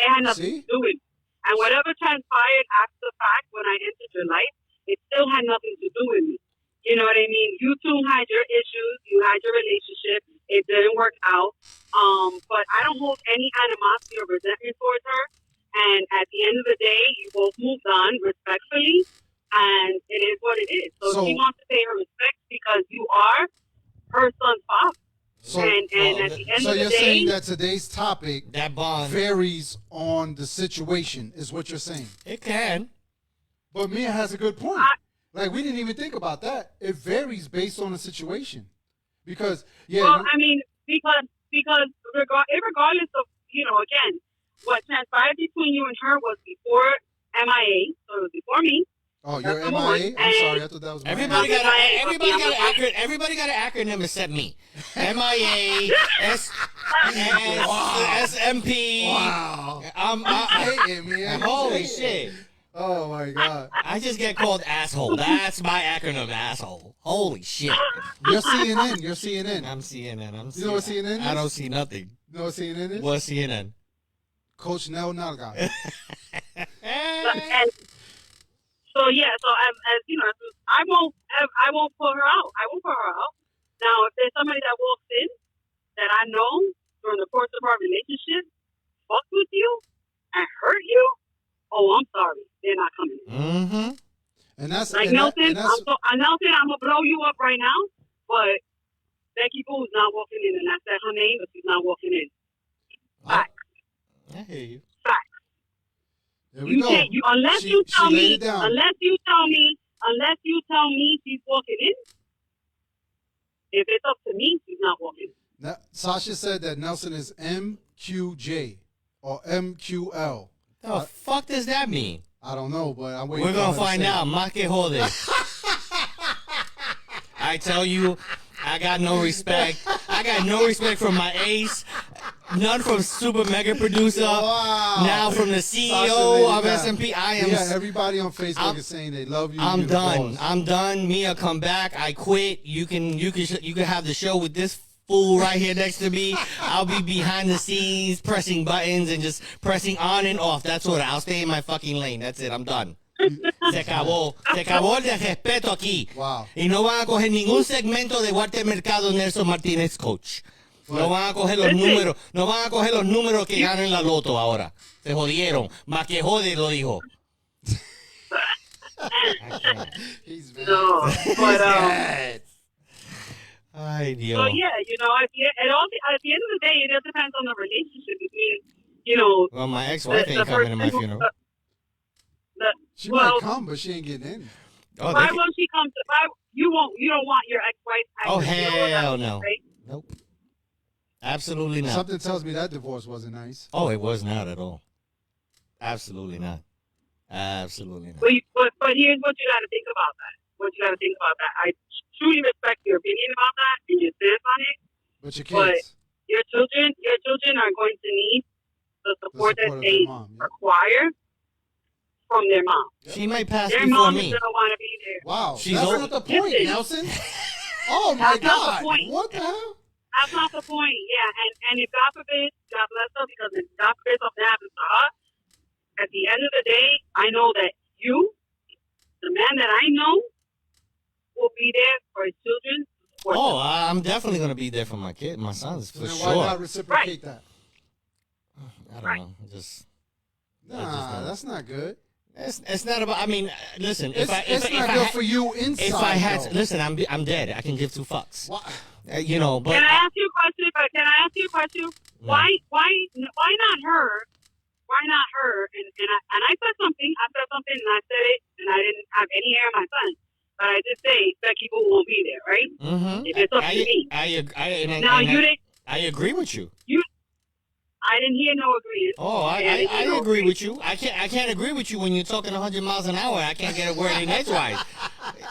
S4: It had nothing
S1: See?
S4: to do with it. And whatever transpired after the fact when I entered your life, it still had nothing to do with me. You know what I mean? You two had your issues, you had your relationship, it didn't work out. But I don't hold any animosity or resentment towards her. And at the end of the day, you both moved on respectfully, and it is what it is. So,
S1: So-
S4: she wants to pay her respect because you are her son's father.
S1: So,
S4: and at the end
S1: so
S4: of the
S1: you're
S4: day,
S1: saying that today's topic
S2: That bond,
S1: varies on the situation, is what you're saying.
S2: it can.
S1: But Mia has a good point. Like we didn't even think about that. It varies based on the situation. Because
S4: Well, I mean, because regardless of, again, what transpired between you and her was before MIA, so it was before me.
S1: oh,
S4: that's
S1: you're
S4: number one.
S1: MIA. I'm sorry, I thought that was
S2: Everybody
S1: Miami.
S2: got everybody got an acronym except me. MIA, SMP.
S1: Wow.
S2: I,
S1: Hating me. I'm
S2: holy
S1: hating.
S2: shit.
S1: Oh my God.
S2: I just get called asshole. That's my acronym, asshole. Holy shit.
S1: You're CNN. You're CNN.
S2: I'm CNN.
S1: You know what CNN is?
S2: I don't see nothing.
S1: You know what CNN is?
S2: What's CNN?
S1: Coach Nel Nalga.
S4: And so yeah, so as you know, I won't put her out. I won't put her out. Now, if there's somebody that walks in that I know during the course of our relationship, fuck with you and hurt you, oh, I'm sorry, they're not coming in.
S2: Mm-hmm.
S1: And that's
S4: Like
S1: and
S4: Nelson,
S1: that, and that's,
S4: Nelson, I'm gonna blow you up right now, but Becky Boo's not walking in, and I said her name, but she's not walking in. Facts.
S2: I hear you.
S4: Facts.
S1: there we
S4: You
S1: go.
S4: can't. Unless you
S1: She
S4: tell
S1: laid
S4: me.
S1: it down.
S4: Unless you tell me she's walking in. If it's up to me, she's not walking in.
S1: Now, Sasha said that Nelson is MQJ or MQL.
S2: The fuck does that mean?
S1: I don't know, but I'm waiting.
S2: We're
S1: for
S2: gonna
S1: her to
S2: find
S1: say
S2: out.
S1: it.
S2: Más que jode. I tell you, I got no respect. I got no respect from my ace. None from super mega producer.
S1: Wow.
S2: Now from the
S1: Sasha
S2: CEO
S1: laid
S2: of
S1: it down.
S2: SMP. I am.
S1: Yeah, everybody on Facebook
S2: I'm-
S1: is saying they love you.
S2: I'm
S1: You're the
S2: done.
S1: boss.
S2: I'm done. Mia, come back. I quit. You can have the show with this fool right here next to me. I'll be behind the scenes pressing buttons and just pressing on and off. That's what I'll stay in my fucking lane. That's it. I'm done. Se acabó. Se acabó el de respeto aquí.
S1: Wow.
S2: Y no van a coger ningún segmento de Guarte Mercado Nelson Martínez Coach. No van a coger los números. No van a coger los números que ganan la loto ahora. Se jodieron. Más que jode lo dijo.
S1: He's mad.
S4: No, but
S2: Ay, Dios.
S4: so yeah, at the end of the day, it just depends on the relationship between,
S2: Well, my ex-wife ain't coming to my funeral.
S1: She
S4: well,
S1: might come, but she ain't getting in.
S2: Oh,
S4: why
S2: they-
S4: won't she come to? Why you won't? You don't want your ex-wife?
S2: Oh,
S4: at your funeral,
S2: hell no.
S4: right?
S2: Nope. Absolutely not.
S1: Something tells me that divorce wasn't nice.
S2: Oh, it was not at all. Absolutely not. Absolutely not.
S4: But here's what you got to think about that. I truly respect your opinion about that and your stance on it.
S1: But your
S4: But
S1: kids,
S4: your children are going to need the support that
S1: of
S4: they
S1: their mom. Yeah.
S4: require from their mom.
S2: She might pass
S4: Their
S2: before
S4: mom is
S2: me.
S4: gonna want to be there.
S1: Wow,
S2: She's
S1: that's
S2: old.
S1: not the point,
S4: Listen.
S1: Nelson. Oh my
S4: That's not the
S1: God!
S4: point.
S1: What the hell?
S4: That's not the point. Yeah, and if God forbid, God bless her, because if God forbid something happens to her, at the end of the day, I know that you, the man that I know, will be there for his children. to support
S2: Oh,
S4: them.
S2: I'm definitely gonna be there for my kid, my sons,
S1: So
S2: for
S1: then
S2: sure.
S1: why not reciprocate that?
S2: I don't know. Just
S1: Nah, that's not good.
S2: it's not about. I mean, listen.
S1: It's not good for you inside.
S2: if I had
S1: though.
S2: to, listen, I'm dead. I can give two fucks.
S1: Why?
S2: But
S4: Can I ask you a question? Can I ask you a question?
S2: No.
S4: Why not her? Why not her? And I said something. And I said it, and I didn't have any hair on my son. But I did say Becky Boo won't be there, right?
S2: Mm-hmm.
S4: If it's up to me. I
S2: agree with you.
S4: I didn't hear no agreement.
S2: Oh, I agree with you. I can't agree with you when you're talking 100 miles an hour. I can't get a word in edgewise.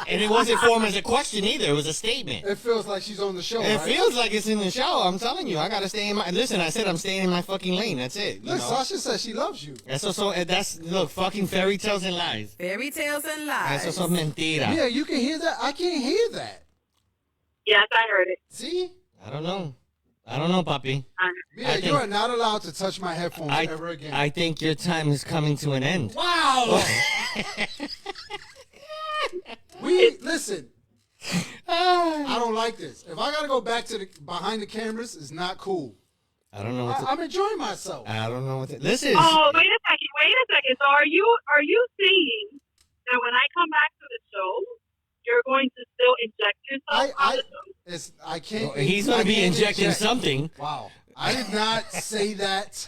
S2: And it wasn't formed as a question either. It was a statement.
S1: It feels like she's on the show.
S2: It
S1: right?
S2: feels like it's in the show. I'm telling you, I gotta stay in my. Listen, I said I'm staying in my fucking lane. That's it. You
S1: Look,
S2: know?
S1: Sasha says she loves you.
S2: Eso son, that's look, fucking fairy tales and lies.
S5: Fairy tales and lies.
S2: Eso son mentira.
S1: Yeah, you can hear that. I can't hear that.
S4: Yes, I heard it.
S1: See?
S2: I don't know, papi.
S1: Yeah, you are not allowed to touch my headphones ever again.
S2: I think your time is coming to an end.
S1: wow. Listen. I don't like this. If I gotta go back to the behind the cameras, it's not cool.
S2: I don't know what.
S1: I'm enjoying myself.
S2: I don't know what. Listen.
S4: Oh, wait a second. So are you saying that when I come back to the show, you're going to still inject yourself on the show?
S1: I can't.
S2: He's gonna
S1: I
S2: be
S1: can't
S2: injecting
S1: inject.
S2: something.
S1: Wow. I did not say that.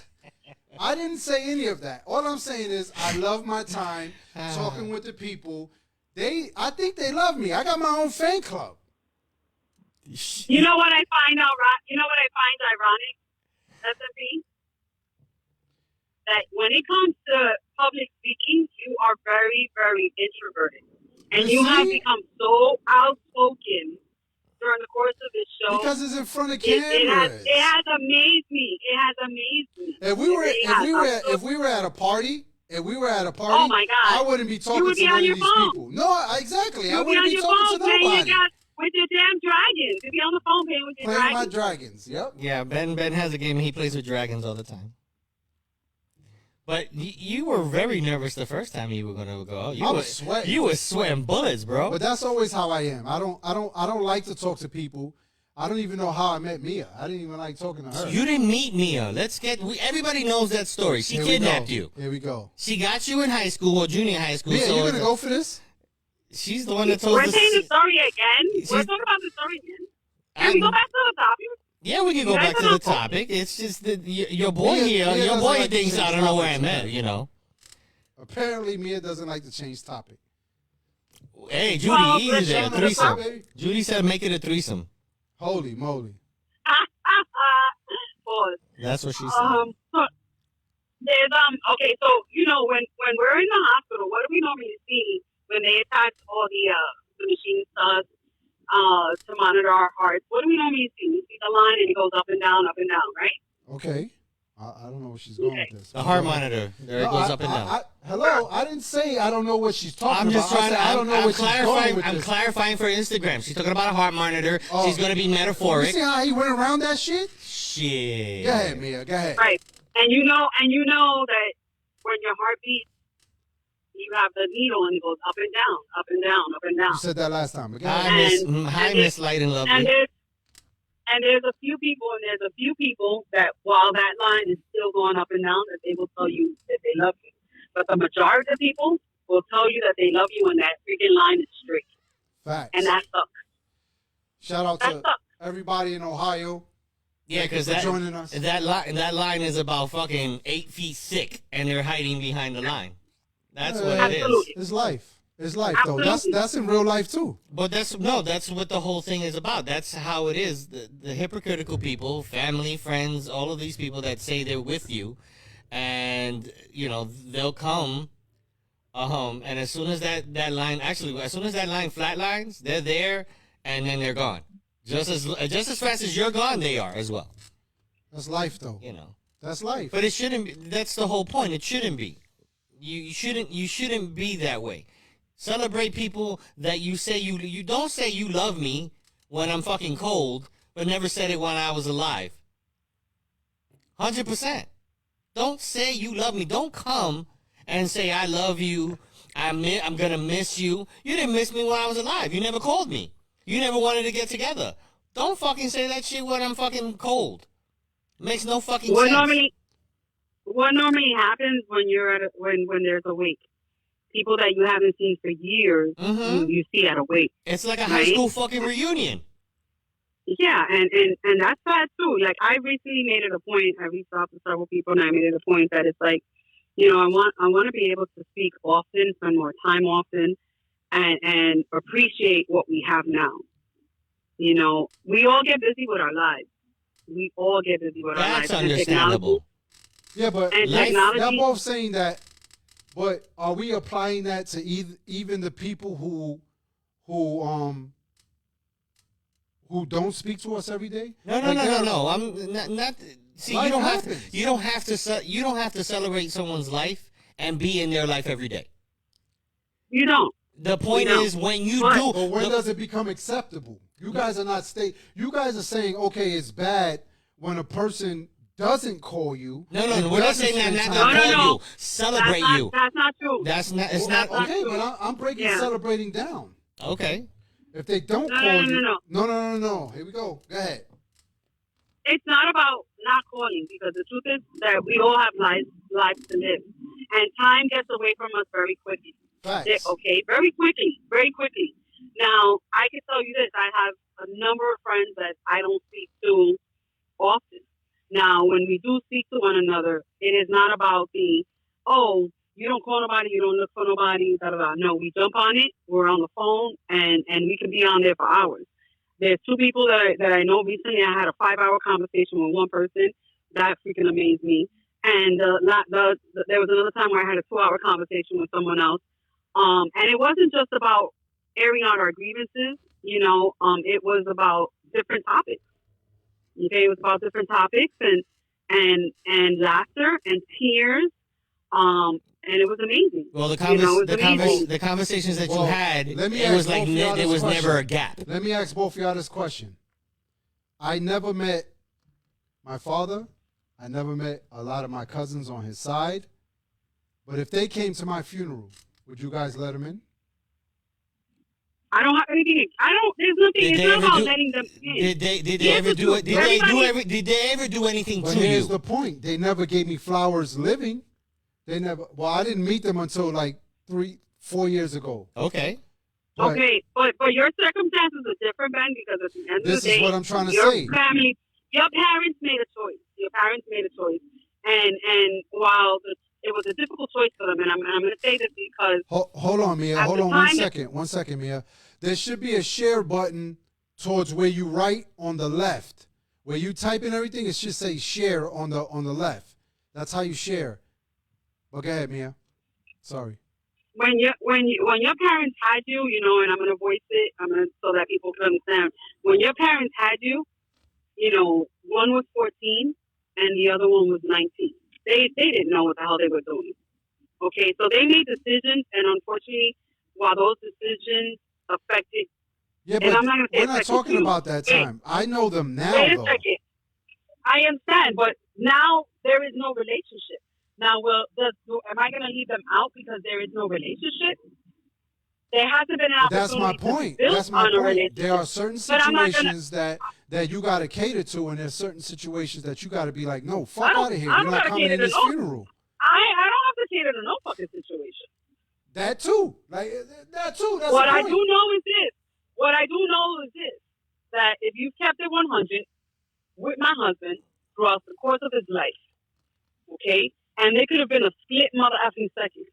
S1: I didn't say any of that. All I'm saying is I love my time talking with the people, I think they love me. I got my own fan club.
S4: You know what I find You know what I find ironic, SMP? That when it comes to public speaking, you are very, very introverted, and you have
S1: see?
S4: become so outspoken during the course of this show.
S1: Because it's in front of
S4: It
S1: cameras.
S4: has amazed me. It has amazed me.
S1: If we were at a party,
S4: Oh my God.
S1: I wouldn't be talking
S4: would
S1: to
S4: be
S1: none
S4: on
S1: of
S4: your
S1: these
S4: phone.
S1: people. No, exactly. I
S4: You'll be
S1: wouldn't
S4: on
S1: be
S4: your
S1: talking
S4: phone
S1: to
S4: playing your
S1: nobody.
S4: with your damn dragons. You'll be on the phone playing with your
S1: Playing my
S4: dragons.
S1: dragons. Yep.
S2: Yeah, Ben has a game. He plays with dragons all the time. But you were very nervous the first time you were gonna go.
S1: I was sweating.
S2: You were sweating bullets, bro.
S1: But that's always how I am. I don't like to talk to people. I don't even know how I met Mia. I didn't even like talking to her.
S2: You didn't meet Mia. Everybody knows that story. She
S1: Here we
S2: kidnapped
S1: go.
S2: you.
S1: Here we go.
S2: She got you in high school or junior high school.
S1: Mia,
S2: so
S1: you gonna go for this?
S2: She's the one that told
S4: We're
S2: us.
S4: saying the story again.
S2: She's-
S4: We're talking about the story again. Can we go back to the topic?
S2: Yeah, we can go
S4: You guys
S2: back to
S4: are
S2: the
S4: not focused.
S2: topic. It's just that your boy
S1: Mia
S2: here, your
S1: doesn't
S2: boy
S1: like to
S2: thinks I
S1: change
S2: don't know where I'm
S1: topics,
S2: at.
S1: man.
S2: You know.
S1: Apparently, Mia doesn't like to change topic.
S2: Hey, Judy,
S4: Well,
S2: easy
S4: let's
S2: there.
S4: go to the
S2: Threesome.
S1: topic, baby.
S2: Judy said make it a threesome.
S1: Holy moly.
S4: Pause.
S2: That's what she said.
S4: So there's okay, so you know when we're in the hospital, what do we normally see when they attach all the machines to us to monitor our hearts? What do we normally see? We see the line and it goes up and down, right?
S1: Okay. I don't know where she's going with this.
S2: The heart monitor. There it
S1: No,
S2: goes up and down.
S1: Hello, I didn't say I don't know what she's talking
S2: I'm just
S1: about.
S2: trying to.
S1: I don't know
S2: I'm
S1: what she's going
S2: clarifying.
S1: with
S2: I'm
S1: this.
S2: clarifying for Instagram. She's talking about a heart monitor.
S1: Oh.
S2: She's gonna be
S1: You
S2: metaphoric.
S1: see how he went around that shit?
S2: Shit.
S1: Go ahead, Mia. Go ahead.
S4: Right. And you know that when your heart beats, you have the needle and it goes up and down, up and down, up and down.
S1: You said that last time. But go
S2: Hi,
S1: ahead.
S2: Miss Light and Lovely.
S4: And there's a few people that while that line is still going up and down, that they will tell you that they love you. But the majority of people will tell you that they love you when that freaking line is straight.
S1: Facts.
S4: And that sucks.
S1: Shout out
S4: That
S1: to
S4: sucks.
S1: everybody in Ohio.
S2: Yeah, because
S1: for joining us.
S2: that line is about fucking 8 feet thick, and they're hiding behind the line. That's what it is.
S4: Absolutely.
S1: It's life. It's life, though.
S4: Absolutely.
S1: That's in real life, too.
S2: But that's what the whole thing is about. That's how it is. The hypocritical people, family, friends, all of these people that say they're with you, and you know they'll come. And as soon as that line flatlines, they're there, and then they're gone. Just as fast as you're gone, they are as well.
S1: That's life, though.
S2: You know.
S1: That's life.
S2: But it shouldn't be. That's the whole point. It shouldn't be. You shouldn't be that way. Celebrate people that you say you don't say you love me when I'm fucking cold, but never said it when I was alive. 100%. Don't say you love me. Don't come and say I love you. I'm gonna miss you. You didn't miss me when I was alive. You never called me. You never wanted to get together. Don't fucking say that shit when I'm fucking cold. Makes no fucking
S4: What
S2: sense.
S4: normally happens when you're at when there's a wake? People that you haven't seen for years,
S2: Mhm.
S4: you see at a wake.
S2: It's like a high
S4: Right?
S2: school fucking reunion.
S4: Yeah, and that's sad too. Like I recently made it a point. I reached out to several people, and I made it a point that it's like, you know, I want to be able to speak often, spend more time often, and appreciate what we have now. You know, we all get busy with our lives. We all get busy with our lives.
S2: That's
S4: And
S2: understandable.
S1: Yeah, but
S4: And
S2: Life-
S4: technology.
S1: y'all both saying that, but are we applying that to even the people who don't speak to us every day?
S2: No. I'm not. See,
S1: Life
S2: you don't
S1: happens.
S2: have to. You don't have to celebrate someone's life and be in their life every day.
S4: You don't.
S2: The point
S4: No.
S2: is when you
S4: But-
S2: do.
S1: But when
S2: the-
S1: does it become acceptable? You guys are not You guys are saying, okay, it's bad when a person doesn't call you.
S2: No,
S1: and
S2: we're not
S1: doesn't
S2: saying that.
S1: spend
S2: Not
S1: time
S2: to
S1: with
S2: call
S4: No.
S2: you. Celebrate you.
S4: That's not true.
S2: That's not. It's
S1: Well,
S2: not.
S1: okay, but I'm breaking
S4: Yeah.
S1: celebrating down.
S2: Okay.
S1: If they don't
S4: No,
S1: call
S4: no,
S1: you,
S4: no.
S1: no. Here we go. Go ahead.
S4: It's not about not calling, because the truth is that we all have lives to live, and time gets away from us very quickly.
S1: Facts.
S4: Okay, very quickly. Now, I can tell you this: I have a number of friends that I don't speak to often. Now, when we do speak to one another, it is not about the, oh, You don't call nobody. You don't look for nobody. Da da da. No, we jump on it. We're on the phone, and we can be on there for hours. There's two people that I know recently. I had a 5-hour conversation with one person. That freaking amazed me. And there was another time where I had a 2-hour conversation with someone else. And it wasn't just about airing out our grievances. It was about different topics. Okay, it was about different topics and laughter and tears. And it was amazing.
S2: Well,
S4: amazing.
S2: the conversations that
S1: Well,
S2: you had,
S1: let me
S2: it
S1: ask
S2: was like
S1: both of y'all
S2: there
S1: this
S2: was
S1: question.
S2: never a gap.
S1: Let me ask both of y'all this question. I never met my father. I never met a lot of my cousins on his side. But if they came to my funeral, would you guys let them in?
S4: I don't have anything. There's nothing.
S2: Did
S4: It's
S2: they
S4: not
S2: ever
S4: about
S2: do-
S4: letting them in.
S2: Did they
S4: Yes,
S2: ever
S4: it's
S2: do it?
S4: true. Everybody-
S2: Did they ever do anything
S1: But
S2: to
S1: here's
S2: you?
S1: the point. They never gave me flowers living. They never. Well, I didn't meet them until like 3-4 years ago.
S2: Okay.
S1: But
S4: Okay, but your circumstances are different, Ben, because at the end
S1: This
S4: of the
S1: is
S4: day,
S1: what I'm trying to
S4: your
S1: say.
S4: family, your parents made a choice. And while it was a difficult choice for them, and I'm going to say this because
S1: Hold on, Mia.
S4: At
S1: Hold
S4: the
S1: on
S4: time-
S1: 1 second, Mia. There should be a share button towards where you write on the left. Where you type in everything, it should say share on the left. That's how you share. But go ahead, Mia. Sorry.
S4: when your parents had you, and I'm going to voice it, so that people can understand. When your parents had you, one was 14 and the other one was 19. They didn't know what the hell they were doing. Okay, so they made decisions, and unfortunately, while those decisions affected,
S1: Yeah,
S4: And
S1: but
S4: I'm not gonna say
S1: we're
S4: it's
S1: not
S4: like
S1: talking
S4: you.
S1: about that
S4: Wait.
S1: time. I know them now,
S4: wait a
S1: though.
S4: second. I understand, but now there is no relationship. Now, am I going to leave them out because there is no relationship? There hasn't been an
S1: But that's my
S4: opportunity
S1: point.
S4: to build
S1: That's my
S4: on a
S1: point.
S4: relationship.
S1: There are certain
S4: But I'm not gonna-
S1: situations that you got to cater to, and there's certain situations that you got to be like, no,
S4: I
S1: fuck
S4: don't-
S1: out of here.
S4: I
S1: You're
S4: don't
S1: not
S4: gotta
S1: coming
S4: cater
S1: in
S4: to
S1: this
S4: no-
S1: funeral.
S4: I don't have to cater to no fucking situation.
S1: That too. Like that too. That's
S4: What
S1: the
S4: I
S1: point.
S4: do know is this. That if you kept it 100 with my husband throughout the course of his life, okay, and there could have been a split mother effing second.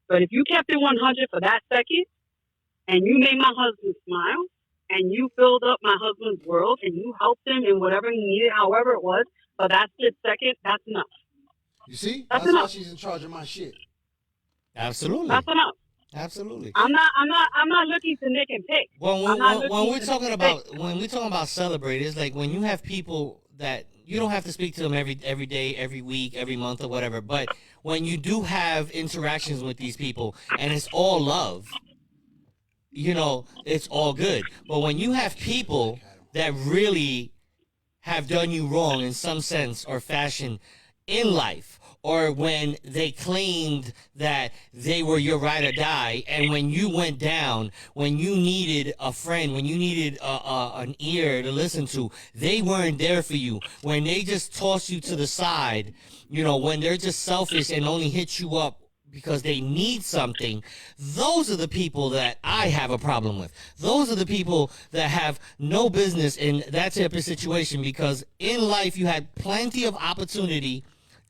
S4: But if you kept it 100 for that second, and you made my husband smile, and you filled up my husband's world, and you helped him in whatever he needed, however it was, for that split second, that's enough.
S1: You see?
S4: That's
S1: That's why
S4: enough.
S1: she's in charge of my shit.
S2: Absolutely.
S4: That's enough.
S2: Absolutely.
S4: I'm not looking to nick and pick.
S2: Well,
S4: I'm not
S2: when
S4: looking
S2: we're
S4: to
S2: talking
S4: pick.
S2: about celebrate, it's like when you have people that you don't have to speak to them every day, every week, every month, or whatever. But when you do have interactions with these people, and it's all love, it's all good. But when you have people that really have done you wrong in some sense or fashion in life, or when they claimed that they were your ride or die, and when you went down, when you needed a friend, when you needed an ear to listen to, they weren't there for you. When they just toss you to the side, when they're just selfish and only hit you up because they need something, those are the people that I have a problem with. Those are the people that have no business in that type of situation, because in life you had plenty of opportunity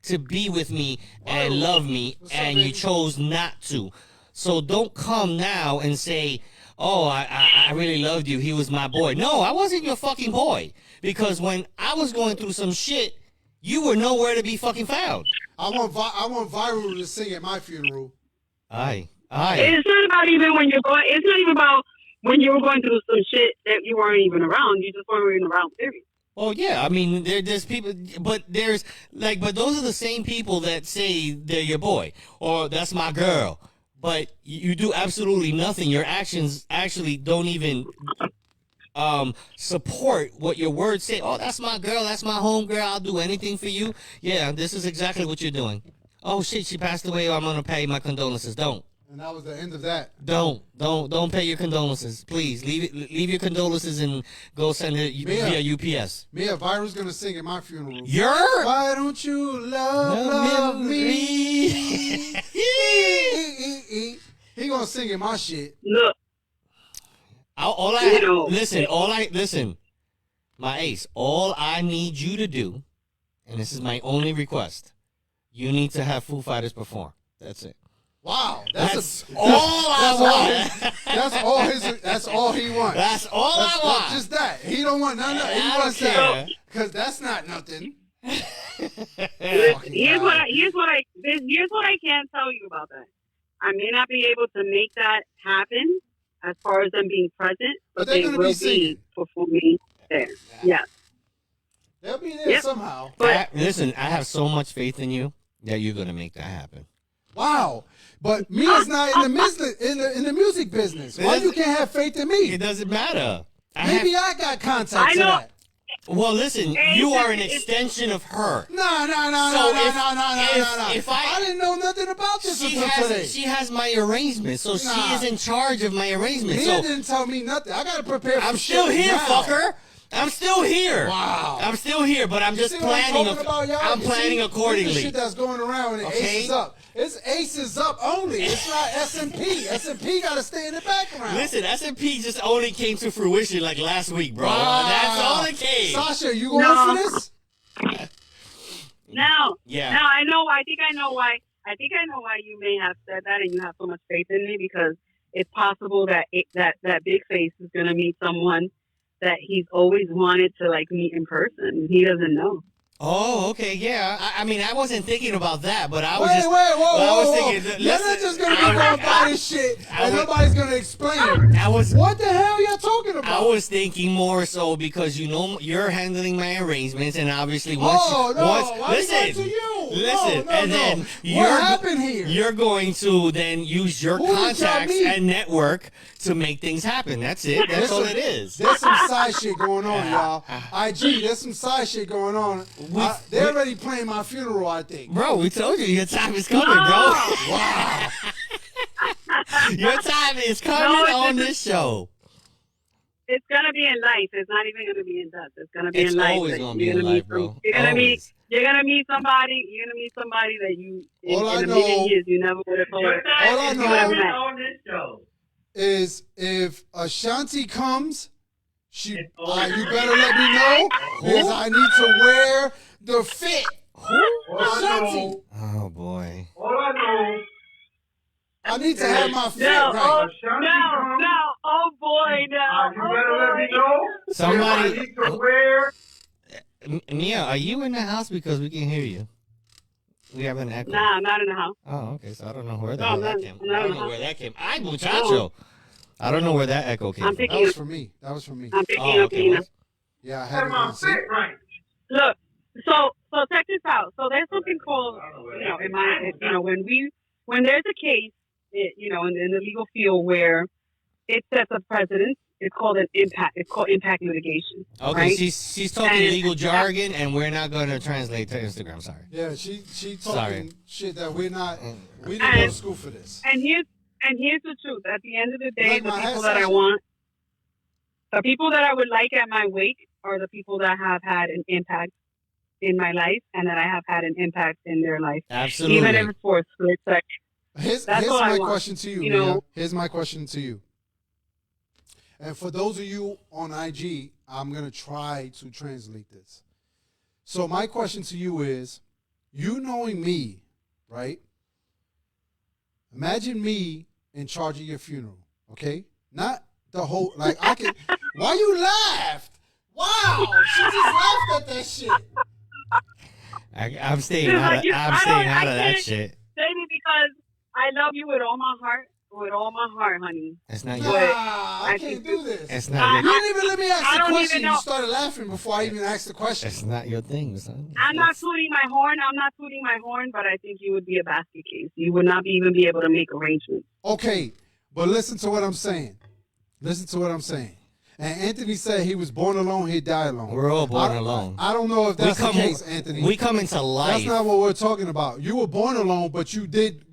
S2: to be with me and love me,
S1: What's up,
S2: and you
S1: baby?
S2: chose not to. So don't come now and say, oh, I really loved you, he was my boy. No, I wasn't your fucking boy, because when I was going through some shit, you were nowhere to be fucking found.
S1: I want Viral to sing at my funeral.
S2: Aye.
S4: It's not about even when you're going. It's not even about when you were going through some shit that you weren't even around. You just weren't even around. Period.
S2: Oh yeah, I mean there's people, but but those are the same people that say they're your boy or that's my girl, but you do absolutely nothing. Your actions actually don't even support what your words say. Oh, that's my girl, that's my home girl. I'll do anything for you. Yeah, this is exactly what you're doing. Oh shit, she passed away. I'm gonna pay my condolences. Don't
S1: And that was the end of that.
S2: don't pay your condolences. Please leave your condolences and go send it via UPS.
S1: Mia, Viral's gonna sing at my funeral.
S2: You're
S1: Why don't you love me? He gonna sing at my shit.
S4: Look,
S2: Listen, my ace, all I need you to do, and this is my only request, you need to have Foo Fighters perform. That's it.
S1: Wow,
S2: That's all I want.
S1: That's all he wants.
S2: That's all I want.
S1: Just that. He don't want none of it. He
S2: I
S1: wants
S2: don't
S1: that.
S2: care.
S1: Because that's not nothing.
S4: Here's what I can tell you about that. I may not be able to make that happen as far as them being present,
S1: But
S4: but
S1: they're
S4: they
S1: gonna
S4: will
S1: be singing.
S4: performing there. Yes.
S1: They'll be there
S4: Yep.
S1: somehow.
S4: But
S2: Listen, I have so much faith in you that you're gonna make that happen.
S1: Wow. But Mia's not in the music business. Why you can't have faith in me?
S2: It doesn't matter.
S1: Maybe I got contacts
S4: I
S1: to
S4: know.
S1: that.
S2: Well, listen, you are an extension of her.
S1: No.
S2: So if
S1: I didn't know nothing about this
S2: She
S1: until today.
S2: has my arrangement, so she
S1: Nah.
S2: is in charge of my arrangement.
S1: Mia
S2: So
S1: didn't tell me nothing. I gotta prepare for
S2: I'm
S1: shit
S2: still here,
S1: now.
S2: fucker. I'm still here.
S1: Wow.
S2: I'm still here, but I'm
S1: You
S2: just
S1: see what I'm
S2: planning.
S1: talking about, y'all?
S2: I'm
S1: You
S2: planning
S1: see? This is the
S2: accordingly.
S1: shit that's going around and
S2: Okay.
S1: aces up. It's aces up only. It's not S&P. S&P got to stay in the background.
S2: Listen, S&P just only came to fruition like last week, bro.
S1: Wow.
S2: That's all it came.
S1: Sasha, you going
S4: No.
S1: for this?
S4: now,
S2: Yeah.
S4: now I know. I think I know why you may have said that, and you have so much faith in me because it's possible that that big face is going to meet someone that he's always wanted to like meet in person. He doesn't know.
S2: Oh, okay, yeah. I mean, I wasn't thinking about that, but I was
S1: Wait,
S2: just.
S1: whoa.
S2: I was
S1: whoa.
S2: thinking,
S1: You're not just going to be going by this shit and nobody's going to explain.
S2: I was.
S1: What the hell y'all talking about?
S2: I was thinking more so because you're handling my arrangements, and obviously once
S1: Oh, no.
S2: once
S1: Why
S2: listen,
S1: you going to you?
S2: listen,
S1: No,
S2: and
S1: no.
S2: then
S1: What happened here?
S2: You're going to then use your
S1: Who did y'all
S2: contacts
S1: meet?
S2: and network to make things happen. That's it. That's all it is.
S1: There's some side shit going on, y'all. IG, there's some side shit going on. They're already playing my funeral, I think.
S2: Bro, we told you your time is coming, bro.
S1: Wow.
S2: Your time is coming
S4: No,
S2: on this show.
S4: It's gonna be in life. It's not even gonna be in death. It's gonna be
S2: It's
S4: in life.
S2: always
S4: Like,
S2: gonna be
S4: you're
S2: in
S4: meet
S2: life, bro.
S4: some- You're gonna meet.
S2: Always.
S4: You're gonna meet somebody. You're gonna meet somebody that you
S1: All I
S4: in a
S1: know-
S4: million years you never would have thought.
S1: All I
S4: you
S1: know-
S4: ever met.
S1: Is if Ashanti comes, you better let me know because I need to wear the fit. Ashanti.
S2: Oh boy.
S1: I need to have my fit
S4: No,
S1: right.
S4: no. Oh boy, no.
S5: You better let me know. I
S2: Somebody.
S5: need to wear.
S2: Mia, are you in the house because we can hear you? We have an echo.
S4: Nah, I'm not in the house.
S2: Oh, okay. So I don't know where
S4: No,
S2: hell
S4: no,
S2: that came.
S4: no,
S2: I don't
S4: no.
S2: know where that came. Ay, muchacho. I don't know where that echo came
S4: I'm
S2: from.
S1: That
S4: picking
S1: was
S4: up.
S1: for me. That was for me.
S4: I'm picking
S2: Oh,
S4: up
S2: okay.
S4: Nina.
S1: Yeah, I had
S5: Have
S1: it
S5: my
S1: on. See?
S5: fit right.
S4: Look, so check this out. So there's something called, when there's a case, in the legal field where it sets a precedent, it's called an impact. It's called impact litigation.
S2: Okay,
S4: right?
S2: she's talking
S4: And-
S2: legal jargon, and we're not going to translate to Instagram. Sorry.
S1: Yeah, she talking
S2: Sorry.
S1: shit that we didn't go to
S4: And-
S1: school for this.
S4: And here's the truth. At the end of the day,
S1: Like
S4: the
S1: my
S4: people
S1: hat,
S4: that I
S1: Sasha?
S4: want, the people that I would like at my wake are the people that have had an impact in my life and that I have had an impact in their life,
S2: Absolutely.
S4: even if it's for a split second.
S1: Here's
S4: That's all I
S1: my
S4: want.
S1: question to you,
S4: You
S1: Mia.
S4: know-
S1: Here's my question to you. And for those of you on IG, I'm going to try to translate this. So my question to you is, you knowing me, right? Imagine me in charge of your funeral, okay? Not the whole, like, I can, why you laughed? Wow, she just laughed at that shit.
S2: I'm staying
S4: Dude,
S2: out of,
S4: like you-
S2: I'm
S4: I
S2: staying
S4: don't-
S2: out
S4: I
S2: of that
S4: can't-
S2: shit.
S4: Maybe because I love you with all my heart, honey.
S2: It's not
S1: Nah,
S2: your.
S1: I
S4: I
S1: can't
S4: think
S1: do this.
S2: It's
S1: You
S2: not your.
S1: didn't even let me ask
S4: I
S1: the
S4: don't
S1: question.
S4: even know.
S1: You started laughing before I even asked the question.
S2: It's not your thing, son.
S4: I'm not tooting my horn. But I think you would be a basket case. You would not even be able to make arrangements.
S1: Okay, but listen to what I'm saying. Listen to what I'm saying. And Anthony said he was born alone, he died alone.
S2: We're all born alone.
S1: I don't know if that's the case, Anthony.
S2: We come into life.
S1: That's not what we're talking about. You were born alone, but you did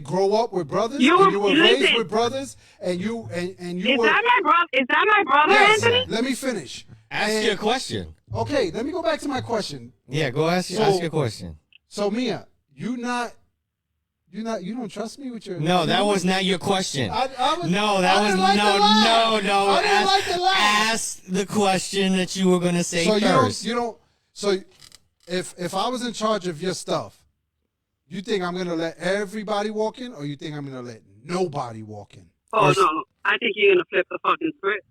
S1: grow up with brothers.
S4: You
S1: and you were
S4: listen.
S1: raised with brothers, and you
S4: Is
S1: were.
S4: that my brother? Is that my brother,
S1: Yes,
S4: Anthony?
S1: let me finish.
S2: Ask
S1: And-
S2: your question.
S1: Okay, let me go back to my question.
S2: Yeah, go ask your question.
S1: So Mia, you don't trust me with your.
S2: No, that was not your question.
S1: I was,
S2: No, that
S1: I
S2: was
S1: didn't like the laugh.
S2: no.
S1: I didn't like the laugh.
S2: Ask the question that you were gonna say
S1: So
S2: first.
S1: you don't. So if I was in charge of your stuff, You think I'm gonna let everybody walk in, or you think I'm gonna let nobody walk in?
S4: Oh no, I think you're gonna flip the fucking script.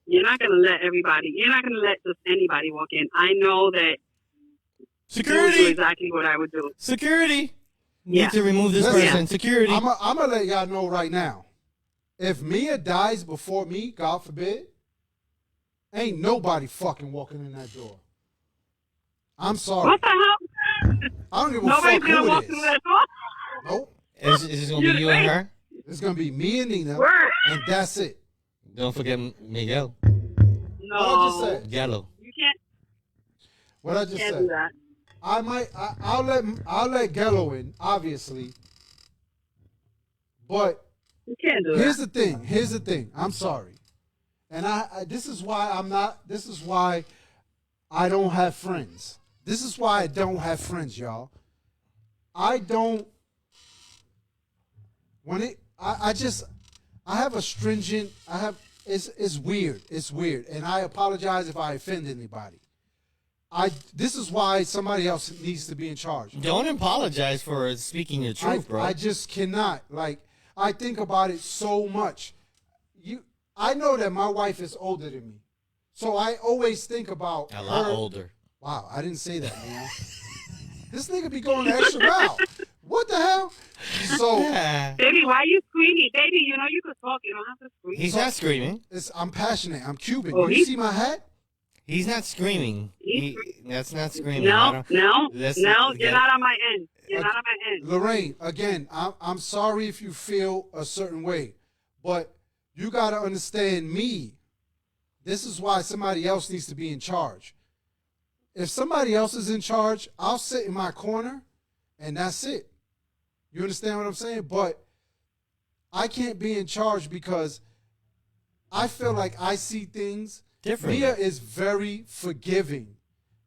S4: You're not gonna let everybody. You're not gonna let just anybody walk in. I know that you would do
S2: Security.
S4: exactly what I would do.
S2: Security.
S4: Yeah.
S2: Need to remove this
S1: Listen,
S2: person. Security.
S1: I'm gonna let y'all know right now. If Mia dies before me, God forbid, ain't nobody fucking walking in that door. I'm sorry.
S4: What the hell?
S1: I don't give a
S4: Nobody's
S1: fuck
S4: gonna
S1: who
S4: walk
S1: it
S4: through
S1: is.
S4: that door.
S1: Nope.
S2: Is it gonna be you and her?
S1: It's gonna be me and Nina,
S4: Word.
S1: and that's it.
S2: Don't forget Miguel.
S4: No.
S1: What I just said.
S2: Yellow.
S4: You can't.
S1: What I just
S4: Can't
S1: said.
S4: do that.
S1: I'll let Gello in, obviously. But
S4: You can't do
S1: here's
S4: that.
S1: the thing. Here's the thing. I'm sorry. And this is why this is why I don't have friends. This is why I don't have friends, y'all. I don't I have a stringent it's weird. It's weird. And I apologize if I offend anybody. This is why somebody else needs to be in charge.
S2: Don't apologize for speaking your truth, bro.
S1: I just cannot. Like, I think about it so much. I know that my wife is older than me. So I always think about
S2: a lot
S1: her.
S2: older.
S1: Wow, I didn't say that, man. This nigga be going the extra mile. What the hell? So
S2: Yeah.
S4: Baby, why you screaming? Baby, you know you could talk. You don't have to scream.
S2: He's not screaming.
S1: I'm passionate. I'm Cuban.
S4: Oh,
S1: You see my hat?
S2: He's not screaming. That's not screaming.
S4: No,
S2: Let's-
S4: you're
S2: get-
S4: not on my end. You're not on my end.
S1: Lorraine, again, I'm sorry if you feel a certain way, but you got to understand me. This is why somebody else needs to be in charge. If somebody else is in charge, I'll sit in my corner, and that's it. You understand what I'm saying? But I can't be in charge because I feel like I see things.
S2: Different.
S1: Mia is very forgiving.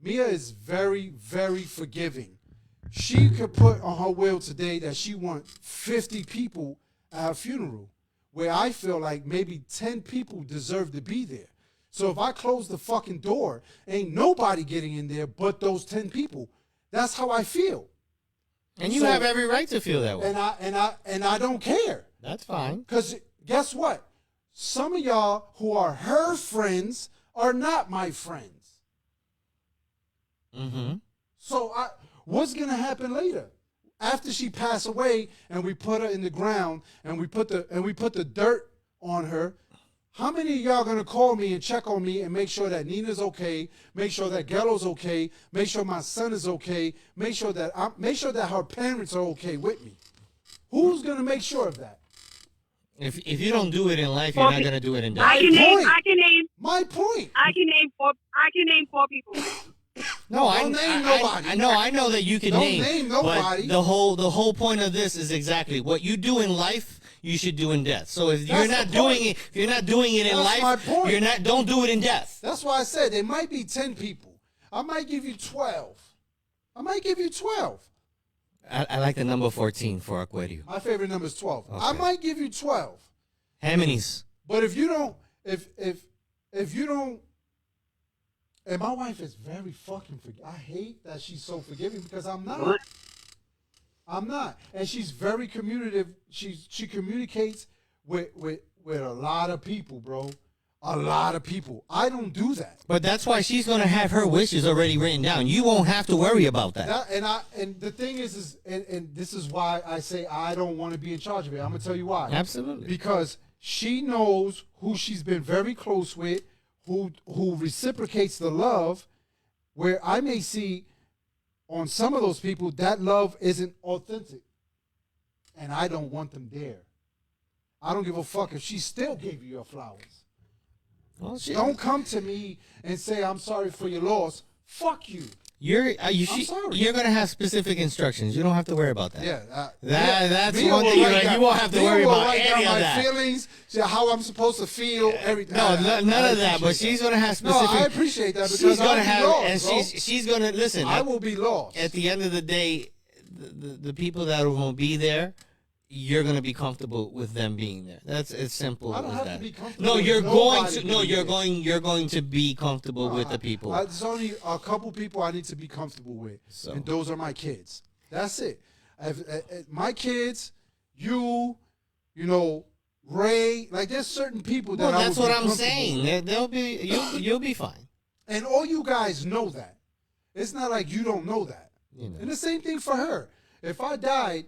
S1: Mia is very, very forgiving. She could put on her will today that she wants 50 people at her funeral, where I feel like maybe 10 people deserve to be there. So if I close the fucking door, ain't nobody getting in there but those 10 people. That's how I feel.
S2: And you
S1: So-
S2: have every right to feel that way.
S1: And I don't care.
S2: That's fine.
S1: Because guess what? Some of y'all who are her friends are not my friends.
S2: Mm-hmm.
S1: So what's gonna happen later? After she passed away and we put her in the ground and we put the dirt on her, how many of y'all gonna call me and check on me and make sure that Nina's okay, make sure that Gello's okay, make sure my son is okay, make sure that her parents are okay with me? Who's gonna make sure of that?
S2: If you don't do it in life, you're not gonna do it in death.
S4: I can
S1: point.
S4: name
S1: My point.
S4: I can name four people.
S2: No,
S1: Don't name nobody.
S2: I know that you can
S1: Don't
S2: name.
S1: name nobody.
S2: But the whole point of this is exactly what you do in life, you should do in death. So if you're
S1: That's
S2: not
S1: the
S2: doing
S1: point.
S2: it, if you're not doing it in
S1: That's
S2: life,
S1: my point.
S2: don't do it in death.
S1: That's why I said there might be 10 people. I might give you 12. I might give you 12.
S2: I like the number 14 for Aquario.
S1: My favorite number is 12. I
S2: Okay.
S1: might give you 12.
S2: Heminis.
S1: But if you don't, if you don't, and my wife is very fucking I hate that she's so forgiving because I'm not.
S4: What?
S1: I'm not. And she's very communicative. She communicates with a lot of people, bro. A lot of people. I don't do that.
S2: But that's why she's gonna have her wishes already written down. You won't have to worry about that.
S1: And the thing is and this is why I say I don't want to be in charge of it. I'm gonna tell you why.
S2: Absolutely.
S1: Because she knows who she's been very close with, who reciprocates the love, where I may see on some of those people that love isn't authentic. And I don't want them there. I don't give a fuck if she still gave you your flowers.
S2: Well, shit.
S1: Don't come to me and say I'm sorry for your loss. Fuck you.
S2: You're gonna have specific instructions. You don't have to worry about that.
S1: Yeah,
S2: That's
S1: Mia
S2: one
S1: will
S2: thing
S1: write
S2: you
S1: down-
S2: won't have to
S1: Mia
S2: worry
S1: will
S2: about
S1: write
S2: any
S1: down
S2: of
S1: my
S2: that.
S1: feelings, how I'm supposed to feel, everything.
S2: No, none of that. But
S1: appreciate
S2: she's
S1: that.
S2: gonna have
S1: No,
S2: specific.
S1: I appreciate that because
S2: she's
S1: I'll
S2: gonna
S1: be
S2: have,
S1: lost,
S2: and
S1: bro.
S2: she's gonna listen.
S1: I will be lost.
S2: At the end of the day, the people that will be there, you're gonna be comfortable with them being there. That's as simple
S1: I don't
S2: as
S1: have
S2: that.
S1: to be comfortable.
S2: No,
S1: with
S2: you're going
S1: nobody
S2: to. No,
S1: being
S2: you're
S1: there.
S2: going. You're going to be comfortable with the people.
S1: There's only a couple people I need to be comfortable with,
S2: So.
S1: and those are my kids. That's it. My kids, you know, Ray. Like, there's certain people that
S2: Well,
S1: I
S2: that's
S1: would
S2: what
S1: be
S2: I'm
S1: comfortable
S2: saying.
S1: with.
S2: They'll be. You'll be fine.
S1: And all you guys know that. It's not like you don't know that.
S2: You know.
S1: And the same thing for her. If I died,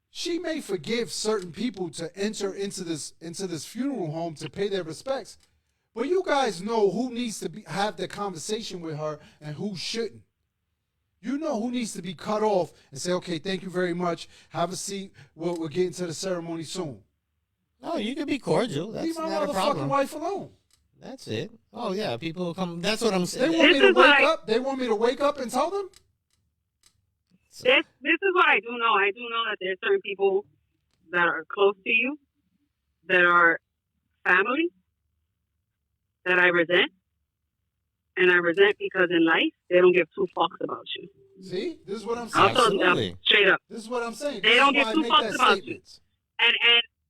S1: she may forgive certain people to enter into this funeral home to pay their respects. But you guys know who needs to have the conversation with her and who shouldn't. You know who needs to be cut off and say, okay, thank you very much. Have a seat. We'll get into the ceremony soon.
S2: No, you can be cordial. That's
S1: Leave my
S2: not a
S1: motherfucking
S2: problem.
S1: wife alone.
S2: That's it. Oh yeah, people come. That's what I'm
S1: They
S2: saying.
S1: want me
S4: This
S1: to
S4: is
S1: wake
S4: like-
S1: up. They want me to wake up and tell them.
S4: This is what I do know. I do know that there's certain people that are close to you, that are family, that I resent. And I resent because in life, they don't give two fucks about you.
S1: See, this is what I'm
S4: I'll
S1: saying.
S4: tell you
S2: Absolutely.
S4: that straight up.
S1: This is what I'm saying.
S4: They
S1: This
S4: don't
S1: is
S4: give
S1: why I
S4: two
S1: make
S4: fucks
S1: that
S4: about you.
S1: statement.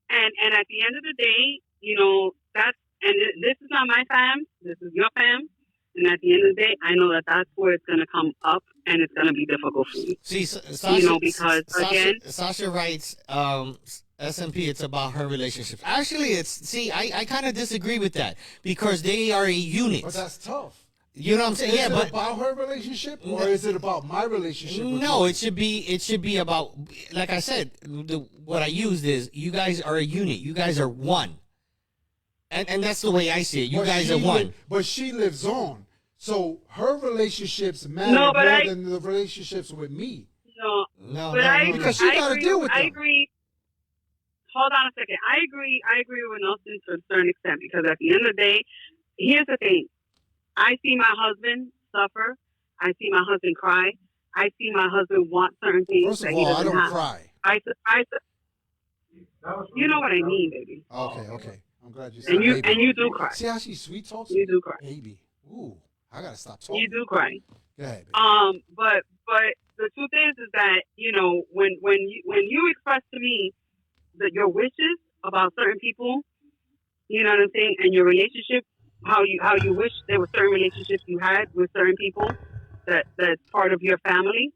S4: And at the end of the day, you know, this is not my fam. This is your fam. And at the end of the day, I know that that's where it's going to come up and it's going to be difficult for you.
S2: See, Sasha,
S4: You know, because, again-
S2: Sasha writes, SMP, it's about her relationships. Actually, I kind of disagree with that because they are a unit.
S1: But that's tough.
S2: You know what I'm saying?
S1: Is
S2: Yeah,
S1: it
S2: but
S1: about her relationship or is it about my relationship? With
S2: no,
S1: you?
S2: it should be about, like I said, what I used is you guys are a unit. You guys are one. And that's the way I see it. You
S1: But
S2: guys
S1: she
S2: are one.
S1: but she lives on. So her relationships matter
S4: No, but
S1: more than the relationships with me.
S4: No,
S2: No,
S4: but
S2: no,
S4: I,
S2: no, no.
S1: Because she
S4: I
S1: gotta
S4: agree,
S1: deal with
S4: I
S1: them.
S4: agree. Hold on a second. I agree with Nelson to a certain extent because at the end of the day, here's the thing. I see my husband suffer. I see my husband cry. I see my husband want certain things
S1: First
S4: that
S1: of
S4: he
S1: all, I
S4: doesn't
S1: don't
S4: have.
S1: cry.
S4: You know what I mean, baby.
S1: Okay. I'm glad you said
S4: And you
S1: baby.
S4: and you do cry.
S1: See how she sweet talks?
S4: You do cry.
S1: Baby. Ooh, I gotta stop talking.
S4: You do cry.
S1: Go ahead, baby.
S4: But the truth is that you know when you express to me that your wishes about certain people, you know what I'm saying, and your relationship, how you wish there were certain relationships you had with certain people that's part of your family.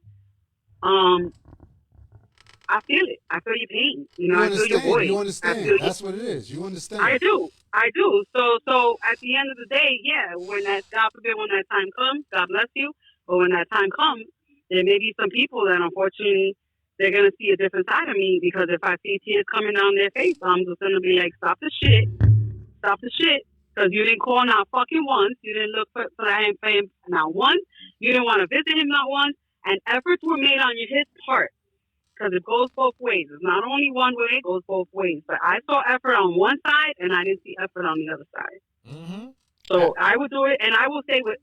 S4: I feel it. I feel your pain. You know, I feel your voice.
S1: You
S4: I
S1: understand.
S4: feel
S1: That's what it is. You understand.
S4: I do. So at the end of the day, yeah, when that, God forbid, when that time comes, God bless you, but when that time comes, there may be some people that unfortunately they're going to see a different side of me because if I see tears coming down their face, I'm just going to be like, stop the shit, because you didn't call not fucking once, you didn't look for him not once, you didn't want to visit him not once, and efforts were made on his part. Because it goes both ways. It's not only one way; it goes both ways. But I saw effort on one side, and I didn't see effort on the other side.
S2: Mm-hmm.
S4: So I would do it, and I will say with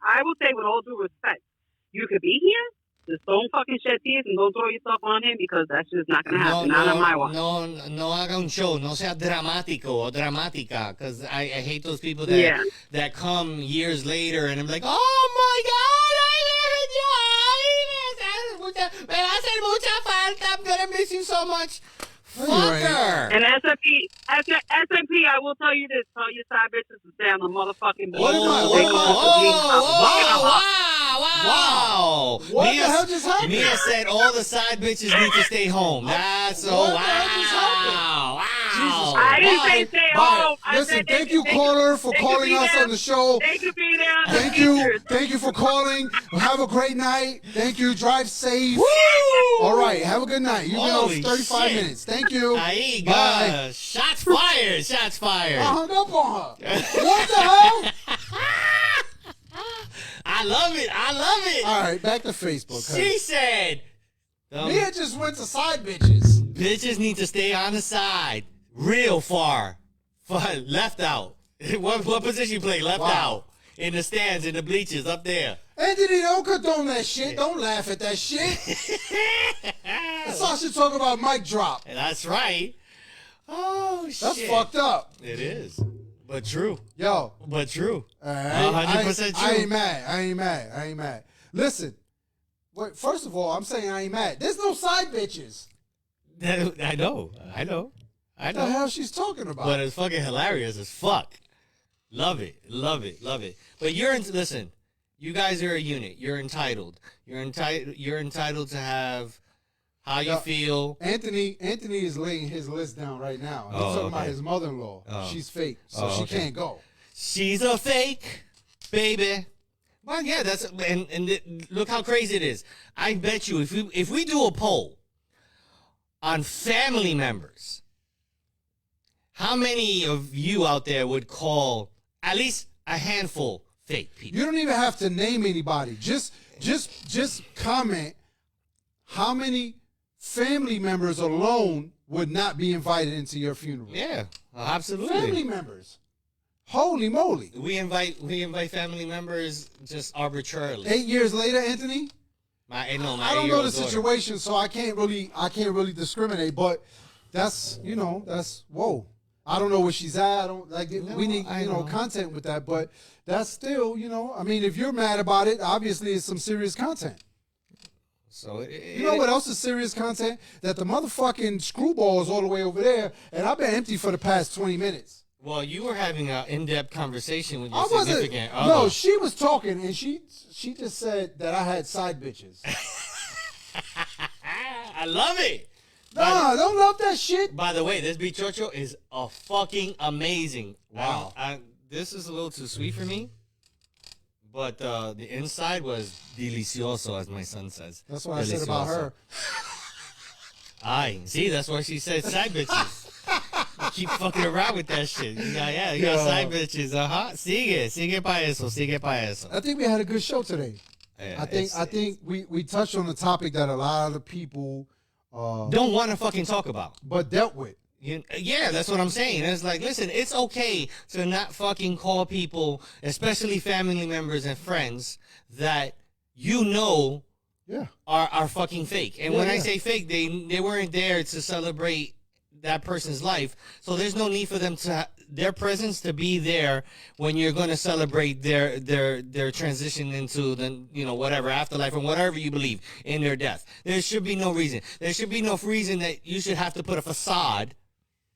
S4: all due respect, you could be here. Just don't fucking shed tears and don't throw yourself on him because that's just not gonna happen. Not on my watch.
S2: No haga un show. No sea dramático o dramática. Because I hate those people that come years later and I'm like, oh my God, me va a hacer mucha falta. I'm gonna miss you so much. Fucker.
S4: And SMP, I will tell you this: tell your side bitches to stay on the motherfucking board.
S1: What am
S2: Wow.
S1: What the hell just happened?
S2: Mia said all the side bitches need to stay home. That's so
S1: What the hell just happened?
S2: wow.
S1: Jesus.
S4: I didn't say stay
S1: Bye.
S4: home. I
S1: Listen,
S4: said
S1: thank you, caller, for
S4: they could
S1: calling
S4: be
S1: us
S4: there.
S1: on the show.
S4: They could be there. On
S1: Thank
S4: the
S1: you.
S4: features.
S1: Thank you for calling. Have a great night. Thank you. Drive safe.
S2: Woo!
S1: All right. Have a good night. You've been on
S2: Holy
S1: 35
S2: shit.
S1: minutes. Thank you.
S2: Ahí,
S1: Bye.
S2: shots fired. Shots fired.
S1: I hung up on her. What the hell?
S2: I love it.
S1: All right. Back to Facebook.
S2: She said,
S1: Mia just went to side bitches.
S2: bitches need to stay on the side, real far, left out. What position you play? Left
S1: Wow.
S2: out in the stands, in the bleachers, up there.
S1: Anthony, don't condone that shit. Don't laugh at that shit. That's all she talk about mic drop.
S2: That's right. Oh shit.
S1: That's fucked up.
S2: It is, but true.
S1: Yo.
S2: But true.
S1: 100%
S2: 100% true.
S1: I ain't mad. Listen. Wait, first of all, I'm saying I ain't mad. There's no side bitches.
S2: I know.
S1: What the hell she's talking about?
S2: But it's fucking hilarious as fuck. Love it. But listen. You guys are a unit. You're entitled. You're entitled to have how you feel.
S1: Anthony is laying his list down right now. He's talking about his mother-in-law. She's fake, so she can't go.
S2: She's a fake, baby. Well, yeah, look how crazy it is. I bet you if we do a poll on family members, how many of you out there would call at least a handful fake people?
S1: You don't even have to name anybody. Just comment how many family members alone would not be invited into your funeral.
S2: Yeah, absolutely.
S1: Family members. Holy moly.
S2: We invite family members just arbitrarily.
S1: 8 years later, Anthony?
S2: I
S1: don't know the
S2: 8-year-old daughter.
S1: situation, so I can't really discriminate, but that's whoa. I don't know where she's at. We need content with that, but that's still, I mean, if you're mad about it, obviously it's some serious content.
S2: So
S1: you know what else is serious content? That the motherfucking screwball is all the way over there, and I've been empty for the past 20 minutes.
S2: Well, you were having an in-depth conversation with your
S1: I wasn't.
S2: significant other.
S1: No, she was talking, and she just said that I had side bitches.
S2: I love it.
S1: Nah, don't love that shit.
S2: By the way, this bichocho is a fucking amazing.
S1: Wow.
S2: This is a little too sweet for me, but the inside was delicioso, as my son says.
S1: That's what I said about her.
S2: Aye, see, that's why she said side bitches. Keep fucking around with that shit. You got side bitches. Sigue pa eso.
S1: I think we had a good show today.
S2: Yeah,
S1: I think we touched on a topic that a lot of people
S2: don't want to fucking talk about,
S1: but dealt with.
S2: Yeah, that's what I'm saying. It's like, listen, it's okay to not fucking call people, especially family members and friends, that are fucking fake. And when I say fake, they weren't there to celebrate that person's life, so there's no need for them their presence to be there when you're going to celebrate their transition into the whatever afterlife or whatever you believe in their death. There should be no reason. There should be no reason that you should have to put a facade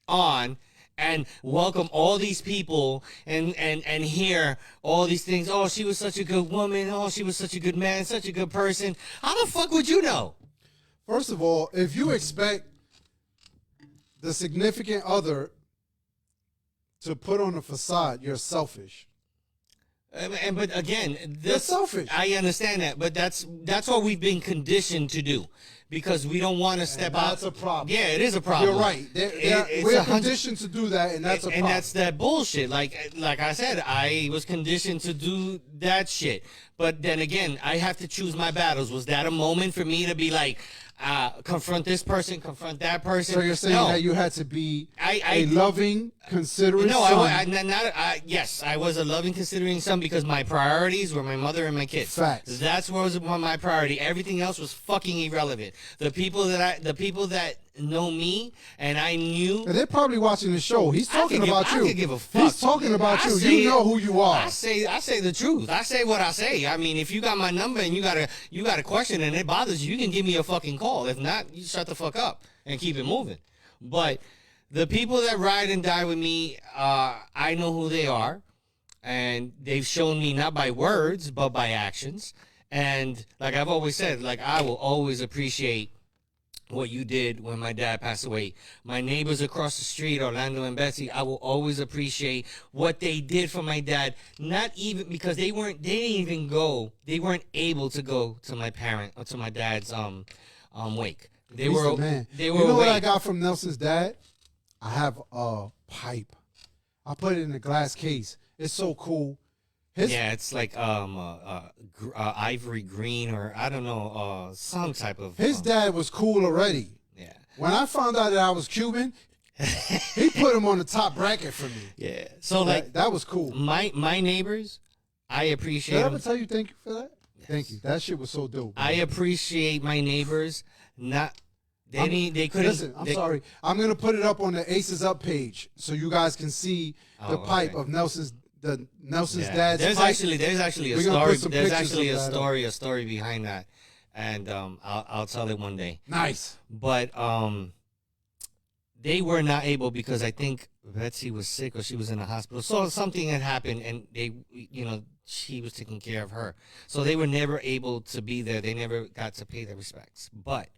S2: on and welcome all these people and hear all these things. Oh, she was such a good woman. Oh, she was such a good man, such a good person. How the fuck would you know?
S1: First of all, if you expect the significant other to put on a facade, you're selfish.
S2: But again,
S1: you're selfish.
S2: I understand that, but that's what we've been conditioned to do because we don't want to step out.
S1: That's a problem.
S2: Yeah, it is a problem.
S1: You're right. We're conditioned to do that, and that's a problem.
S2: And that's that bullshit. Like I said, I was conditioned to do that shit. But then again, I have to choose my battles. Was that a moment for me to be like, confront this person, confront that person?
S1: So you're saying that you had to be a loving, considerate son?
S2: Yes, I was a loving, considering son because my priorities were my mother and my kids.
S1: Facts.
S2: That's what was my priority. Everything else was fucking irrelevant. The people that know me and I knew.
S1: And they're probably watching the show. He's talking about you.
S2: I could give a fuck.
S1: He's talking about you. You know who you are.
S2: I say the truth. I say what I say. I mean, if you got my number and you got a question and it bothers you, you can give me a fucking call. If not, you shut the fuck up and keep it moving. But the people that ride and die with me, I know who they are, and they've shown me not by words but by actions. And like I've always said, like I will always appreciate what you did when my dad passed away. My neighbors across the street, Orlando and Betsy, I will always appreciate what they did for my dad. Not even because they weren't able to go to my parent or to my dad's wake. They were
S1: awake. What I got from Nelson's dad? I have a pipe. I put it in a glass case. It's so cool.
S2: It's like ivory green or I don't know, some type of.
S1: His dad was cool already.
S2: Yeah.
S1: When I found out that I was Cuban, he put him on the top bracket for me.
S2: Yeah. So
S1: that was cool.
S2: My neighbors, I appreciate.
S1: Did I ever tell you thank you for that? Yes. Thank you. That shit was so dope.
S2: Man. I appreciate my neighbors. They couldn't.
S1: Listen, I'm sorry. I'm gonna put it up on the Aces Up page so you guys can see the pipe of Nelson's dad's.
S2: There's
S1: pipe.
S2: actually a story. There's actually a story behind that, and I'll tell it one day.
S1: Nice.
S2: But they were not able because I think Betsy was sick or she was in the hospital. So something had happened, and they, she was taking care of her. So they were never able to be there. They never got to pay their respects. But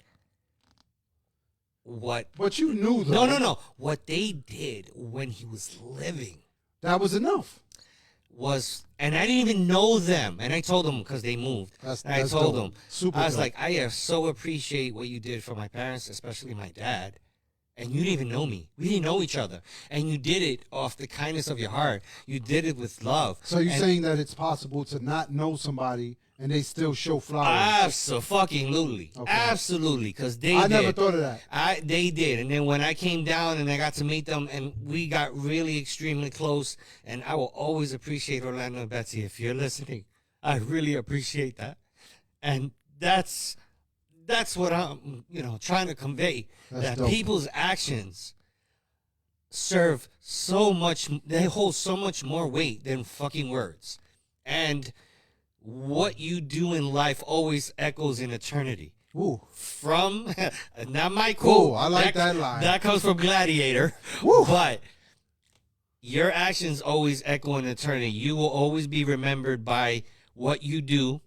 S1: But you knew, though.
S2: No. What they did when he was living
S1: That was enough.
S2: was, and I didn't even know them. And I told them because they moved.
S1: That's
S2: I told
S1: dope.
S2: them,
S1: Super
S2: I was
S1: dope.
S2: like, I so appreciate what you did for my parents, especially my dad. And you didn't even know me. We didn't know each other. And you did it off the kindness of your heart. You did it with love.
S1: So you're
S2: And
S1: saying that it's possible to not know somebody and they still show flowers?
S2: Absolutely.
S1: Okay.
S2: Absolutely. Because they
S1: I
S2: did.
S1: never thought of that.
S2: They did. And then when I came down and I got to meet them, and we got really extremely close, and I will always appreciate Orlando and Betsy. If you're listening, I really appreciate that. And that's what I'm, trying to convey.
S1: That's
S2: that
S1: dope.
S2: people's actions serve so much, they hold so much more weight than fucking words. And what you do in life always echoes in eternity.
S1: Ooh.
S2: From, not my quote.
S1: Ooh, I like that line.
S2: That comes from Gladiator.
S1: Woo.
S2: But your actions always echo in eternity. You will always be remembered by what you do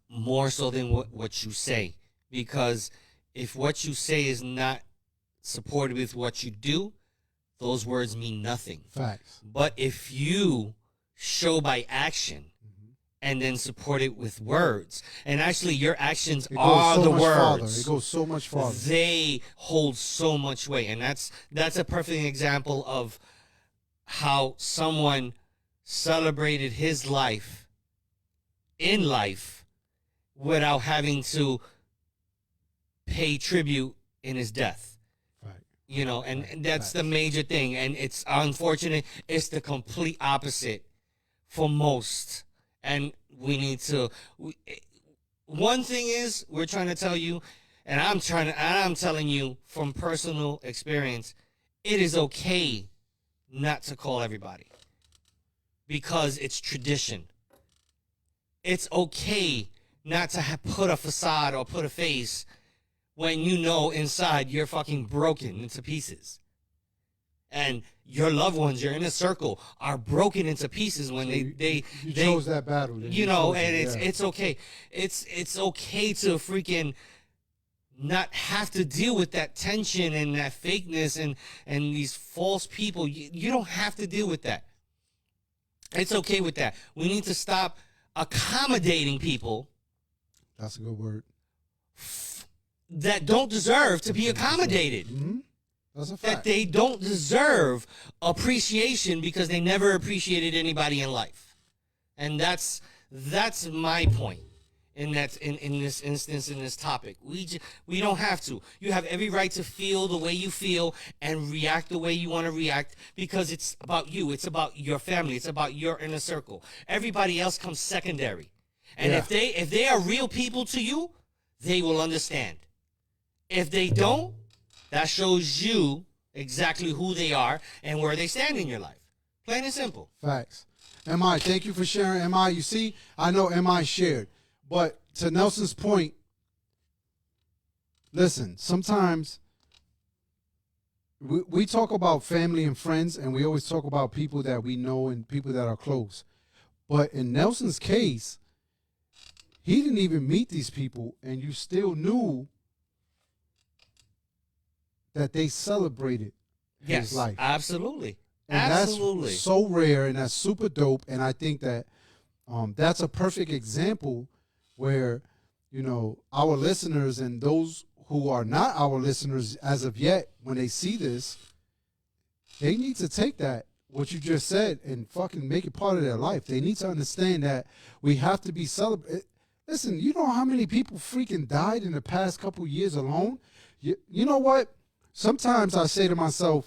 S2: more so than what you say. Because if what you say is not supported with what you do, those words mean nothing.
S1: Facts.
S2: But if you show by action and then support it with words, and actually your actions
S1: It
S2: are
S1: goes so
S2: the
S1: much
S2: words.
S1: farther. It goes so much farther.
S2: They hold so much weight, and that's a perfect example of how someone celebrated his life in life without having to pay tribute in his death.
S1: Right.
S2: And that's the major thing. And it's unfortunate. It's the complete opposite for most. And we need to. One thing is, we're trying to tell you, and I'm telling you from personal experience, it is okay not to call everybody because it's tradition. It's okay not to put a facade or put a face when you know inside you're fucking broken into pieces. And your loved ones, your inner circle, are broken into pieces when they
S1: chose that battle. then. You chose
S2: and
S1: it, yeah.
S2: it's okay. It's okay to freaking not have to deal with that tension and that fakeness and these false people. You don't have to deal with that. It's okay with that. We need to stop accommodating people
S1: That's a good word.
S2: that don't deserve to be accommodated.
S1: Mm-hmm. That's a
S2: That
S1: fact.
S2: they don't deserve appreciation because they never appreciated anybody in life. And that's my point in this instance, in this topic. We don't have to. You have every right to feel the way you feel and react the way you want to react because it's about you. It's about your family. It's about your inner circle. Everybody else comes secondary. And
S1: Yeah.
S2: if they are real people to you, they will understand. If they don't, that shows you exactly who they are and where they stand in your life. Plain and simple.
S1: Facts. M.I., thank you for sharing. M.I., you see, I know M.I. shared. But to Nelson's point, listen, sometimes we talk about family and friends, and we always talk about people that we know and people that are close. But in Nelson's case, he didn't even meet these people, and you still knew that they celebrated his life.
S2: Absolutely.
S1: And
S2: Absolutely.
S1: that's so rare, and that's super dope. And I think that that's a perfect example where, our listeners and those who are not our listeners as of yet, when they see this, they need to take that, what you just said, and fucking make it part of their life. They need to understand that we have to be celebrated. Listen, you know how many people freaking died in the past couple years alone? You know what? Sometimes I say to myself,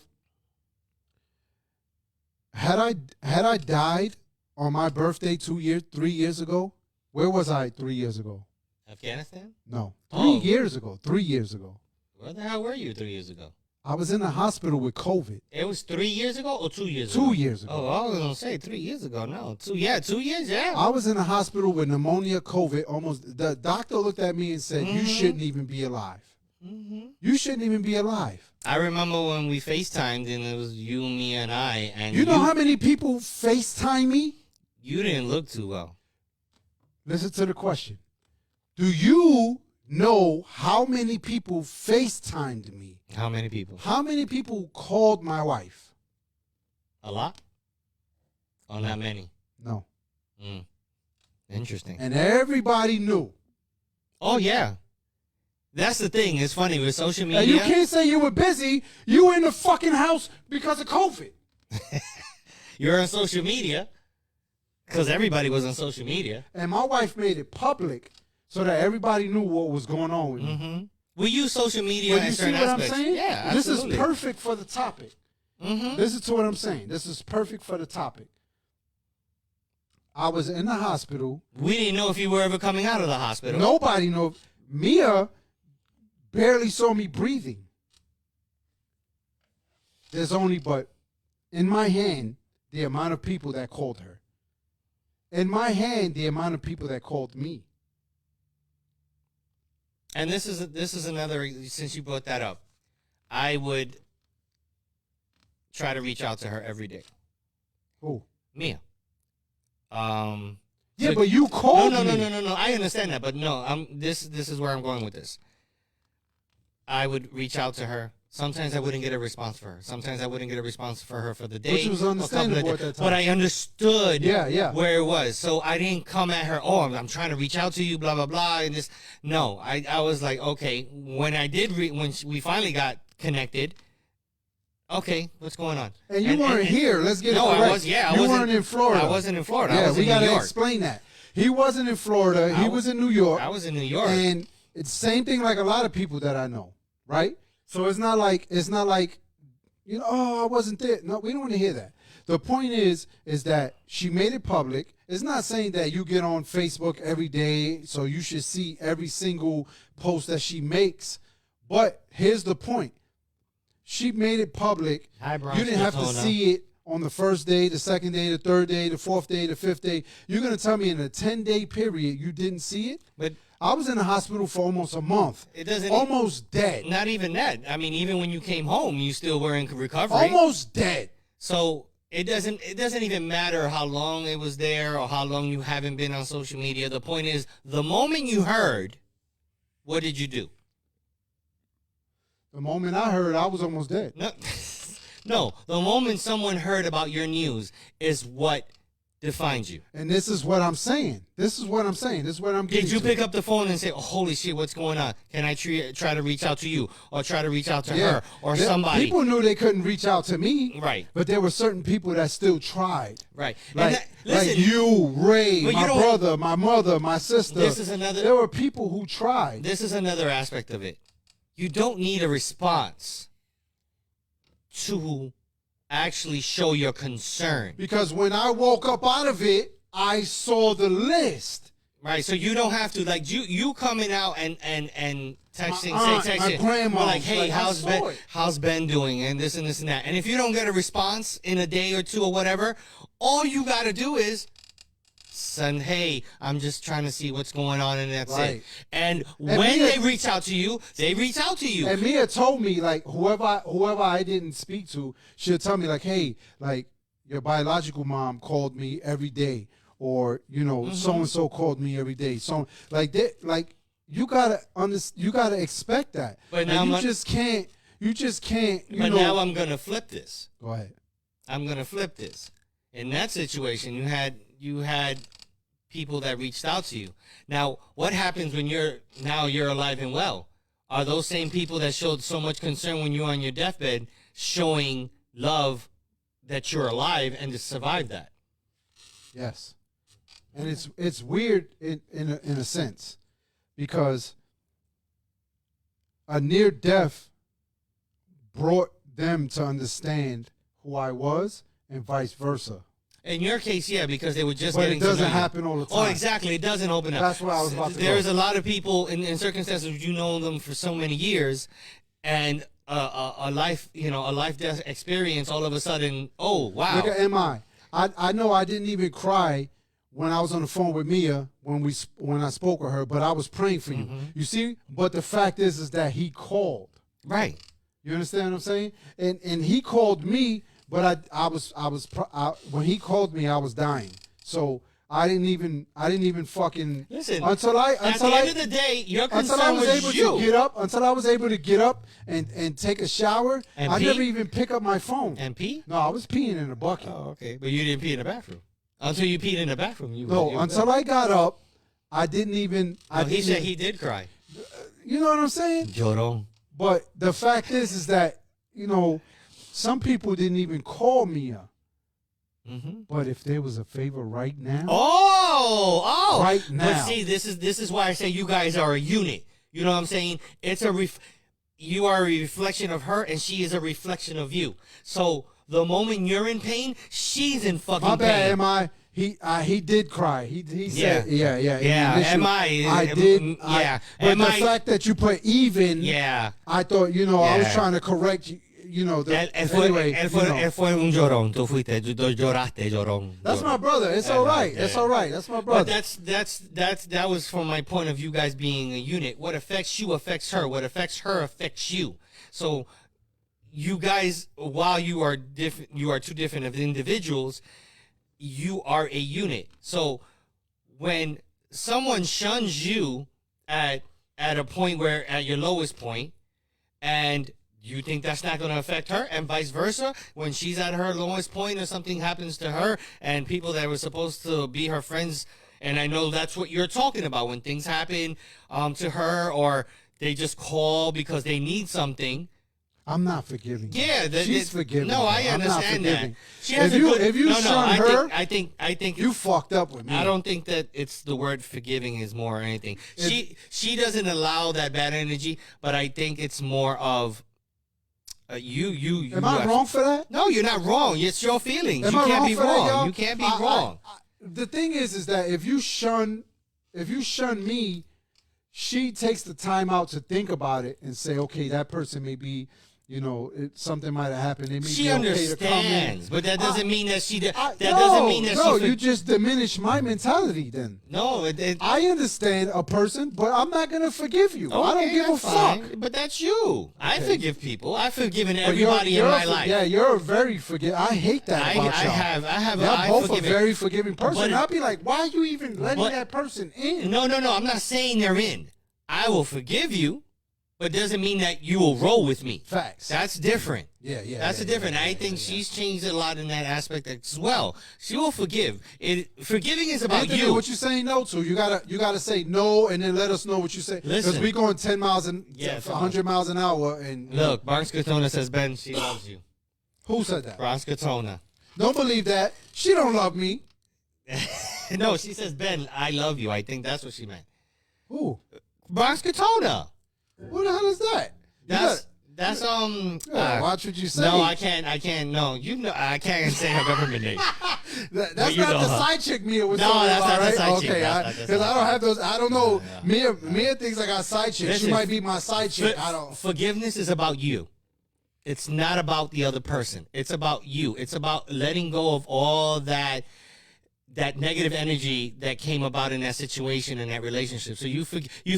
S1: had I died on my birthday 3 years ago, where was I 3 years ago?
S2: Afghanistan?
S1: No,
S2: Oh.
S1: 3 years ago. 3 years ago,
S2: Where the hell were you 3 years ago?
S1: I was in the hospital with COVID.
S2: It was 3 years ago or 2 years ago?
S1: 2 years ago.
S2: Oh, I was going to say 3 years ago. No, 2 years, yeah.
S1: I was in the hospital with pneumonia, COVID. Almost, the doctor looked at me and said, "You shouldn't even be alive.
S2: Mm-hmm.
S1: You shouldn't even be alive."
S2: I remember when we FaceTimed and it was you, me, and I. And
S1: You know how many people FaceTime me?
S2: you didn't look too well.
S1: Listen to the question. Do you know how many people FaceTimed me?
S2: How many people?
S1: How many people called my wife?
S2: A lot? Oh, not many.
S1: No.
S2: Mm. Interesting.
S1: And everybody knew.
S2: Oh, yeah. That's the thing. It's funny with social media.
S1: And you can't say you were busy. You were in the fucking house because of COVID.
S2: You're on social media because everybody was on social media.
S1: And my wife made it public so that everybody knew what was going on with me.
S2: Mm-hmm. We use social media
S1: But
S2: in
S1: you see
S2: certain
S1: what
S2: aspects.
S1: I'm saying?
S2: Yeah,
S1: This is
S2: absolutely.
S1: perfect for the topic.
S2: Mm-hmm.
S1: Listen to what I'm saying. This is perfect for the topic. I was in the hospital.
S2: We didn't know if you were ever coming out of the hospital.
S1: Nobody knew. Mia barely saw me breathing. There's only but in my hand the amount of people that called her. In my hand the amount of people that called me.
S2: And this is another, since you brought that up, I would try to reach out to her every day.
S1: Who?
S2: Mia.
S1: Yeah,
S2: so-
S1: but you called
S2: no,
S1: me.
S2: no. I understand that, but no. This is where I'm going with this. I would reach out to her. Sometimes I wouldn't get a response for her. Sometimes I wouldn't get a response for her for the day.
S1: Which was
S2: or a couple of
S1: understandable at
S2: days.
S1: that time.
S2: But I understood
S1: Yeah.
S2: where it was. So I didn't come at her, oh, I'm trying to reach out to you, blah, blah, blah. And this. No, I was like, okay, when I did, we finally got connected, okay, what's going on?
S1: And you weren't here. Let's get
S2: No,
S1: it correct.
S2: I was, yeah. I
S1: you
S2: wasn't,
S1: weren't in Florida.
S2: I wasn't in Florida.
S1: Yeah,
S2: I was
S1: we
S2: in
S1: got
S2: New
S1: to
S2: York.
S1: explain that. He wasn't in Florida. He was in New York.
S2: I was in New York.
S1: And it's the same thing like a lot of people that I know, right? So it's not like you know, oh, I wasn't there. No, we don't want to hear that. The point is that she made it public. It's not saying that you get on Facebook every day, so you should see every single post that she makes. But here's the point. She made it public.
S2: Eyebrows,
S1: You didn't have to
S2: Daytona.
S1: see it on the first day, the second day, the third day, the fourth day, the fifth day. You're going to tell me in a 10-day period you didn't see it?
S2: But
S1: I was in the hospital for almost a month.
S2: it doesn't.
S1: Almost dead.
S2: Not even that. I mean, even when you came home, you still were in recovery.
S1: Almost dead.
S2: So it doesn't even matter how long it was there or how long you haven't been on social media. The point is, the moment you heard, what did you do?
S1: The moment I heard, I was almost dead.
S2: No, no. The moment someone heard about your news is what defines you.
S1: And this is what I'm saying. This is what I'm saying. This is what I'm getting
S2: Did you
S1: to.
S2: pick up the phone and say, oh, holy shit, what's going on? Can I try to reach out to you or try to reach out to her or somebody?
S1: People knew they couldn't reach out to me.
S2: Right.
S1: But there were certain people that still tried.
S2: Right.
S1: Like,
S2: Listen,
S1: like you, Ray,
S2: But you
S1: my
S2: don't-
S1: brother, my mother, my sister.
S2: This is another-
S1: There were people who tried.
S2: this is another aspect of it. You don't need a response to actually show your concern.
S1: Because when I woke up out of it, I saw the list.
S2: Right, so you don't have to like you coming out and texting,
S1: My aunt,
S2: say
S1: my
S2: texting,
S1: grandma,
S2: we're like, hey,
S1: like, I
S2: how's
S1: saw
S2: Ben?
S1: it.
S2: How's Ben doing? And this and this and that. And if you don't get a response in a day or two or whatever, all you got to do is send, hey, I'm just trying to see what's going on, and that's
S1: Right.
S2: it. And
S1: And
S2: when
S1: Mia-
S2: they reach out to you, they reach out to you.
S1: And Mia told me, like, whoever I didn't speak to, she'll tell me, like, hey, like, your biological mom called me every day, or you know,
S2: Mm-hmm.
S1: so and so called me every day. So like that, like you gotta you gotta expect that.
S2: But
S1: And
S2: now
S1: you
S2: my-
S1: just can't. You just can't. You
S2: But
S1: know.
S2: now I'm gonna flip this.
S1: Go ahead.
S2: I'm gonna flip this. In that situation, you had people that reached out to you. Now, what happens when you're alive and well? Are those same people that showed so much concern when you're on your deathbed showing love that you're alive and to survive that?
S1: Yes. And it's weird in a sense, because a near death brought them to understand who I was, and vice versa.
S2: In your case, yeah, because they were just
S1: But
S2: getting
S1: it
S2: to know
S1: doesn't
S2: you.
S1: happen all the
S2: Oh,
S1: time.
S2: exactly. It doesn't open up.
S1: That's where I was about to
S2: There's
S1: go.
S2: a lot of people in circumstances you know them for so many years, and a life death experience. All of a sudden, oh wow.
S1: Look at MI. I know I didn't even cry when I was on the phone with Mia when I spoke with her, but I was praying for you.
S2: Mm-hmm.
S1: You see? But the fact is that he called.
S2: Right.
S1: You understand what I'm saying? And he called me, but when he called me, I was dying. So I didn't even fucking
S2: Listen.
S1: until I
S2: At the end of the day, your
S1: until I
S2: concern
S1: was able
S2: was you.
S1: to get up, until I was able to get up and take a shower.
S2: And
S1: I
S2: pee?
S1: never even pick up my phone.
S2: And pee?
S1: No, I was peeing in a bucket.
S2: Oh, okay. But you didn't pee in the bathroom. Until you peed in the bathroom.
S1: No, until I got up, I didn't even.
S2: he said he did cry.
S1: You know what I'm saying?
S2: Llorón.
S1: But the fact is that some people didn't even call Mia.
S2: Mm-hmm.
S1: But if there was a favor right now,
S2: Oh,
S1: right
S2: But
S1: now.
S2: see, this is why I say you guys are a unit. You know what I'm saying? It's you are a reflection of her, and she is a reflection of you. So the moment you're in pain, she's in fucking
S1: my bad,
S2: pain.
S1: am I? He did cry. He said, yeah.
S2: Yeah,
S1: initially, I
S2: am-
S1: did.
S2: yeah.
S1: But
S2: Am
S1: the
S2: I-
S1: fact that you put even,
S2: Yeah.
S1: I thought, I was
S2: Yeah.
S1: trying to correct you.
S2: Él fue un llorón. Tú lloraste, llorón.
S1: That's my brother. It's all right. It's all right. That's my brother.
S2: But that was from my point of view, guys being a unit. What affects you affects her. What affects her affects you. So you guys, while you are two different individuals, you are a unit. So when someone shuns you at a point where at your lowest point, and you think that's not going to affect her, and vice versa, when she's at her lowest point or something happens to her, and people that were supposed to be her friends, and I know that's what you're talking about, when things happen to her, or they just call because they need something.
S1: I'm not forgiving.
S2: Yeah,
S1: she's forgiving.
S2: No, I
S1: I'm not
S2: understand that.
S1: forgiving.
S2: She has
S1: If you shun her,
S2: I think
S1: you fucked up with me.
S2: I don't think that it's the word forgiving is more or anything. She doesn't allow that bad energy, but I think it's more of you.
S1: Am I wrong for that?
S2: No, you're not wrong. It's your feelings.
S1: Am
S2: You
S1: I
S2: can't
S1: wrong
S2: be
S1: for that,
S2: wrong.
S1: y'all?
S2: You can't be wrong.
S1: The thing is that if you shun me, she takes the time out to think about it and say, okay, that person may be, something might have happened. It may
S2: She
S1: be okay to come in.
S2: understands, but that doesn't mean that she.
S1: No, you just diminish my mentality. Then
S2: No,
S1: I understand a person, but I'm not gonna forgive you. I don't
S2: okay,
S1: give a
S2: that's
S1: fuck.
S2: fine, but that's you. I
S1: Okay.
S2: forgive people. I've forgiven
S1: But you're-
S2: everybody in
S1: you're
S2: my
S1: a-
S2: life.
S1: Yeah, you're a very forgiving. I hate that
S2: I
S1: about y'all.
S2: have.
S1: Y'all
S2: I've
S1: both a
S2: forgiven-
S1: very forgiving person.
S2: But-
S1: And I'll be like, why are you even letting
S2: But-
S1: that person in?
S2: No. I'm not saying they're in. I will forgive you, but doesn't mean that you will roll with me.
S1: Facts.
S2: That's different.
S1: Yeah.
S2: That's
S1: yeah,
S2: a different.
S1: yeah,
S2: I
S1: yeah,
S2: think
S1: yeah.
S2: she's changed a lot in that aspect as well. She will forgive. Forgiving is about
S1: Anthony,
S2: you.
S1: what you saying no to? You gotta say no, and then let us know what you say. Because
S2: Listen.
S1: we going 10 miles and
S2: Yeah,
S1: 100 miles an hour, and
S2: Look, Bronx Katona says, Ben, she loves you.
S1: who said that?
S2: Bronx Katona.
S1: Don't believe that. She don't love me.
S2: No, she says, Ben, I love you. I think that's what she meant.
S1: Who?
S2: Bronx Katona.
S1: Who the hell is that?
S2: That's
S1: watch what you say.
S2: No, I can't. No, I can't say her government name.
S1: That's
S2: you
S1: not
S2: know
S1: the
S2: her.
S1: side chick Mia was
S2: No,
S1: talking
S2: that's
S1: about,
S2: not the
S1: right?
S2: side chick.
S1: Okay,
S2: That's not the
S1: because I
S2: side
S1: don't have those. I don't know.
S2: Yeah.
S1: Mia thinks I got side chick. She
S2: Listen,
S1: might be my side chick. I don't.
S2: Forgiveness is about you. It's not about the other person. It's about you. It's about letting go of all that negative energy that came about in that situation and that relationship. So you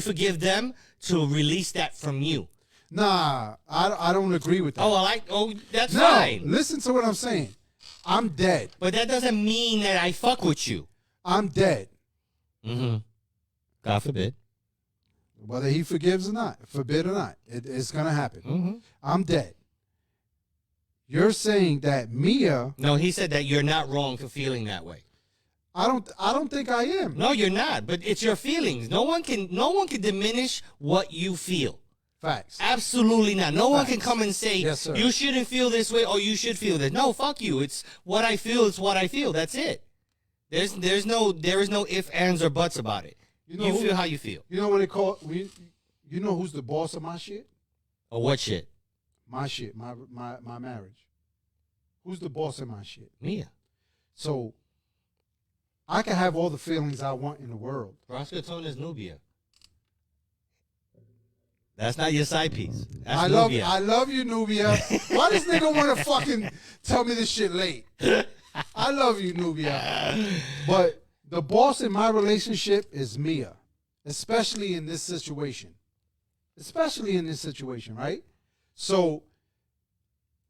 S2: forgive them to release that from you.
S1: Nah, I don't agree with that.
S2: That's
S1: no,
S2: fine.
S1: listen to what I'm saying. I'm dead.
S2: But that doesn't mean that I fuck with you.
S1: I'm dead.
S2: Mm-hmm. God forbid.
S1: Whether he forgives or not, forbid or not, it's gonna happen.
S2: Mm-hmm.
S1: I'm dead. You're saying that Mia?
S2: No, he said that you're not wrong for feeling that way.
S1: I don't think I am.
S2: No, you're not. But it's your feelings. No one can diminish what you feel.
S1: Facts.
S2: Absolutely not. No one can
S1: Facts.
S2: come and say
S1: Yes, sir.
S2: you shouldn't feel this way or you should feel this. No, fuck you. It's what I feel. It's what I feel. That's it. There is no ifs, ands, or buts about it. You
S1: who-
S2: feel how you feel.
S1: You know what they call? You know who's the boss of my shit?
S2: Or what shit?
S1: My shit. My marriage. Who's the boss of my shit?
S2: Mia.
S1: So I can have all the feelings I want in the world.
S2: Roscoe is Nubia. That's not your side piece. That's
S1: I
S2: Nubia.
S1: love you, Nubia. Why does nigga want to fucking tell me this shit late? I love you, Nubia. But the boss in my relationship is Mia, especially in this situation. Especially in this situation, right? So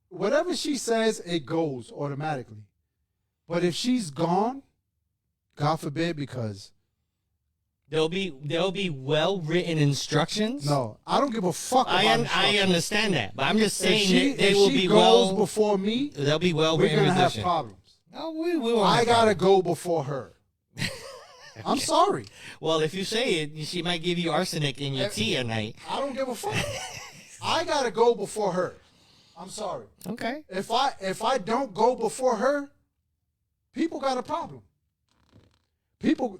S1: whatever she says, it goes automatically. But if she's gone, God forbid, because
S2: There'll be well written instructions.
S1: no, I don't give a fuck about
S2: I
S1: instructions.
S2: understand that, but I'm just
S1: If
S2: saying
S1: she,
S2: that they
S1: if
S2: will
S1: she
S2: be
S1: goes
S2: well.
S1: before me,
S2: They'll be well
S1: we're
S2: written
S1: gonna have
S2: instructions.
S1: problems.
S2: No, we won't.
S1: I
S2: have
S1: gotta
S2: problems.
S1: go before her. I'm sorry.
S2: Well, if you say it, she might give you arsenic in your tea at night.
S1: I don't give a fuck. I gotta go before her. I'm sorry.
S2: Okay.
S1: If I don't go before her, people got a problem.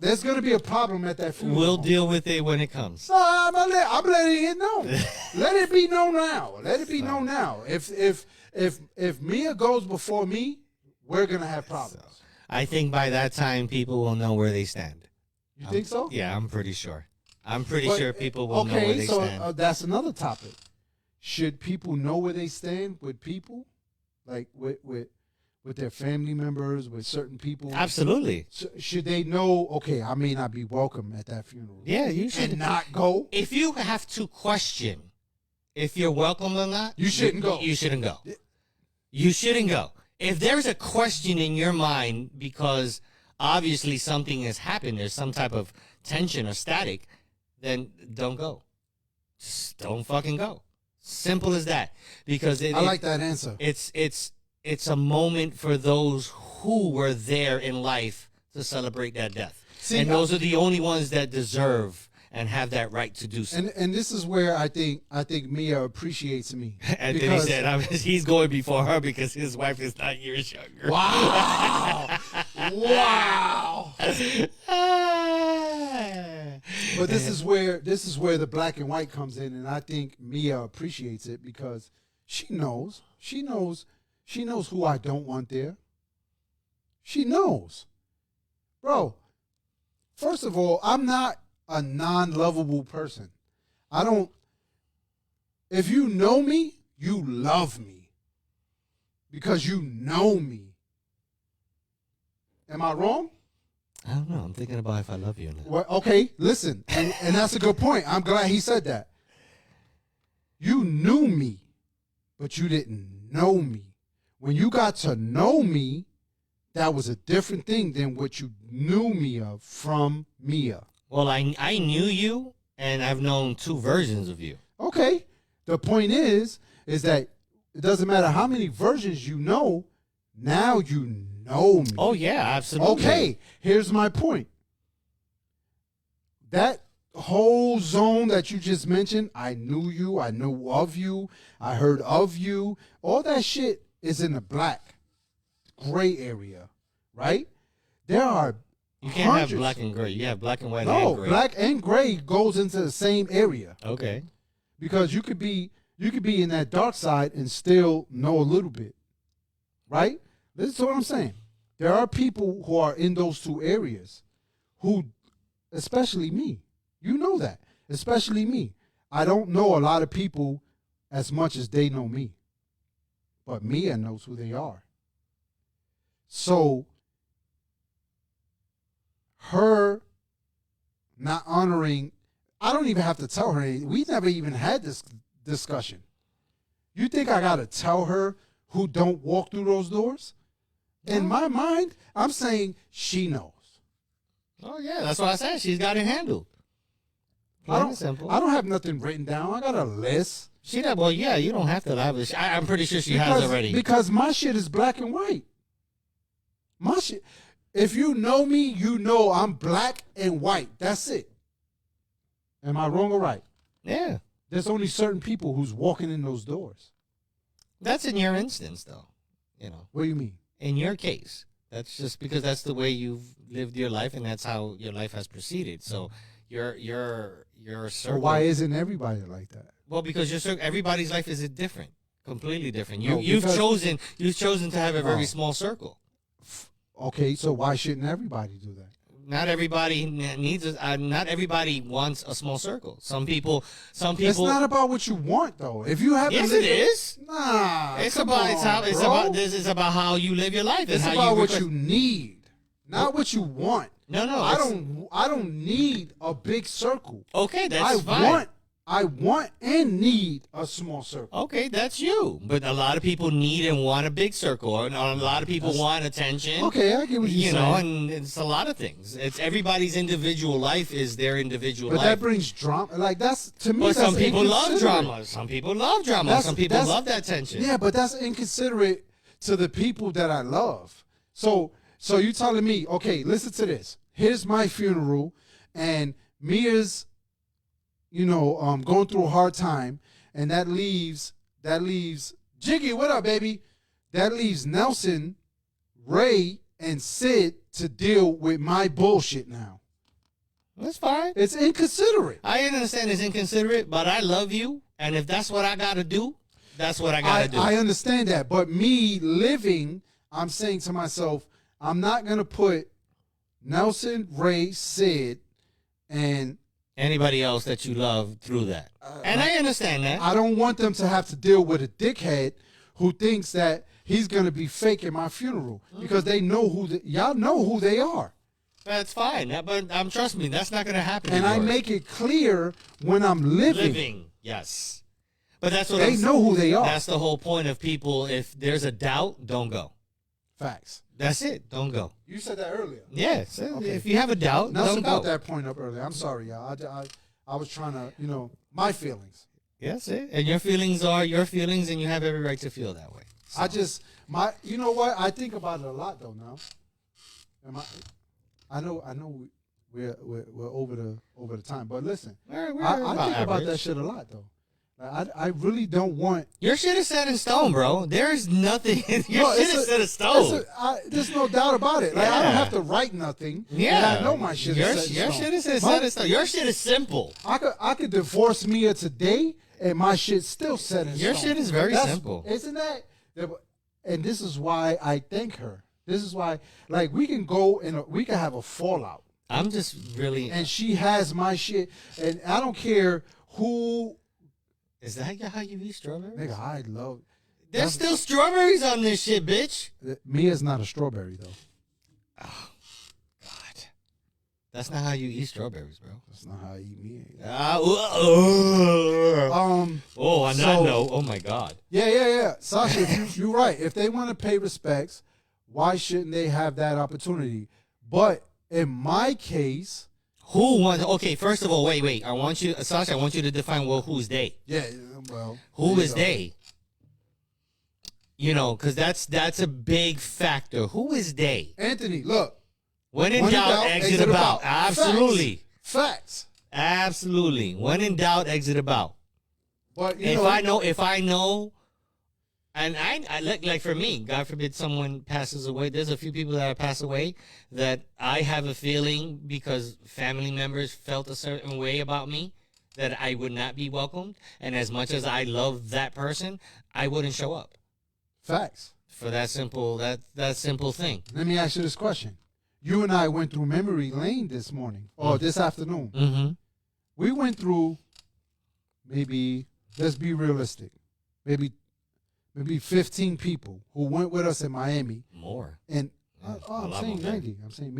S1: There's gonna be a problem at that funeral.
S2: We'll
S1: home.
S2: deal with it when it comes.
S1: No, I'm letting it know. Let it be known now. Let it be known now. If Mia goes before me, we're gonna have problems.
S2: I think by that time, people will know where they stand.
S1: You think so?
S2: Yeah, I'm pretty sure. I'm pretty
S1: But,
S2: sure people will know where they
S1: so
S2: stand.
S1: that's another topic. Should people know where they stand with people, like with their family members, with certain people?
S2: Absolutely.
S1: So should they know? Okay, I may not be welcome at that funeral.
S2: Yeah, you should.
S1: And not go.
S2: If you have to question if you're welcome or not,
S1: You shouldn't go.
S2: You shouldn't go. You shouldn't go. If there's a question in your mind because obviously something has happened, there's some type of tension or static, then don't go. Just don't fucking go. Simple as that. Because
S1: I like that answer.
S2: it's a moment for those who were there in life to celebrate that death.
S1: See,
S2: and those are the only ones that deserve and have that right to do so.
S1: And this is where I think Mia appreciates me.
S2: And then he said he's going before her because his wife is 9 years younger.
S1: Wow. Wow. But this is where the black and white comes in, and I think Mia appreciates it because she knows who I don't want there. She knows. Bro, first of all, I'm not a non-lovable person. If you know me, you love me because you know me. Am I wrong?
S2: I don't know. I'm thinking about if I love you or not.
S1: Well, okay, listen, and that's a good point. I'm glad he said that. You knew me, but you didn't know me. When you got to know me, that was a different thing than what you knew me of from Mia.
S2: Well, I knew you, and I've known two versions of you.
S1: Okay, the point is that it doesn't matter how many versions you know, now you know me.
S2: Oh, yeah, absolutely.
S1: Okay, here's my point. That whole zone that you just mentioned, I knew you, I knew of you, I heard of you, all that shit is in the black, gray area, right? There are
S2: You can't
S1: hundreds.
S2: have black and gray. You have black and white
S1: No,
S2: and gray.
S1: black and gray goes into the same area
S2: Okay.
S1: because you could be in that dark side and still know a little bit, right? Listen to what I'm saying. There are people who are in those two areas who, especially me, you know that, especially me. I don't know a lot of people as much as they know me, but Mia knows who they are. So her not honoring, I don't even have to tell her anything. We never even had this discussion. You think I got to tell her who don't walk through those doors? In my mind, I'm saying she knows.
S2: Oh, yeah, that's what I said. She's got it handled. Plain and simple.
S1: I don't have nothing written down. I got a list.
S2: She does. Well, yeah, you don't have to have it. I'm pretty sure she has already.
S1: Because my shit is black and white. My shit. If you know me, you know I'm black and white. That's it. Am I wrong or right?
S2: Yeah.
S1: There's only certain people who's walking in those doors.
S2: That's in your instance, though. You know,
S1: What do you mean?
S2: in your case, that's just because that's the way you've lived your life, and that's how your life has proceeded. So your
S1: So
S2: circle.
S1: why isn't everybody like that?
S2: Well, because everybody's life is different, completely different.
S1: No,
S2: You've
S1: because-
S2: chosen to have a very
S1: No.
S2: small circle.
S1: Okay, so why shouldn't everybody do that?
S2: Not everybody needs. Not everybody wants a small circle. Some people.
S1: It's not about what you want, though. If you have
S2: Yes,
S1: to
S2: it
S1: live,
S2: is.
S1: Nah,
S2: It's
S1: come
S2: about.
S1: on,
S2: It's
S1: bro.
S2: about. This is about how you live your life.
S1: It's
S2: and how
S1: about what
S2: request-
S1: you need, not what you want.
S2: No.
S1: I don't need a big circle.
S2: Okay, that's fine.
S1: I want and need a small circle.
S2: Okay, that's you. But a lot of people need and want a big circle, and a lot of people want attention.
S1: Okay, I get what you're
S2: You know,
S1: saying.
S2: and it's a lot of things. It's everybody's individual life is their individual
S1: But
S2: life.
S1: that brings drama. Like that's to me.
S2: But
S1: that's
S2: some people love
S1: inconsiderate.
S2: drama. Some people love drama.
S1: That's-
S2: Some people
S1: that's-
S2: love that tension.
S1: Yeah, but that's inconsiderate to the people that I love. So you telling me, okay, listen to this. Here's my funeral, and Mia's, going through a hard time, and that leaves Jiggy. What up, baby? That leaves Nelson, Ray, and Sid to deal with my bullshit now.
S2: That's fine.
S1: It's inconsiderate.
S2: I understand it's inconsiderate, but I love you, and if that's what I gotta do, that's what I gotta do.
S1: I understand that, but me living, I'm saying to myself, I'm not gonna put Nelson, Ray, Sid, and
S2: Anybody else that you love through that, and I understand that.
S1: I don't want them to have to deal with a dickhead who thinks that he's gonna be faking my funeral because they know y'all know who they are,
S2: That's fine. But trust me, that's not gonna happen.
S1: and I
S2: George.
S1: make it clear when I'm living.
S2: Yes. But that's what
S1: They
S2: I'm,
S1: know who they are.
S2: That's the whole point of people. If there's a doubt, don't go.
S1: Facts.
S2: That's it. Don't go.
S1: You said that earlier.
S2: Yeah. So if you have a doubt,
S1: Nelson
S2: don't go.
S1: brought that point up earlier. I'm sorry, y'all. I was trying to, my feelings.
S2: That's it. And your feelings are your feelings, and you have every right to feel that way. So,
S1: You know what? I think about it a lot though now. I know we're over the time, but listen,
S2: we're
S1: I think about
S2: average.
S1: that shit a lot though. Like, I really don't want.
S2: Your shit is set in stone, bro. There's nothing. Your
S1: No,
S2: shit
S1: it's
S2: is set in
S1: it's
S2: stone.
S1: there's no doubt about it. Like I don't
S2: Yeah.
S1: have to write nothing.
S2: Yeah,
S1: and I know my shit
S2: your,
S1: is set in
S2: your
S1: stone.
S2: shit is set
S1: My-
S2: in stone. Your shit is simple.
S1: I could divorce Mia today, and my shit's still set in
S2: Your
S1: stone.
S2: shit is very simple.
S1: Isn't that? And this is why I thank her. This is why, like, we can go and we can have a fallout,
S2: I'm just really.
S1: and she has my shit, and I don't care who.
S2: Is that how you eat strawberries?
S1: Nigga, I love.
S2: There's still strawberries on this shit, bitch.
S1: Mia's not a strawberry though.
S2: God, that's not how you eat strawberries, bro.
S1: That's not how I eat Mia.
S2: Oh, on that
S1: so-
S2: note, oh my God.
S1: Yeah. Sasha, you're right. If they want to pay respects, why shouldn't they have that opportunity? But in my case,
S2: Who wants? Okay, first of all, wait. I want you, Sasha. I want you to define who's they.
S1: yeah, well,
S2: Who
S1: there
S2: is
S1: you go.
S2: they? Because that's a big factor. Who is they?
S1: Anthony, look.
S2: When in
S1: When
S2: doubt, exit about. Absolutely,
S1: Facts.
S2: absolutely. When in doubt, exit about.
S1: But
S2: If I know, and I like for me, God forbid someone passes away. There's a few people that have passed away that I have a feeling because family members felt a certain way about me that I would not be welcomed. And as much as I love that person, I wouldn't show up
S1: facts.
S2: for that simple simple thing.
S1: Let me ask you this question. You and I went through memory lane this morning or this afternoon.
S2: Mm-hmm.
S1: We went through maybe, let's be realistic, maybe 15 people who went with us in Miami.
S2: More.
S1: And
S2: Yeah, a
S1: I'm
S2: lot
S1: saying
S2: more than-
S1: 90. I'm saying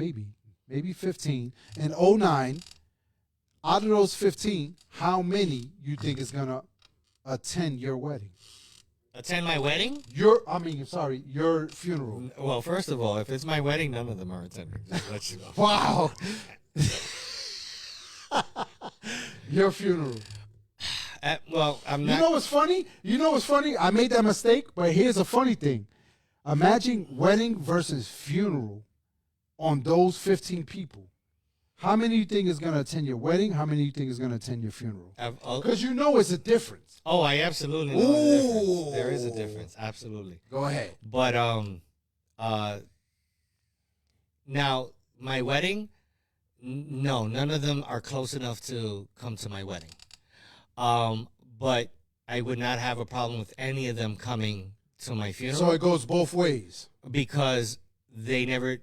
S1: maybe 15. In 09, out of those 15, how many you think is going to attend your wedding?
S2: Attend my wedding?
S1: Your funeral.
S2: Well, first of all, if it's my wedding, none of them are attending. Just let you know.
S1: Wow. Your funeral.
S2: Well, I'm
S1: You
S2: not.
S1: know what's funny? I made that mistake, but here's a funny thing. Imagine wedding versus funeral on those 15 people. How many you think is going to attend your wedding? How many you think is going to attend your funeral? Because you know it's a difference.
S2: Oh, I absolutely know the difference.
S1: Ooh.
S2: There is a difference, absolutely.
S1: Go ahead.
S2: But now my wedding, no, none of them are close enough to come to my wedding. But I would not have a problem with any of them coming to my funeral
S1: So it goes both ways.
S2: because they never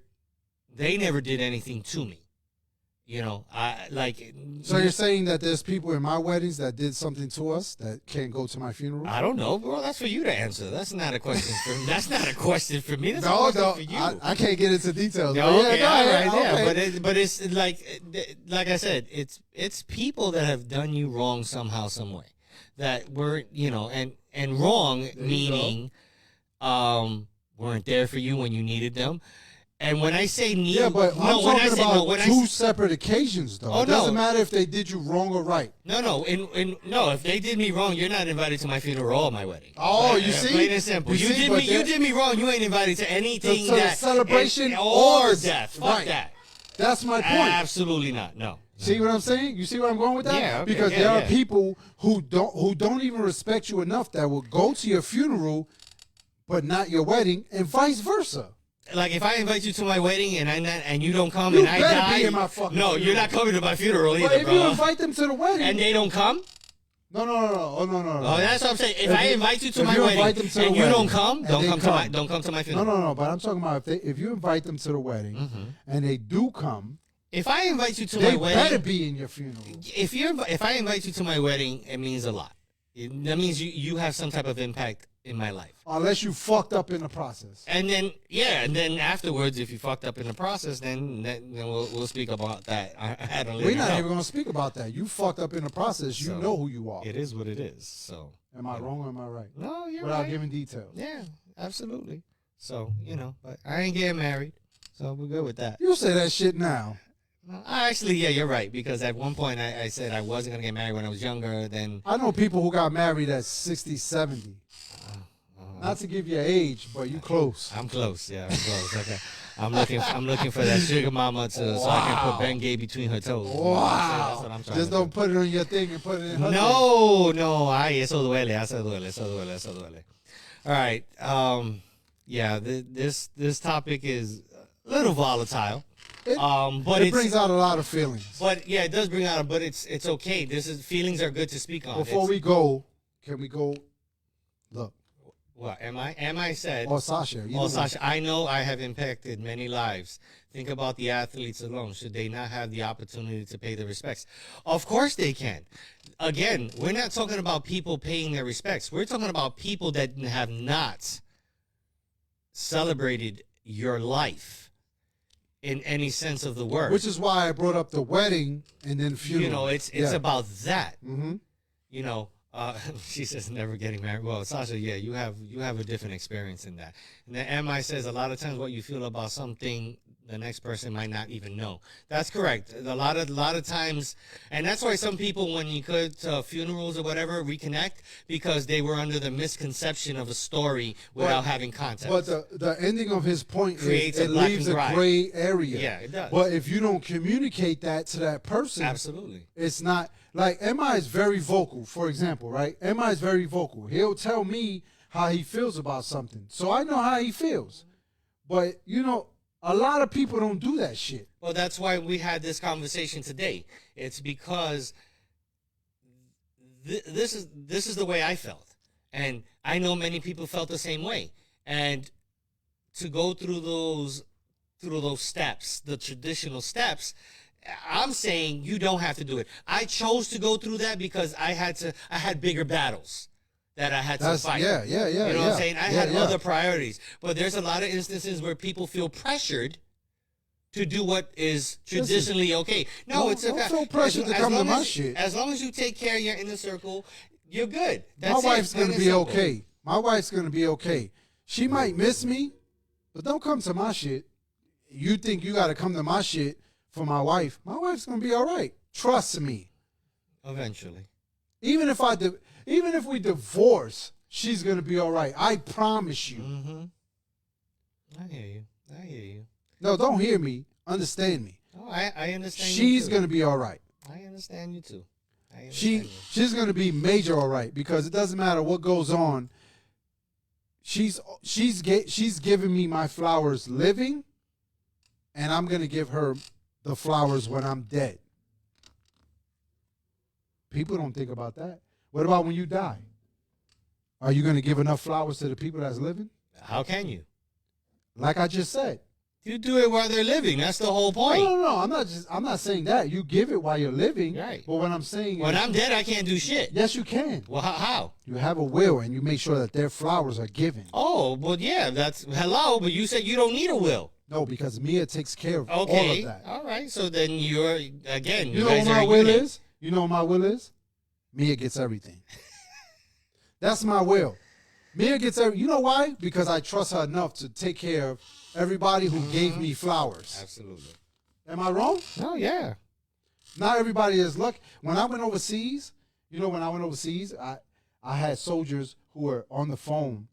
S2: did anything to me. You know, I like.
S1: So you're saying that there's people in my weddings that did something to us that can't go to my funeral?
S2: I don't know, bro. That's for you to answer. That's not a question for me. That's not a question for me. That's a
S1: No,
S2: question
S1: no,
S2: for you.
S1: I can't get into details.
S2: No,
S1: but
S2: okay,
S1: go
S2: all
S1: ahead,
S2: right, yeah,
S1: okay.
S2: but it's like I said, it's people that have done you wrong somehow, some way, that were and wrong meaning, weren't there for you when you needed them, and when I say need,
S1: Yeah, but I'm
S2: when I
S1: talking
S2: say
S1: about
S2: when I
S1: two separate occasions, though.
S2: Oh,
S1: It doesn't
S2: no.
S1: matter if they did you wrong or right.
S2: No, if they did me wrong, you're not invited to my funeral or my wedding.
S1: Oh, you see?
S2: Plain and simple.
S1: You
S2: You,
S1: see,
S2: did
S1: but
S2: me. You
S1: that-
S2: did me wrong. You ain't invited to anything
S1: To the
S2: that
S1: celebration
S2: or
S1: or the-
S2: death. Fuck
S1: right.
S2: that.
S1: That's my point.
S2: Absolutely not. No.
S1: See what I'm saying? You see where I'm going with that?
S2: Yeah, okay,
S1: because
S2: yeah,
S1: there are
S2: yeah.
S1: people who don't even respect you enough that will go to your funeral, but not your wedding, and vice versa.
S2: Like if I invite you to my wedding and you don't come
S1: You
S2: and I
S1: better
S2: die,
S1: be in my fucking
S2: no,
S1: funeral.
S2: you're not coming to my funeral
S1: But
S2: either,
S1: if
S2: bro.
S1: you invite them to the wedding,
S2: And they don't come,
S1: no, oh no.
S2: oh, that's what I'm saying. If
S1: If
S2: I
S1: you-
S2: invite you to
S1: if
S2: my
S1: you
S2: wedding
S1: invite them to the
S2: and you
S1: wedding,
S2: don't come,
S1: and
S2: don't
S1: they
S2: come to my
S1: No,
S2: funeral.
S1: no. But I'm talking about if you invite them to the wedding
S2: Mm-hmm.
S1: and they do come,
S2: If I invite you to
S1: they
S2: my
S1: better
S2: wedding,
S1: be in your funeral.
S2: if I invite you to my wedding, it means a lot. That means you have some type of impact in my life.
S1: Unless you fucked up in the process.
S2: And then afterwards, if you fucked up in the process, then we'll speak about that. I don't
S1: We're not even going to speak about that. You fucked up in the process. You
S2: So,
S1: know who you are.
S2: It is what it is. So
S1: Am I wrong or am I right?
S2: no, you're
S1: Without
S2: right.
S1: giving details.
S2: Yeah, absolutely. So but I ain't getting married, so we're good with that.
S1: You say that shit now.
S2: Actually, yeah, you're right. Because at one point I said I wasn't gonna get married when I was younger. Then
S1: I know people who got married at 60, 70. Not to give you an age, but you close.
S2: I'm close. Yeah, I'm close. Okay. I'm looking for that sugar mama so I can put Ben Gay between her toes. That's what
S1: Wow.
S2: I'm trying
S1: Just
S2: to
S1: don't put it on your thing and put it in her thing.
S2: No, ay, eso duele, eso duele. All right, yeah, this topic is a little volatile, but
S1: It brings out a lot of feelings.
S2: but yeah, it does bring out, but it's okay. Feelings are good to speak on.
S1: Before we go, can we go? Look,
S2: what am I said?
S1: or Sasha. either one.
S2: Sasha, I know I have impacted many lives. Think about the athletes alone. Should they not have the opportunity to pay their respects? Of course they can. Again, we're not talking about people paying their respects. We're talking about people that have not celebrated your life in any sense of the word.
S1: Which is why I brought up the wedding and then funeral.
S2: it's
S1: Yeah.
S2: about that.
S1: Mm-hmm.
S2: She says never getting married. Well, Sasha, yeah, you have a different experience in that. And then MI says a lot of times what you feel about something, the next person might not even know. That's correct. A lot of times, and that's why some people, when you go to funerals or whatever, reconnect because they were under the misconception of a story without having context.
S1: But the ending of his point
S2: Creates
S1: is
S2: a
S1: it
S2: black
S1: leaves
S2: and
S1: a
S2: gray.
S1: gray area.
S2: Yeah, it does.
S1: But if you don't communicate that to that person,
S2: Absolutely.
S1: it's not like MI is very vocal. For example, right? MI is very vocal. He'll tell me how he feels about something, so I know how he feels. But a lot of people don't do that shit.
S2: Well, that's why we had this conversation today. It's because this is the way I felt, and I know many people felt the same way. And to go through those steps, the traditional steps, I'm saying you don't have to do it. I chose to go through that because I had bigger battles that I had to fight.
S1: Yeah.
S2: You know what I'm saying? I had
S1: yeah.
S2: other priorities. But there's a lot of instances where people feel pressured to do what is traditionally okay. No,
S1: Don't-
S2: it's
S1: don't
S2: okay.
S1: feel pressured to come to
S2: long
S1: my
S2: as-
S1: shit.
S2: As long as you take care of your inner circle, you're good.
S1: My
S2: That's
S1: wife's
S2: plain
S1: gonna
S2: and
S1: be
S2: simple.
S1: okay. My wife's gonna be okay. She might miss me, but don't come to my shit. You think you gotta come to my shit for my wife? My wife's gonna be all right. Trust me.
S2: Eventually.
S1: Even if we divorce, she's gonna be all right. I promise you.
S2: Mm-hmm. I hear you.
S1: No, don't hear me. Understand me.
S2: Oh, I understand.
S1: She's
S2: you too.
S1: gonna be all right.
S2: I understand you too. I understand you.
S1: She's gonna be major all right because it doesn't matter what goes on. She's giving me my flowers living, and I'm gonna give her the flowers when I'm dead. People don't think about that. What about when you die? Are you gonna give enough flowers to the people that's living?
S2: How can you?
S1: Like I just said.
S2: You do it while they're living. That's the whole point.
S1: No. I'm not saying that. You give it while you're living.
S2: Right.
S1: But what I'm saying
S2: When
S1: is,
S2: I'm dead, I can't do shit.
S1: yes, you can.
S2: Well, how?
S1: You have a will, and you make sure that their flowers are given.
S2: Oh, well, yeah, that's hello. But you said you don't need a will.
S1: No, because Mia takes care of all
S2: Okay,
S1: of that.
S2: all right. So then you're again.
S1: You know
S2: guys
S1: what
S2: are
S1: my
S2: a
S1: will
S2: unit.
S1: is? You know what my will is? Mia gets everything. That's my will. Mia gets everything. You know why? Because I trust her enough to take care of everybody who gave me flowers.
S2: Absolutely.
S1: Am I wrong?
S2: Oh yeah.
S1: Not everybody is lucky. When I went overseas, I had soldiers who were on the phone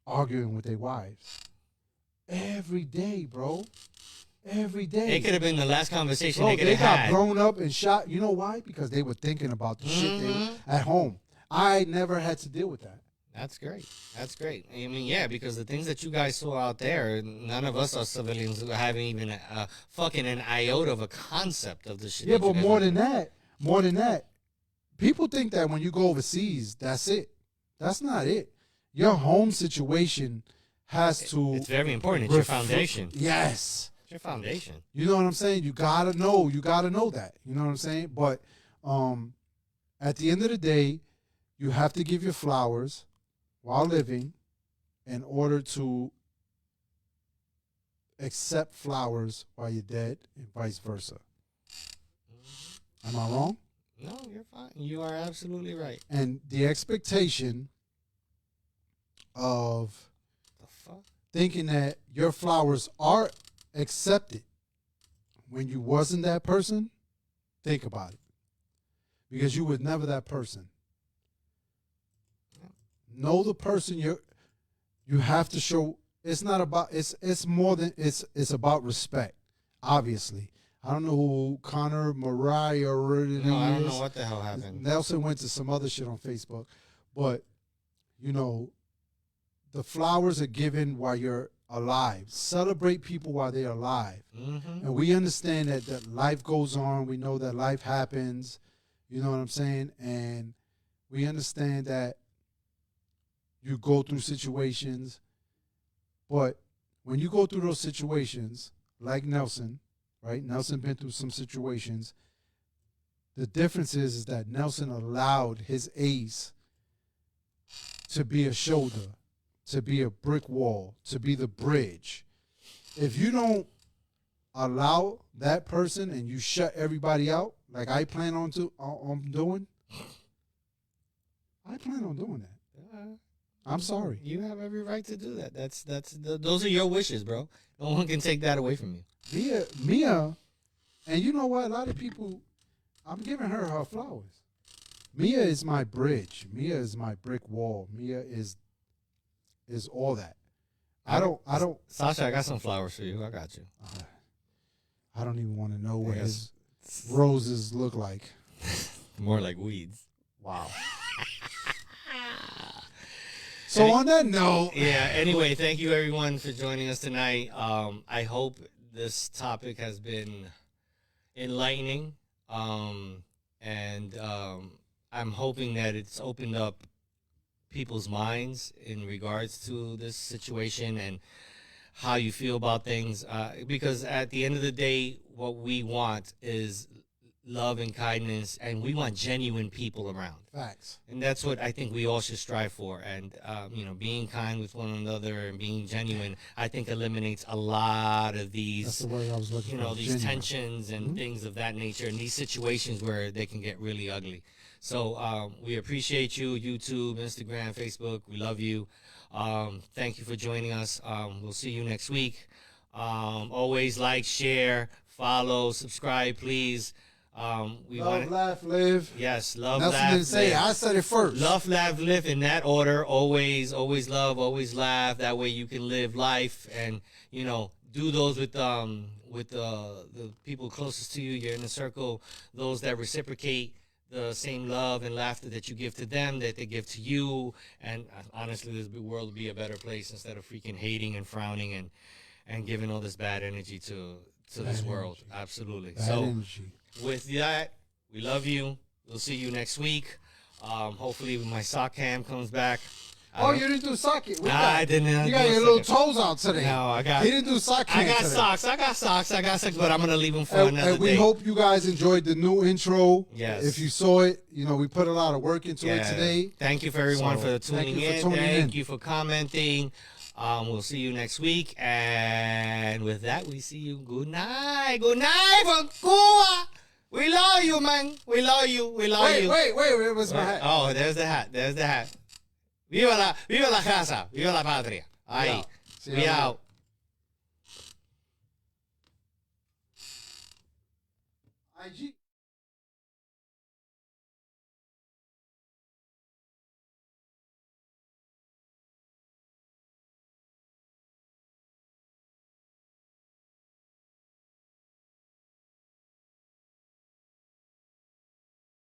S1: arguing with their wives. Every day, bro. Every day.
S2: It could have been the last conversation
S1: Bro,
S2: they could
S1: they
S2: have
S1: got
S2: had.
S1: blown up and shot. You know why? Because they were thinking about the shit they were at home. I never had to deal with that.
S2: That's great. That's great. I mean, yeah, because the things that you guys saw out there, none of us are civilians who haven't even fucking an iota of a concept of the shit.
S1: Yeah,
S2: that you
S1: but
S2: guys
S1: more than that, people think that when you go overseas, that's it. That's not it. Your home situation has to.
S2: It's very important. It's your foundation.
S1: Yes.
S2: It's your foundation.
S1: You know what I'm saying? You gotta know. You gotta know that. You know what I'm saying? But at the end of the day, you have to give your flowers while living in order to accept flowers while you're dead and vice versa. Am I wrong?
S2: No, you're fine. You are absolutely right.
S1: And the expectation of
S2: The fuck?
S1: thinking that your flowers are accepted when you wasn't that person, think about it. Because you were never that person. Know the person you have to show. It's not about it's more than it's about respect, obviously. I don't know who Connor Mariah is.
S2: No, I don't know what the hell happened.
S1: Nelson went to some other shit on Facebook, but you know, the flowers are given while you're alive. Celebrate people while they're alive.
S2: Mm-hmm.
S1: And we understand that life goes on. We know that life happens. You know what I'm saying? And we understand that you go through situations. But when you go through those situations, like Nelson, right? Nelson been through some situations. The difference is that Nelson allowed his ace to be a shoulder, to be a brick wall, to be the bridge. If you don't allow that person and you shut everybody out, like I plan on doing, I plan on doing that. I'm sorry.
S2: You have every right to do that. Those are your wishes, bro. No one can take that away from you.
S1: Mia, and you know what? A lot of people, I'm giving her flowers. Mia is my bridge. Mia is my brick wall. Mia is all that. I don't.
S2: Sasha, I got some flowers for you. I got you.
S1: I don't even want to know what
S2: Yes.
S1: his roses look like.
S2: More like weeds.
S1: Wow. So on that note,
S2: Yeah. Anyway, thank you everyone for joining us tonight. I hope this topic has been enlightening, and I'm hoping that it's opened up people's minds in regards to this situation and how you feel about things. Because at the end of the day, what we want is love and kindness, and we want genuine people around.
S1: facts.
S2: And that's what I think we all should strive for. And, being kind with one another and being genuine, I think eliminates a lot of
S1: That's
S2: these,
S1: the word I was looking for.
S2: these
S1: Genuine.
S2: tensions and things of that nature and these situations where they can get really ugly. So we appreciate you, YouTube, Instagram, Facebook. We love you. Thank you for joining us. We'll see you next week. Always like, share, follow, subscribe, please. We
S1: Love,
S2: want
S1: laugh, live.
S2: yes, love,
S1: Nelson
S2: laugh,
S1: didn't say it.
S2: live.
S1: I said it first.
S2: Love, laugh, live in that order. Always love, always laugh. That way you can live life and, do those with the people closest to you. You're in a circle, those that reciprocate the same love and laughter that you give to them, that they give to you. And honestly, this world would be a better place instead of freaking hating and frowning and giving all this bad energy to this
S1: Bad
S2: world.
S1: energy.
S2: Absolutely.
S1: Bad
S2: So
S1: energy.
S2: with that, we love you. We'll see you next week. Hopefully my sock cam comes back.
S1: Oh, you didn't do sake.
S2: Nah, I didn't.
S1: You got your little toes out today.
S2: No, I got.
S1: He didn't do sake.
S2: I got
S1: today.
S2: socks. I got socks. But I'm gonna leave them for
S1: And,
S2: another
S1: and we
S2: day.
S1: hope you guys enjoyed the new intro.
S2: Yes.
S1: If you saw it, we put a lot of work into it
S2: Yeah.
S1: today.
S2: Thank you for everyone
S1: So,
S2: for tuning
S1: thank you for
S2: in.
S1: tuning
S2: Thank
S1: in.
S2: you for commenting. We'll see you next week. And with that, we see you. Good night. Good night from Cuba. We love you, man. We love you. We love you.
S1: Wait. Where's my hat?
S2: Oh, there's the hat. There's the hat. Viva la casa. Viva la patria. Ahí.
S1: See you
S2: We
S1: later.
S2: out.
S1: IG.